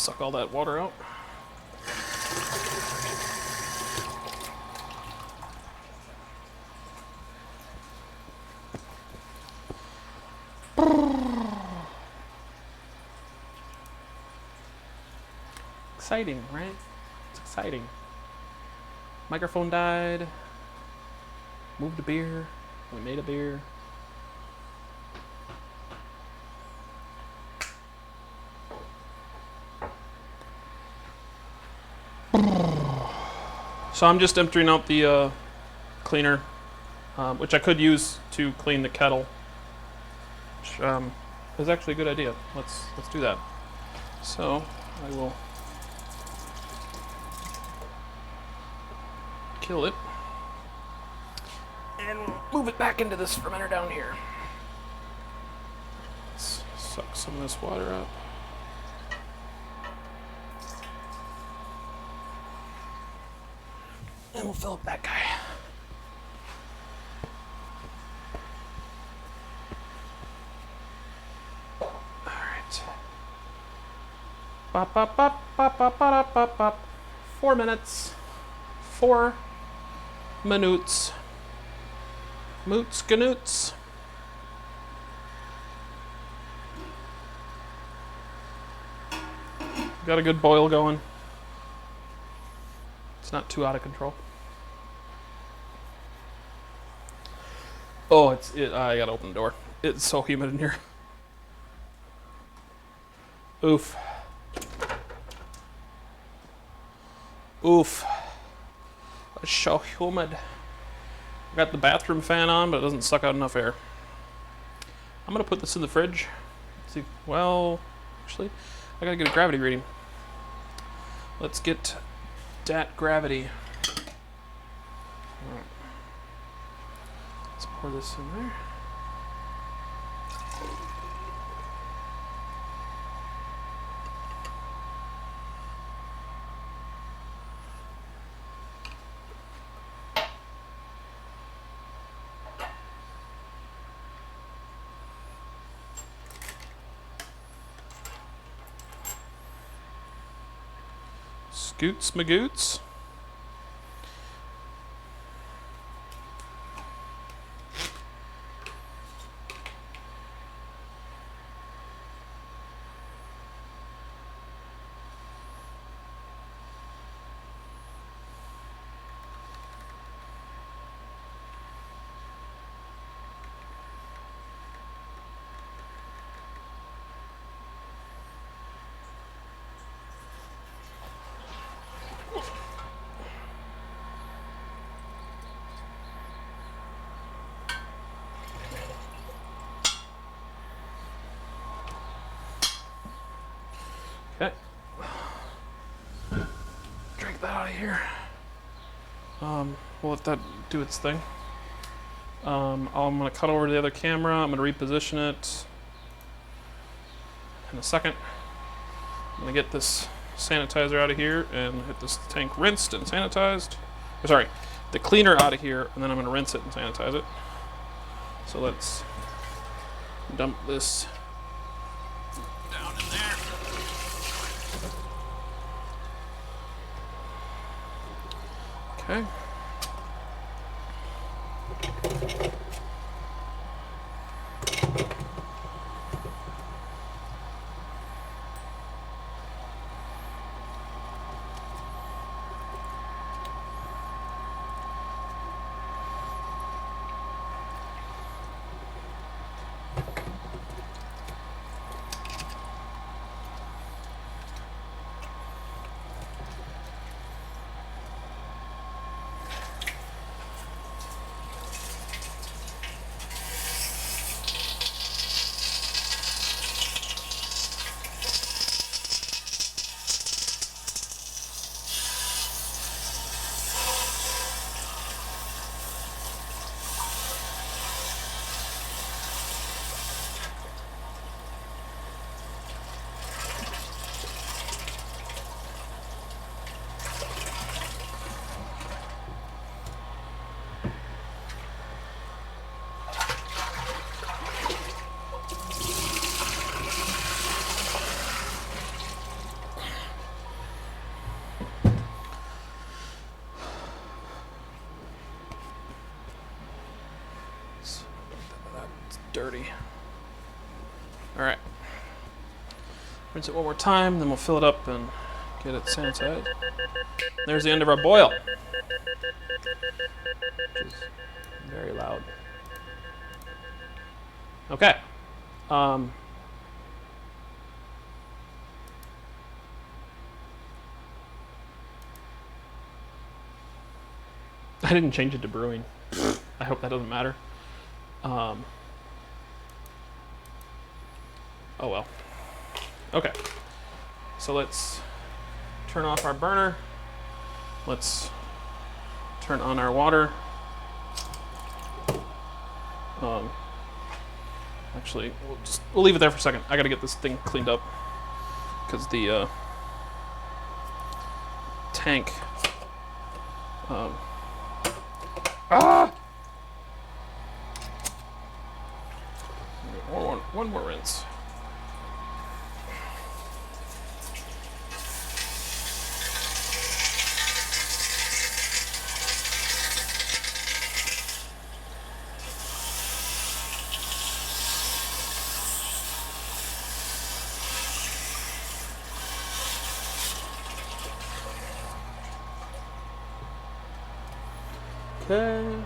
suck all that water out. Exciting, right? It's exciting. Microphone died. Moved a beer. We made a beer. So I'm just emptying out the cleaner, which I could use to clean the kettle, which is actually a good idea. Let's do that. So I will kill it and we'll move it back into this fermenter down here. Let's suck some of this water up. And we'll fill up that guy. All right. Bop, bop, bop, bop, bop, bop, bop, bop. 4 minutes. 4 minutes. Moots ganoots. Got a good boil going. It's not too out of control. Oh, I gotta open the door. It's so humid in here. Oof. Oof. It's so humid. I got the bathroom fan on, but it doesn't suck out enough air. I'm gonna put this in the fridge. See, well, actually, I gotta get a gravity reading. Let's get that gravity. All right. Let's pour this in there. Scoots magoots. Okay. Drink that out of here. We'll let that do its thing. I'm going to cut over to the other camera. I'm going to reposition it in a second. I'm going to get this sanitizer out of here and get this tank rinsed and sanitized. Or sorry, the cleaner out of here, and then I'm going to rinse it and sanitize it. So let's dump this down in there. Okay. dirty. All right. Rinse it one more time, then we'll fill it up and get it sanitized. There's the end of our boil, which is very loud. Okay. I didn't change it to brewing. I hope that doesn't matter. Oh well. Okay. So let's turn off our burner. Let's turn on our water. Actually, we'll leave it there for a second. I gotta get this thing cleaned up because the tank. One more rinse. Okay.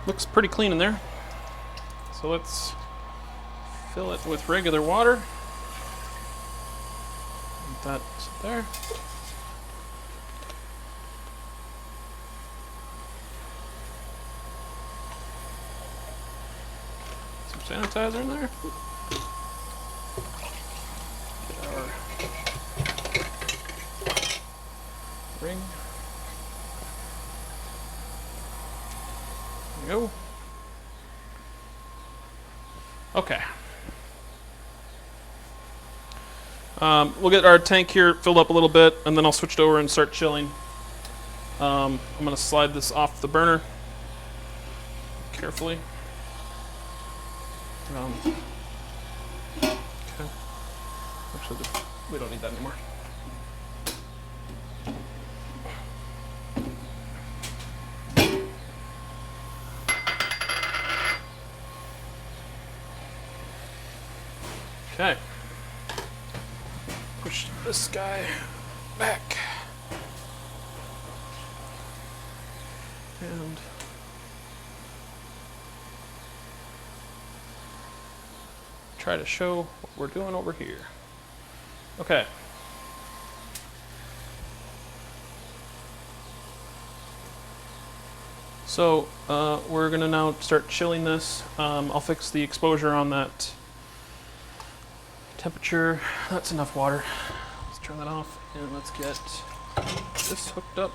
Looks pretty clean in there. So let's fill it with regular water. Let that sit there. Some sanitizer in there. Get our ring. There we go. Okay. We'll get our tank here filled up a little bit, and then I'll switch it over and start chilling. I'm going to slide this off the burner carefully. Okay. Actually, we don't need that anymore. Okay. Push this guy back. And try to show what we're doing over here. Okay. So we're gonna now start chilling this. I'll fix the exposure on that temperature. That's enough water. Let's turn that off and let's get this hooked up.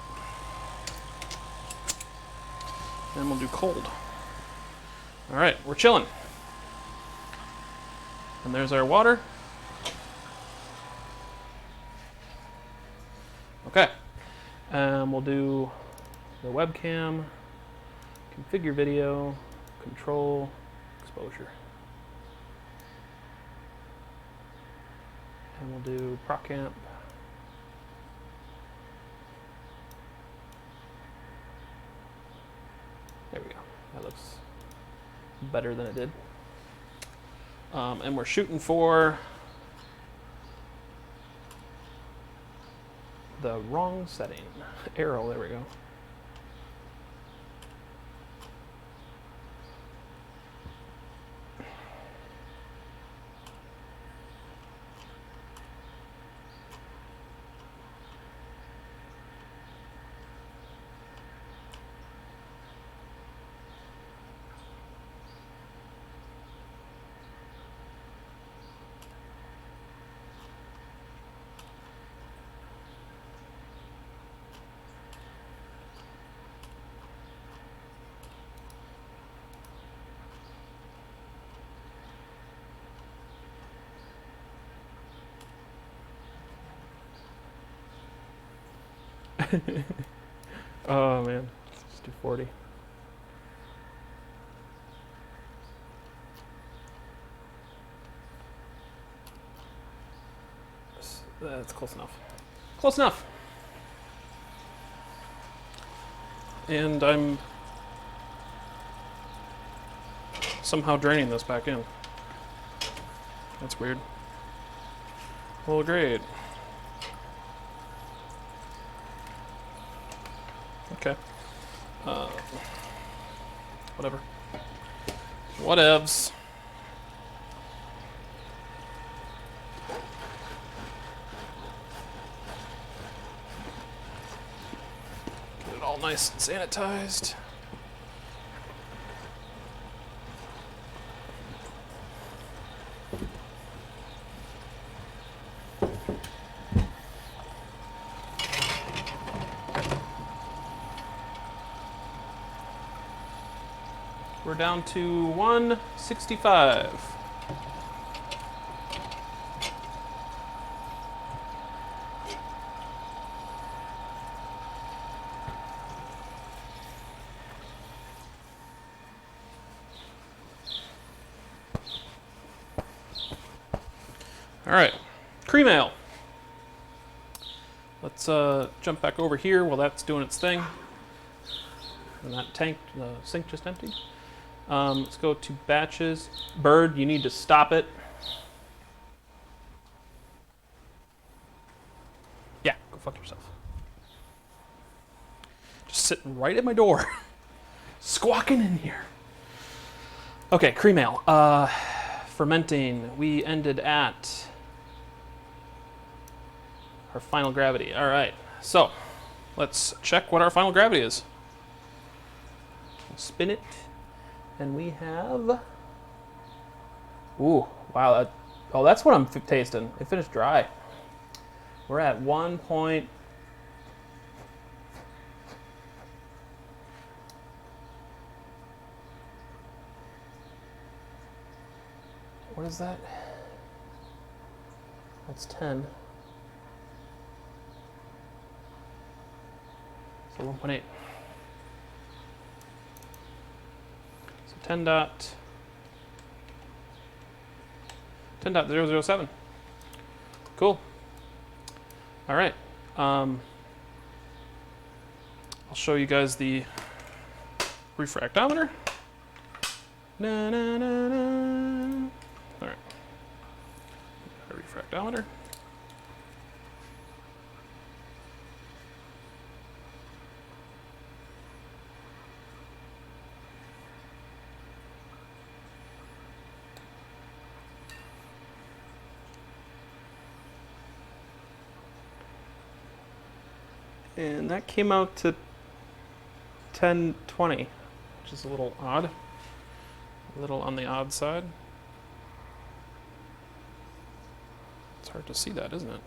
And we'll do cold. All right, we're chilling. And there's our water. Okay, and we'll do the webcam, configure video, control, exposure. And we'll do proc amp. There we go. That looks better than it did. And we're shooting for the wrong setting. Arrow, there we go. Oh man, let's do 40. That's close enough. Close enough. And I'm somehow draining this back in. That's weird. Well, great. Okay. Whatever. Whatevs. Get it all nice and sanitized. We're down to 165. All right, cream ale. Let's jump back over here while that's doing its thing. And that tank, the sink just emptied. Let's go to batches. Bird, you need to stop it. Yeah, go fuck yourself. Just sitting right at my door. Squawking in here. Okay, cream ale. Fermenting. We ended at our final gravity. All right, so let's check what our final gravity is. We'll spin it. And we have, ooh, wow, that's what I'm tasting. It finished dry. We're at 1 point, what is that? That's 10. So 1.8. 10.007. Cool. All right. I'll show you guys the refractometer. Na, na, na, na. All right. Our refractometer. And that came out to 1020, which is a little odd. A little on the odd side. It's hard to see that, isn't it?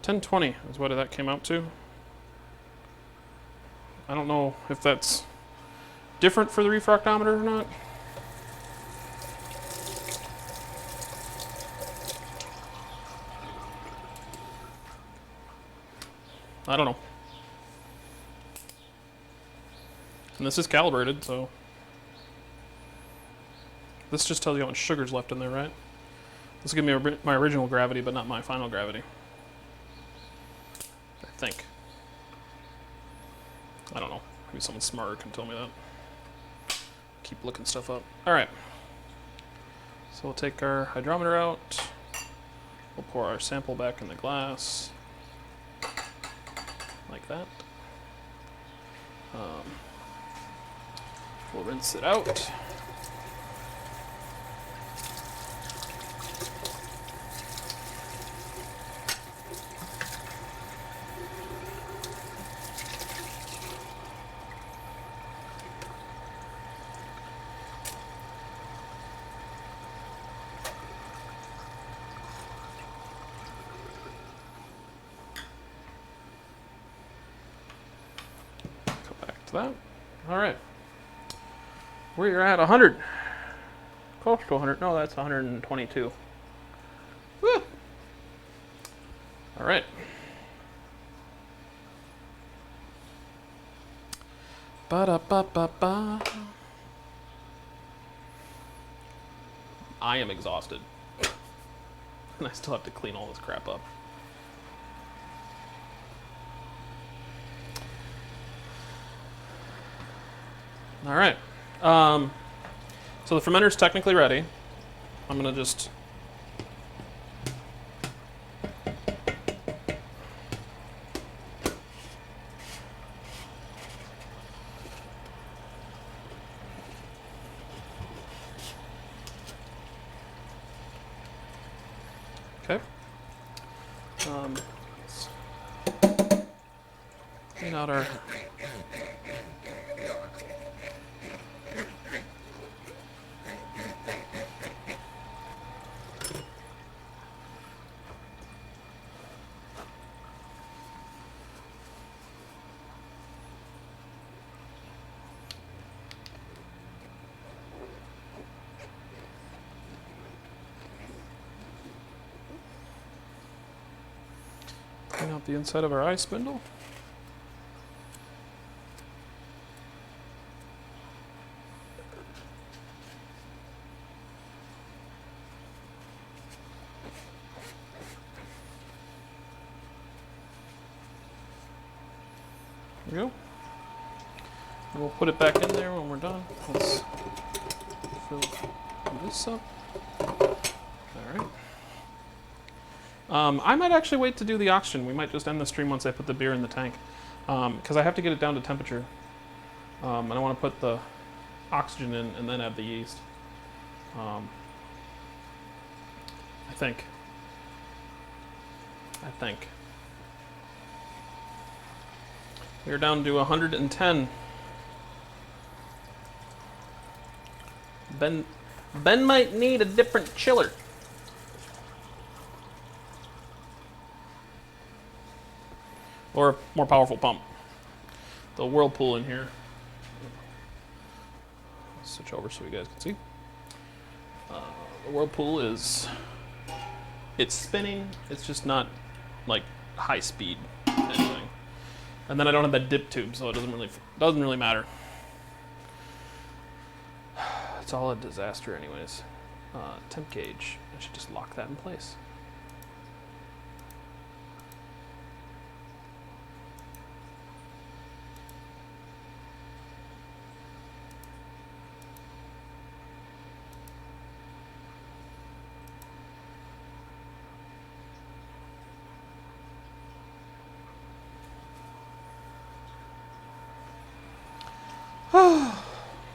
1020 is what that came out to. I don't know if that's different for the refractometer or not. I don't know. And this is calibrated, so this just tells you how much sugar's left in there, right? This will give me my original gravity, but not my final gravity. I think. I don't know. Maybe someone smarter can tell me that. Keep looking stuff up. All right. So we'll take our hydrometer out. We'll pour our sample back in the glass. Like that. We'll rinse it out. That. All right. We're at 100. Close to 100. No, that's 122. Woo! All right. Ba-da-ba-ba-ba. I am exhausted. And I still have to clean all this crap up. All right. So the fermenter's technically ready. I'm gonna just okay. Let's clean out our clean out the inside of our eye spindle. There we go. And we'll put it back in there when we're done. Let's fill this up. All right. I might actually wait to do the oxygen. We might just end the stream once I put the beer in the tank, because I have to get it down to temperature, and I want to put the oxygen in and then add the yeast. I think. We're down to 110. Ben might need a different chiller. Or a more powerful pump. The whirlpool in here. Switch over so you guys can see. The whirlpool it's spinning. It's just not like high speed anything. And then I don't have that dip tube, so it doesn't really matter. It's all a disaster anyways. Temp gauge. I should just lock that in place.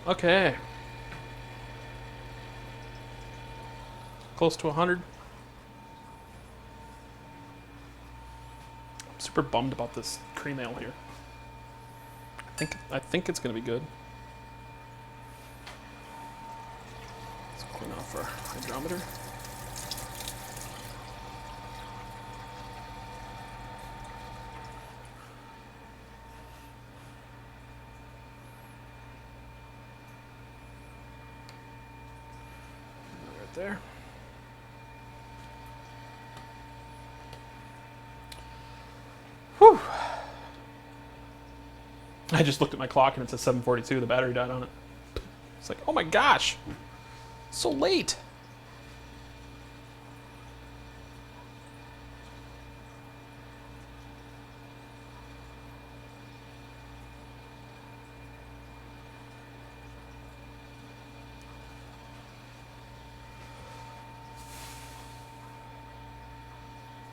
Okay. Close to 100. I'm super bummed about this cream ale here. I think it's gonna be good. Let's clean off our hydrometer. There. Whew. I just looked at my clock and it says 7:42. The battery died on it. It's like, oh my gosh, so late.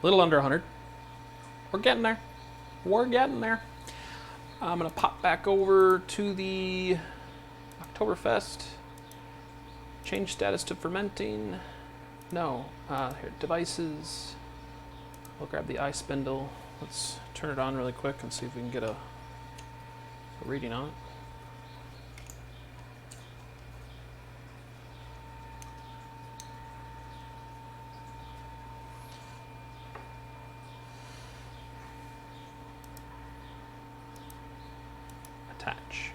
Little under 100. We're getting there. I'm gonna pop back over to the oktoberfest. Change status to fermenting. No, here, devices. We'll grab the eye spindle. Let's turn it on really quick and see if we can get a reading on it. Attach.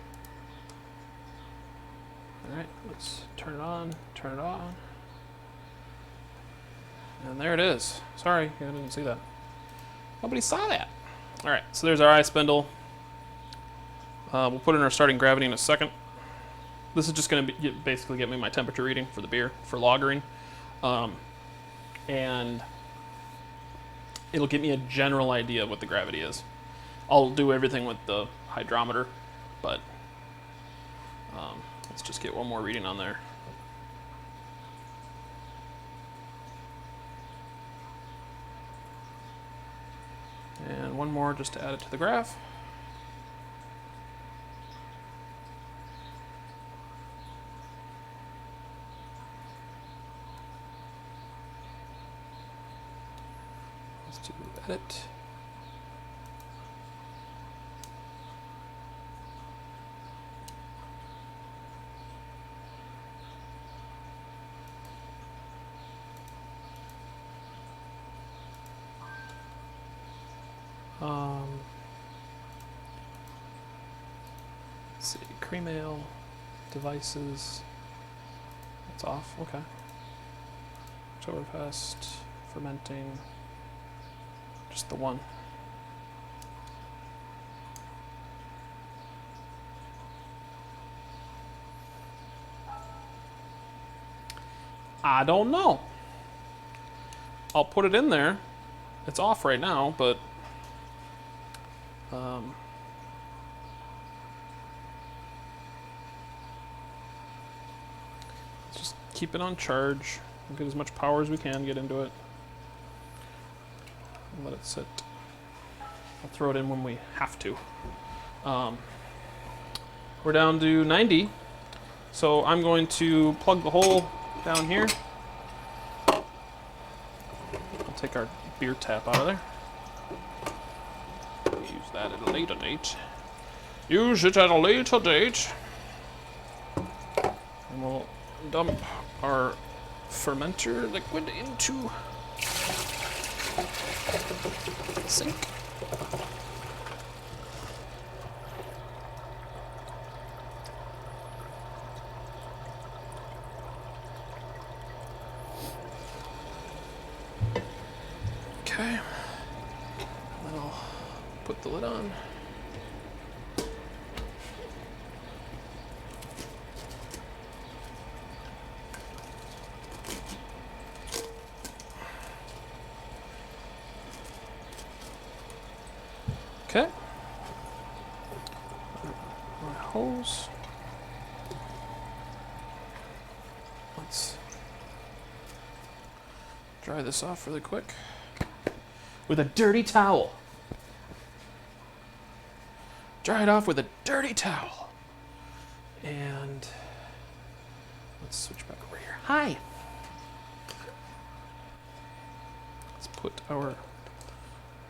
All right, let's turn it on, turn it on. And there it is. Sorry, I didn't see that. Nobody saw that. All right, so there's our eye spindle. We'll put in our starting gravity in a second. This is just going to basically get me my temperature reading for the beer, for lagering. And it'll give me a general idea of what the gravity is. I'll do everything with the hydrometer, but let's just get one more reading on there. And one more just to add it to the graph. Let's do edit. Let's see, cream ale, devices, that's off, okay. Oktoberfest, fermenting, just the one. I don't know. I'll put it in there. It's off right now, but let's just keep it on charge. Get as much power as we can get into it. And let it sit. I'll throw it in when we have to. We're down to 90, so I'm going to plug the hole down here. I'll take our beer tap out of there. Use that at a later date. Use it at a later date. And we'll dump our fermenter liquid into the sink. Okay. Then I'll put the lid on. Okay. My hose. Let's dry this off really quick with a dirty towel. Dry it off with a dirty towel. And let's switch back over here. Hi. Let's put our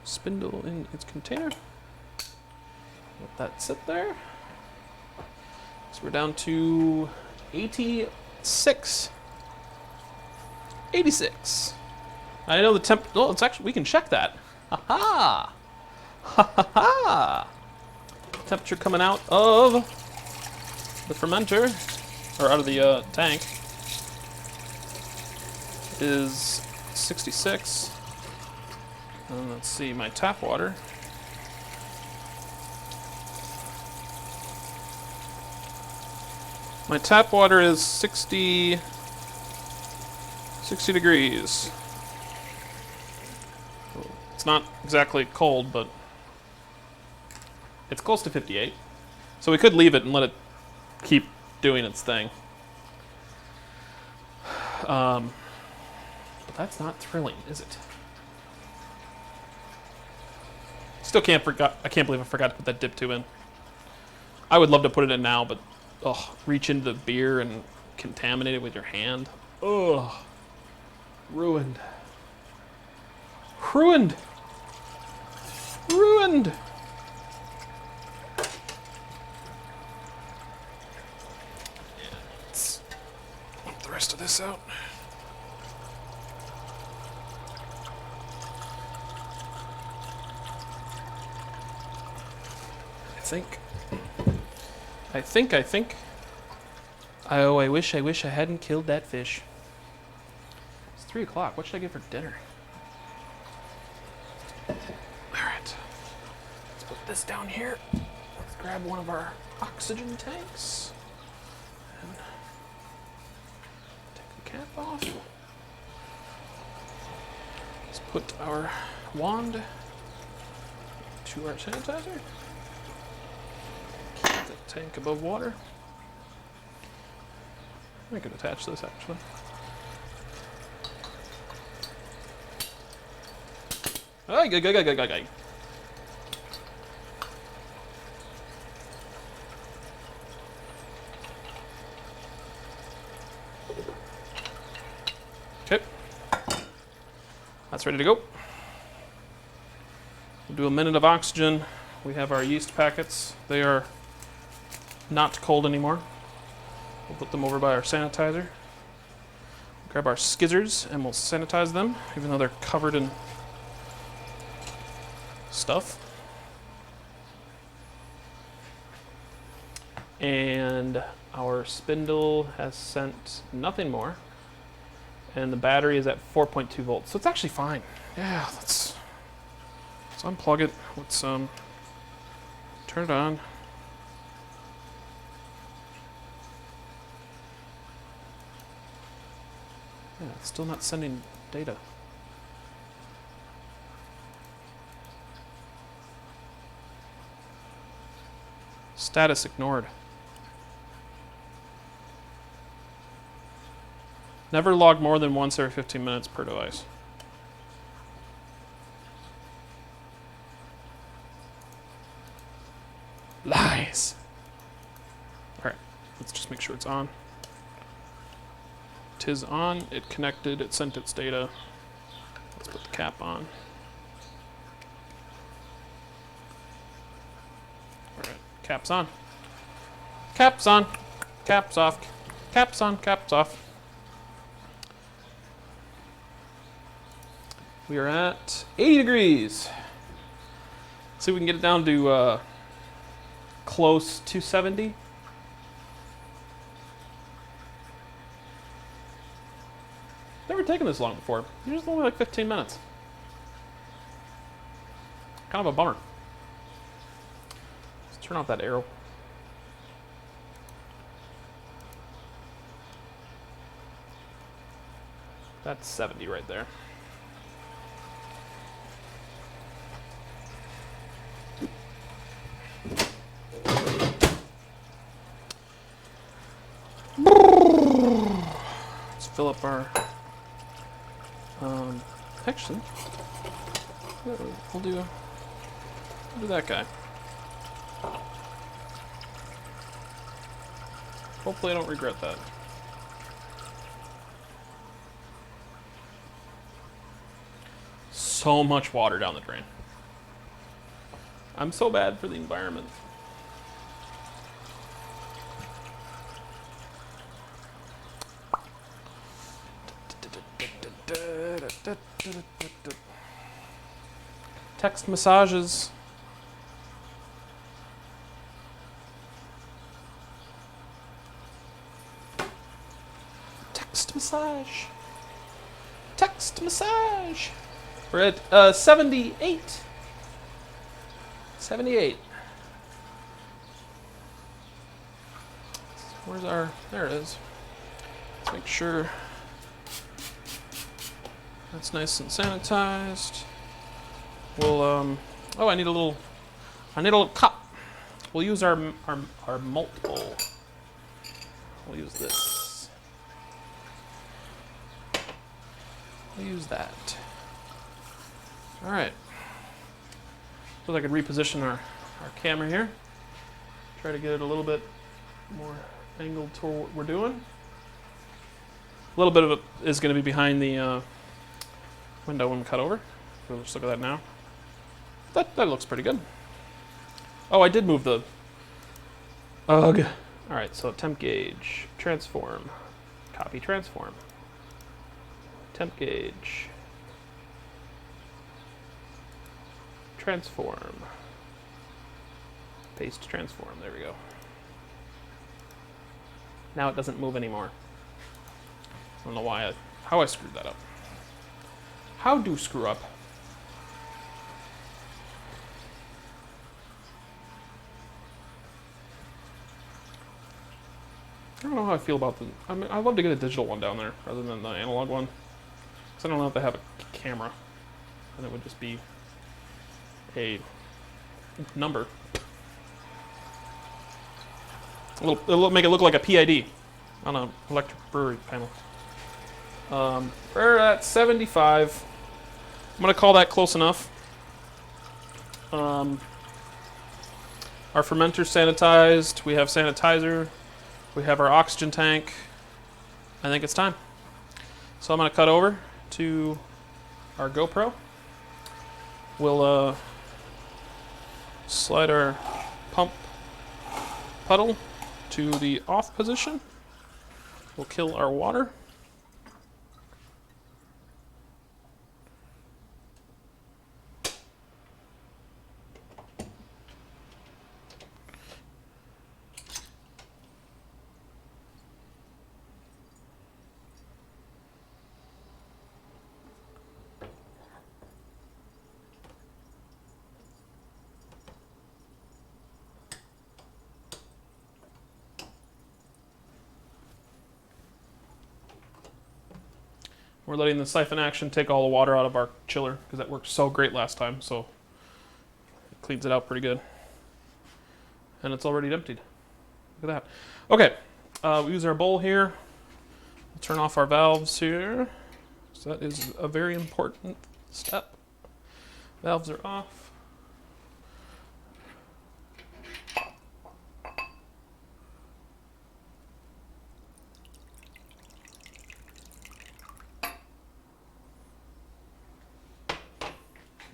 spindle in its container. Let that sit there. So we're down to 86. 86. I know the temp. Oh, it's actually, we can check that. Ha ha! Ha ha ha! Temperature coming out of the fermenter, or out of the tank, is 66. And let's see, my tap water. My tap water is 60 degrees. It's not exactly cold, but it's close to 58. So we could leave it and let it keep doing its thing. But that's not thrilling, is it? Still I can't believe I forgot to put that dip tube in. I would love to put it in now, but reach into the beer and contaminate it with your hand. Ugh. Ruined. Ruined. Ruined. Let's dump the rest of this out. I think. Oh, I wish I hadn't killed that fish. It's 3 o'clock. What should I get for dinner? Alright. Let's put this down here. Let's grab one of our oxygen tanks. And take the cap off. Let's put our wand to our sanitizer. Keep the tank above water. I could attach this actually. Ay. That's ready to go. We'll do a minute of oxygen. We have our yeast packets. They are not cold anymore. We'll put them over by our sanitizer. Grab our skizzers and we'll sanitize them, even though they're covered in stuff. And our spindle has sent nothing more. And the battery is at 4.2 volts. So it's actually fine. Yeah, let's unplug it. Let's turn it on. Yeah, it's still not sending data. Status ignored. Never log more than once every 15 minutes per device. Lies. Alright, let's just make sure it's on. Tis on, it connected, it sent its data. Let's put the cap on. Alright, cap's on. Cap's on. Cap's off. Cap's on, cap's off. We are at 80 degrees. See if we can get it down to close to 70. Never taken this long before. Usually only like 15 minutes. Kind of a bummer. Let's turn off that arrow. That's 70 right there. Let's fill up our actually we'll do that guy. Hopefully I don't regret that. So much water down the drain. I'm so bad for the environment. Text massages. Text massage. Text massage. We're at 78. 78. Where's our... There it is. Let's make sure that's nice and sanitized. We'll, oh, I need a little cup. We'll use our malt bowl. We'll use this. We'll use that. All right. So I could reposition our camera here. Try to get it a little bit more angled toward what we're doing. A little bit of it is going to be behind the window when we cut over. We'll just look at that now. That looks pretty good. Oh, I did move the... Ugh. All right, so temp gauge, transform, copy transform. Temp gauge. Transform. Paste transform, there we go. Now it doesn't move anymore. I don't know how I screwed that up. How do screw up? I don't know how I feel about the... I mean, I'd love to get a digital one down there rather than the analog one. Because I don't know if they have a camera. And it would just be a number. It'll make it look like a PID on an electric brewery panel. We're at 75. I'm going to call that close enough. Our fermenter's sanitized. We have sanitizer. We have our oxygen tank. I think it's time. So I'm going to cut over to our GoPro. We'll slide our pump puddle to the off position. We'll kill our water. We're letting the siphon action take all the water out of our chiller because that worked so great last time, so it cleans it out pretty good. And it's already emptied. Look at that. Okay, we use our bowl here. We'll turn off our valves here. So that is a very important step. Valves are off.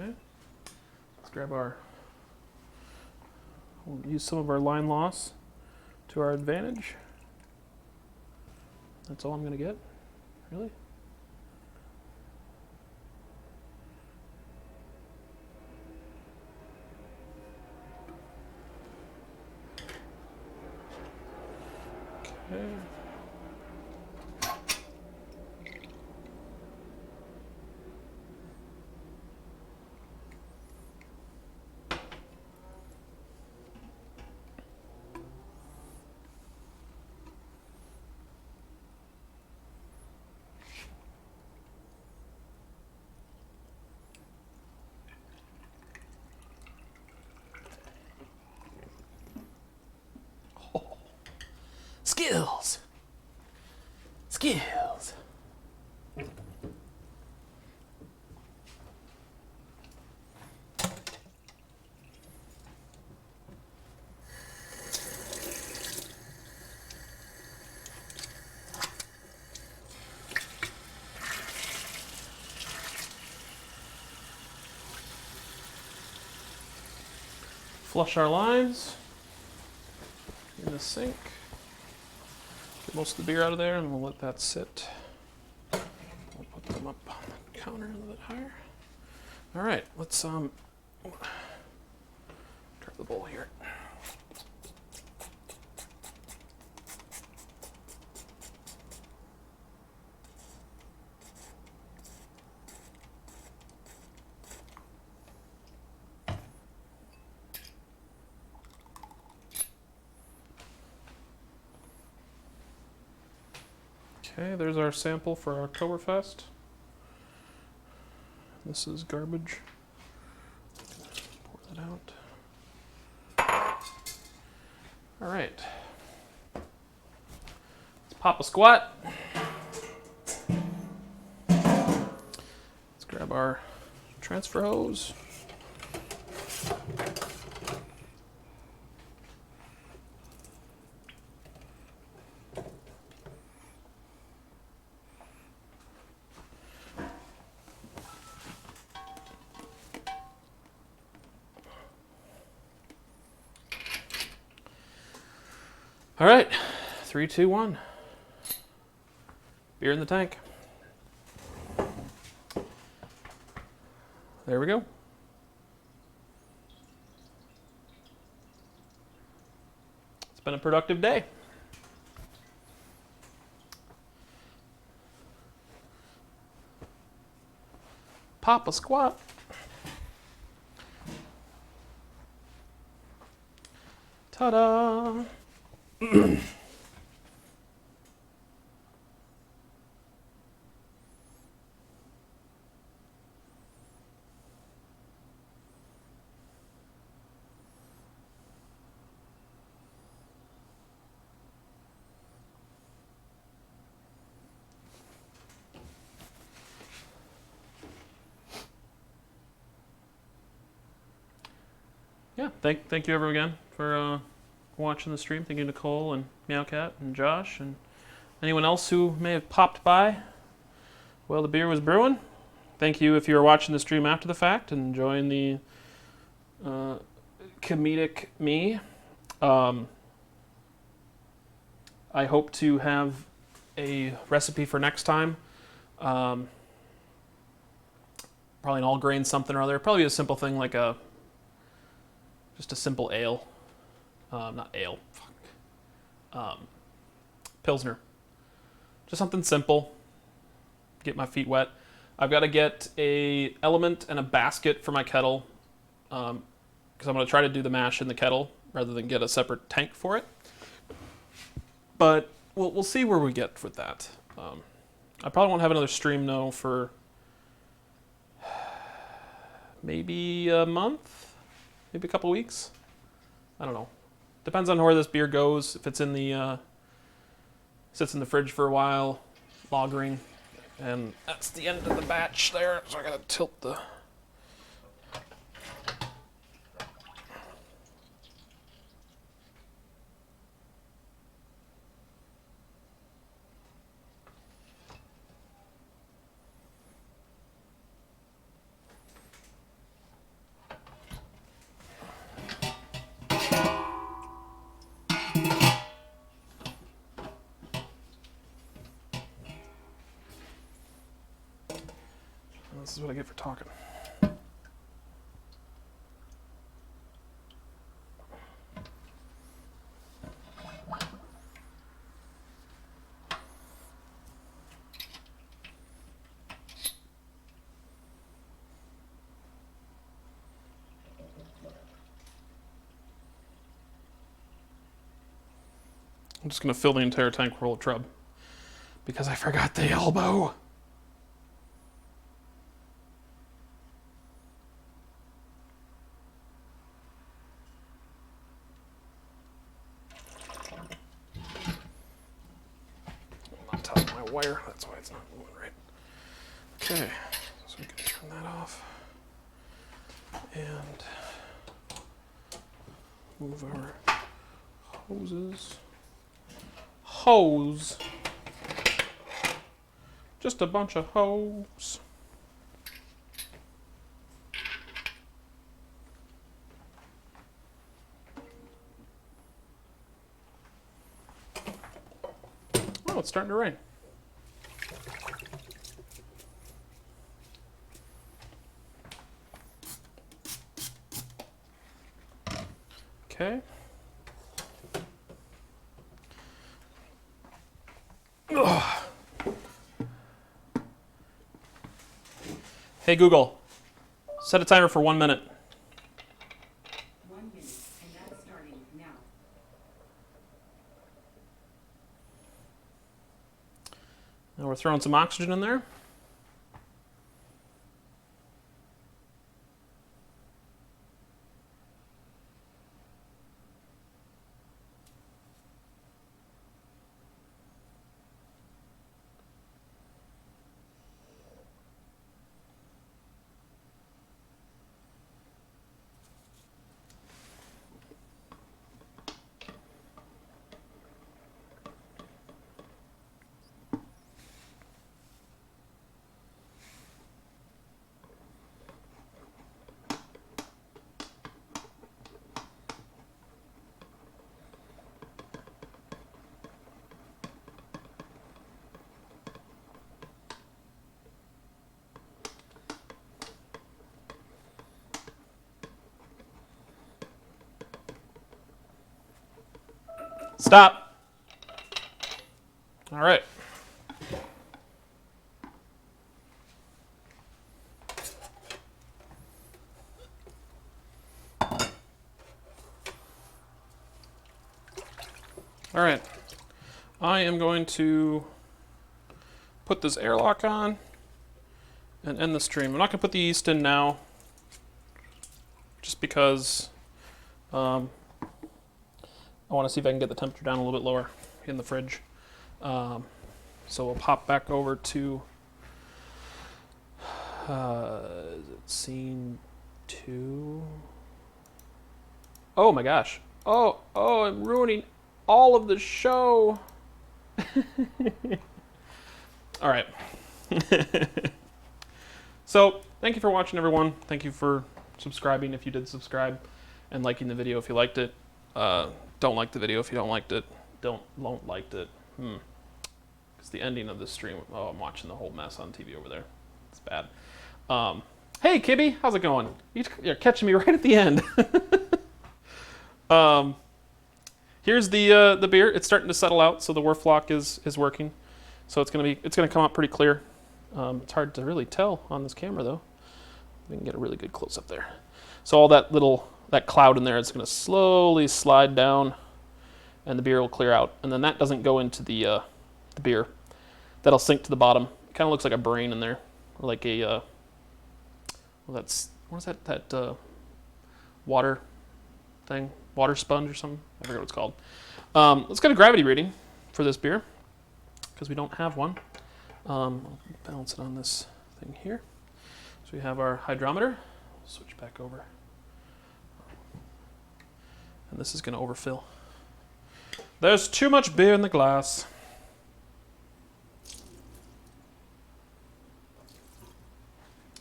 Okay, let's grab we'll use some of our line loss to our advantage. That's all I'm gonna get, really? Okay. Skills. Skills. Flush our lines in the sink. Get most of the beer out of there, and we'll let that sit. We'll put them up on the counter a little bit higher. All right, let's grab the bowl here. Okay, there's our sample for Oktoberfest. This is garbage. Pour that out. All right. Let's pop a squat. Let's grab our transfer hose. All right, 3, 2, 1. Beer in the tank. There we go. It's been a productive day. Pop a squat. Ta-da! Yeah, thank you everyone again for watching the stream. Thank you, Nicole and Meowcat and Josh and anyone else who may have popped by while the beer was brewing. thank you if you're watching the stream after the fact and enjoying the comedic me. I hope to have a recipe for next time. Probably an all grain something or other. Probably a simple thing like just a simple ale. Not ale. Fuck. Pilsner. Just something simple. Get my feet wet. I've got to get a element and a basket for my kettle because I'm going to try to do the mash in the kettle rather than get a separate tank for it. But we'll see where we get with that. I probably won't have another stream though for maybe a month, maybe a couple weeks. I don't know. Depends on where this beer goes. If it's in the sits in the fridge for a while, lagering, and that's the end of the batch there. So I gotta tilt the. This is what I get for talking. I'm just going to fill the entire tank full of Trub because I forgot the elbow. Wire. That's why it's not moving right. Okay, so we can turn that off and move our hoses. Hose. Just a bunch of hose. Oh, it's starting to rain. Okay. Ugh. Hey Google, set a timer for 1 minute. 1 minute, and that's starting now. Now we're throwing some oxygen in there. Stop. All right. All right. I am going to put this airlock on and end the stream. I'm not going to put the yeast in now just because I want to see if I can get the temperature down a little bit lower in the fridge. So we'll pop back over to is it scene 2? Oh my gosh. Oh, I'm ruining all of the show. All right. So thank you for watching, everyone. Thank you for subscribing if you did subscribe, and liking the video if you liked it. Don't like the video if you don't liked it. Don't liked it. It's the ending of this stream. Oh, I'm watching the whole mess on TV over there. It's bad. Hey, Kibby, how's it going? You're catching me right at the end. Here's the beer. It's starting to settle out, so the Werflock is working. So it's gonna come out pretty clear. It's hard to really tell on this camera though. We can get a really good close up there. So all that cloud in there is gonna slowly slide down, and the beer will clear out. And then that doesn't go into the beer. That'll sink to the bottom. It kind of looks like a brain in there, or like a what is that water thing? Water sponge or something? I forget what it's called. Let's get a gravity reading for this beer, because we don't have one. I'll balance it on this thing here. So we have our hydrometer. Switch back over. And this is going to overfill. There's too much beer in the glass.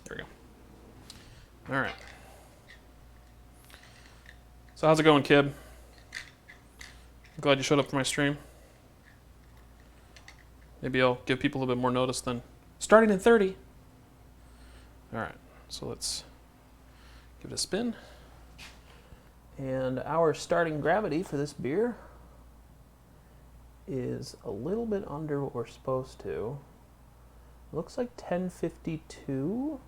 There we go. All right. So how's it going, Kib? I'm glad you showed up for my stream. Maybe I'll give people a little bit more notice than starting in 30. All right, so let's give it a spin. And our starting gravity for this beer is a little bit under what we're supposed to. Looks like 1052.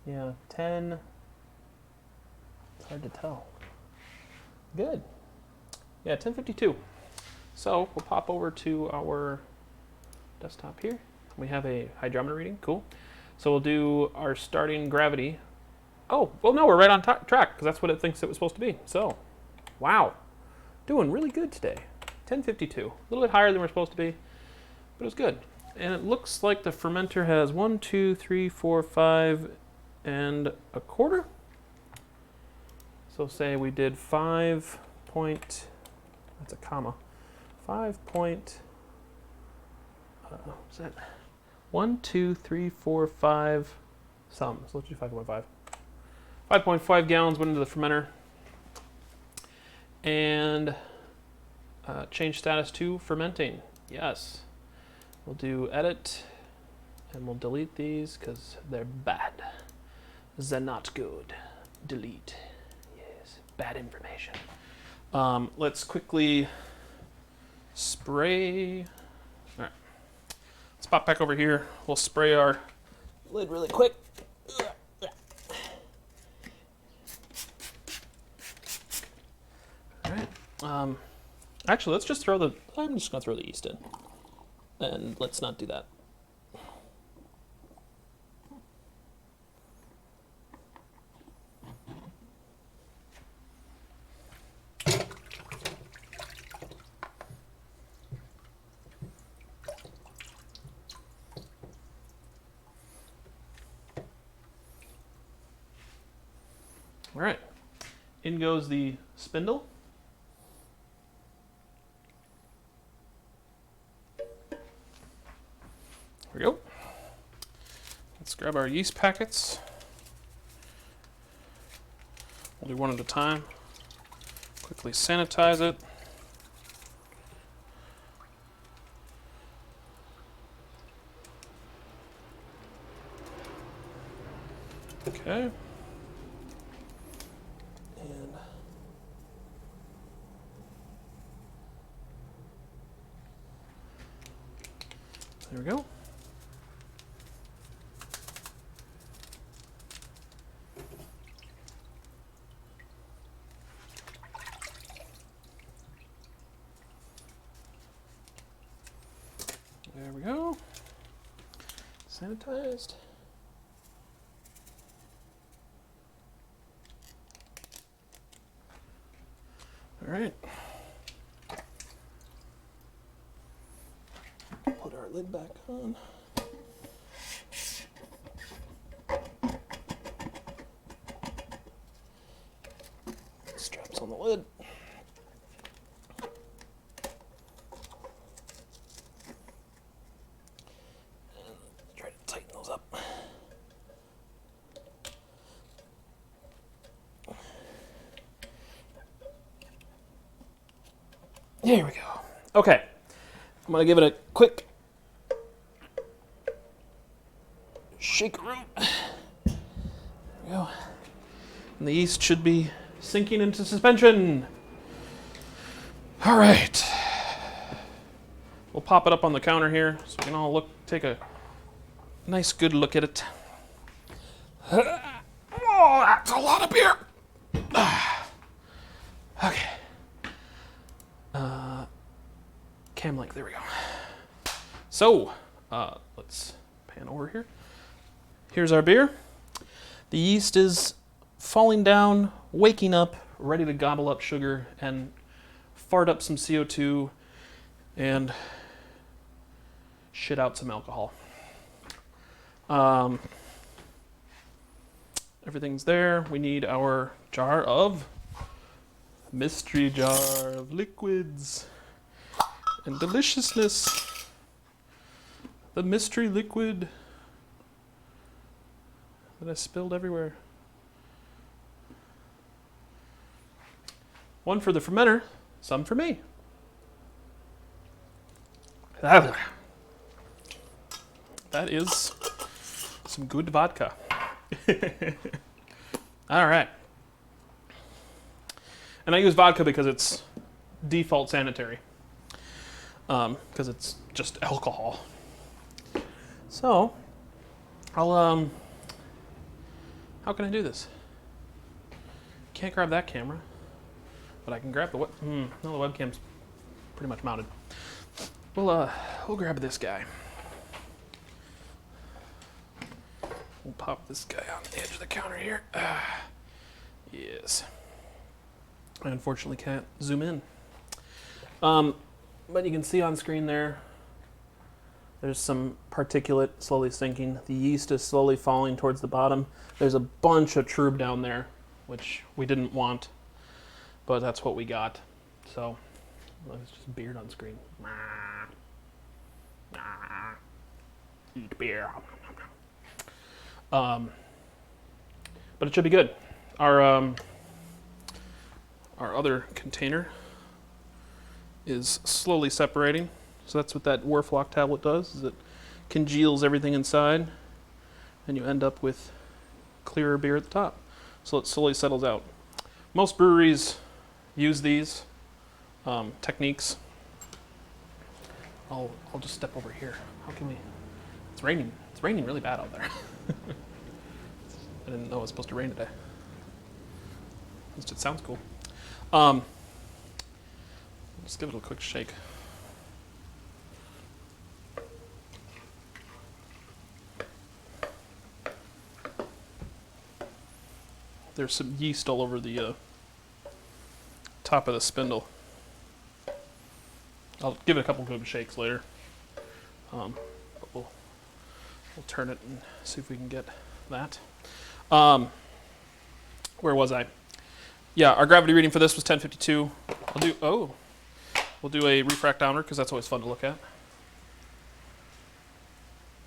Yeah, 10. It's hard to tell. Good. Yeah, 1052. So we'll pop over to our desktop here. We have a hydrometer reading. Cool. So we'll do our starting gravity. Oh, well, no, we're right on track, because that's what it thinks it was supposed to be. So, wow. Doing really good today. 1052. A little bit higher than we're supposed to be, but it was good. And it looks like the fermenter has 1, 2, 3, 4, 5, and a quarter. So say we did 5 point, that's a comma, 5 point, what's that? 1, 2, 3, 4, 5, some. So let's do 5.5. 5.5 gallons went into the fermenter. And change status to fermenting. Yes. We'll do edit, and we'll delete these because they're bad. They're not good. Delete. Yes, bad information. Let's quickly spray. All right, let's pop back over here. We'll spray our lid really quick. All right. Actually, let's just throw I'm just gonna throw the yeast in, and let's not do that. All right, in goes the spindle. There we go. Let's grab our yeast packets. We'll do one at a time. Quickly sanitize it. Okay. And there we go. There we go. Sanitized. All right. Put our lid back on. Strap clamps on the lid. And try to tighten those up. There we go. Okay, I'm gonna give it a quick shake-a-root. There we go. And the yeast should be sinking into suspension. All right. We'll pop it up on the counter here so we can all take a nice good look at it. Oh, that's a lot of beer. Okay. Cam length, there we go. So, let's pan over here. Here's our beer. The yeast is falling down, waking up, ready to gobble up sugar and fart up some CO2 and shit out some alcohol. Everything's there. We need our mystery jar of liquids and deliciousness. The mystery liquid that I spilled everywhere. One for the fermenter, some for me. That is some good vodka. All right. And I use vodka because it's default sanitary. Because it's just alcohol. So, how can I do this? Can't grab that camera, but I can grab the no, the webcam's pretty much mounted. We'll grab this guy. We'll pop this guy on the edge of the counter here. Yes. I unfortunately can't zoom in. But you can see on screen there's some particulate slowly sinking. The yeast is slowly falling towards the bottom. There's a bunch of trub down there, which we didn't want, but that's what we got. So, it's just beard on screen. Eat beer. But it should be good. Our other container is slowly separating. So that's what that Warflock tablet does, is it congeals everything inside, and you end up with clearer beer at the top. So it slowly settles out. Most breweries use these techniques. I'll just step over here. How can we? It's raining. It's raining really bad out there. I didn't know it was supposed to rain today. At least it sounds cool. Just give it a quick shake. There's some yeast all over the top of the spindle. I'll give it a couple good shakes later. But we'll turn it and see if we can get that. Where was I? Yeah, our gravity reading for this was 1052. We'll do a refractometer because that's always fun to look at.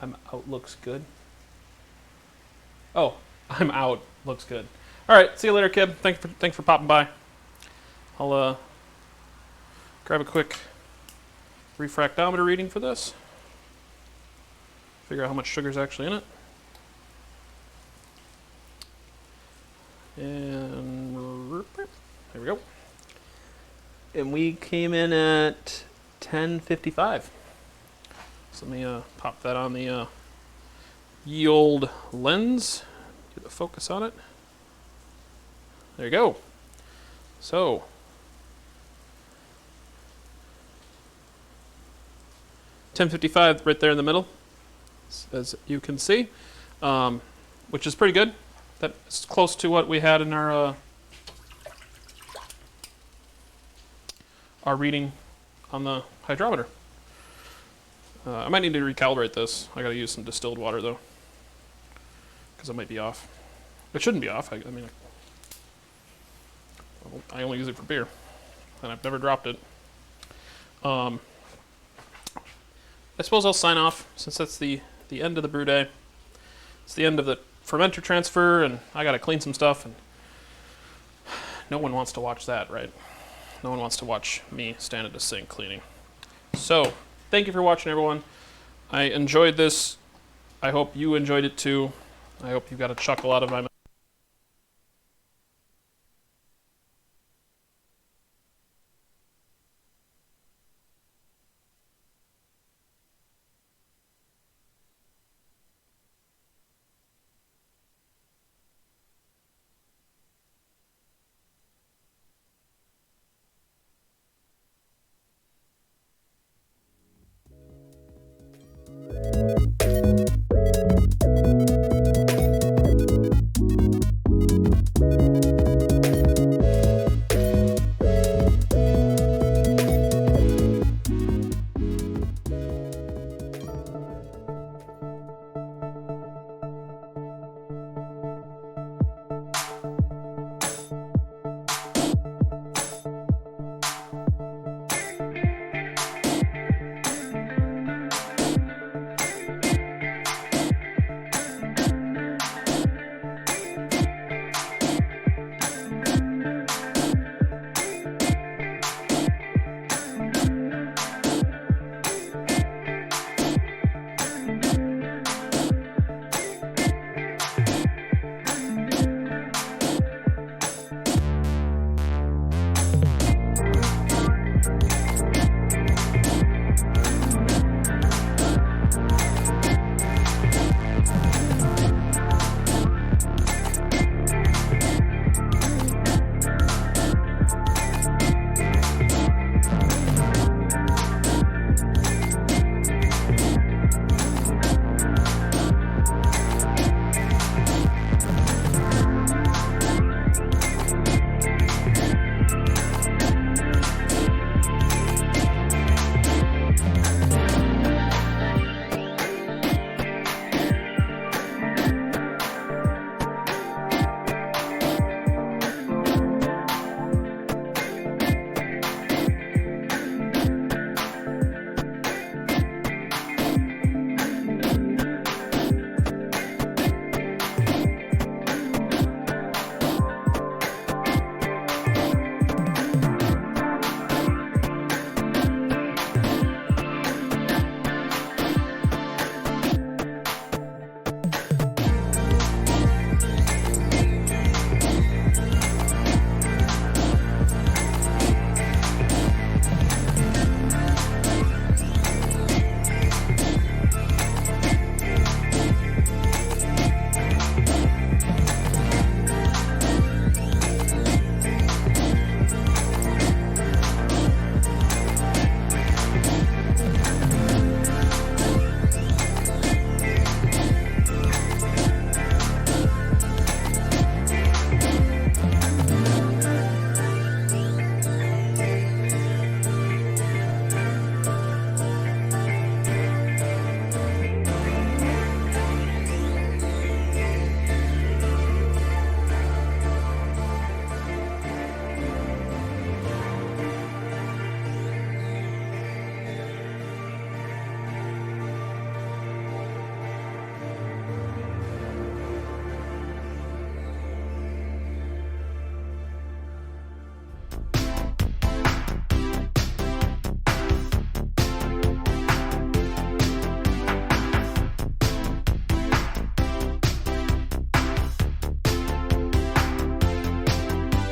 I'm out, looks good. Oh, I'm out, looks good. All right, see you later, Kib. Thanks for popping by. I'll grab a quick refractometer reading for this. Figure out how much sugar's actually in it. And there we go. And we came in at 1055. So let me pop that on the ye old lens. Get the focus on it. There you go. So, $10.55 right there in the middle, as you can see, which is pretty good. That's close to what we had in our reading on the hydrometer. I might need to recalibrate this. I got to use some distilled water though, because it might be off. It shouldn't be off. I mean, I only use it for beer, and I've never dropped it. I suppose I'll sign off since that's the end of the brew day. It's the end of the fermenter transfer, and I gotta clean some stuff, and no one wants to watch that, right? No one wants to watch me stand at a sink cleaning. So, thank you for watching, everyone. I enjoyed this. I hope you enjoyed it too. I hope you got a chuckle out of my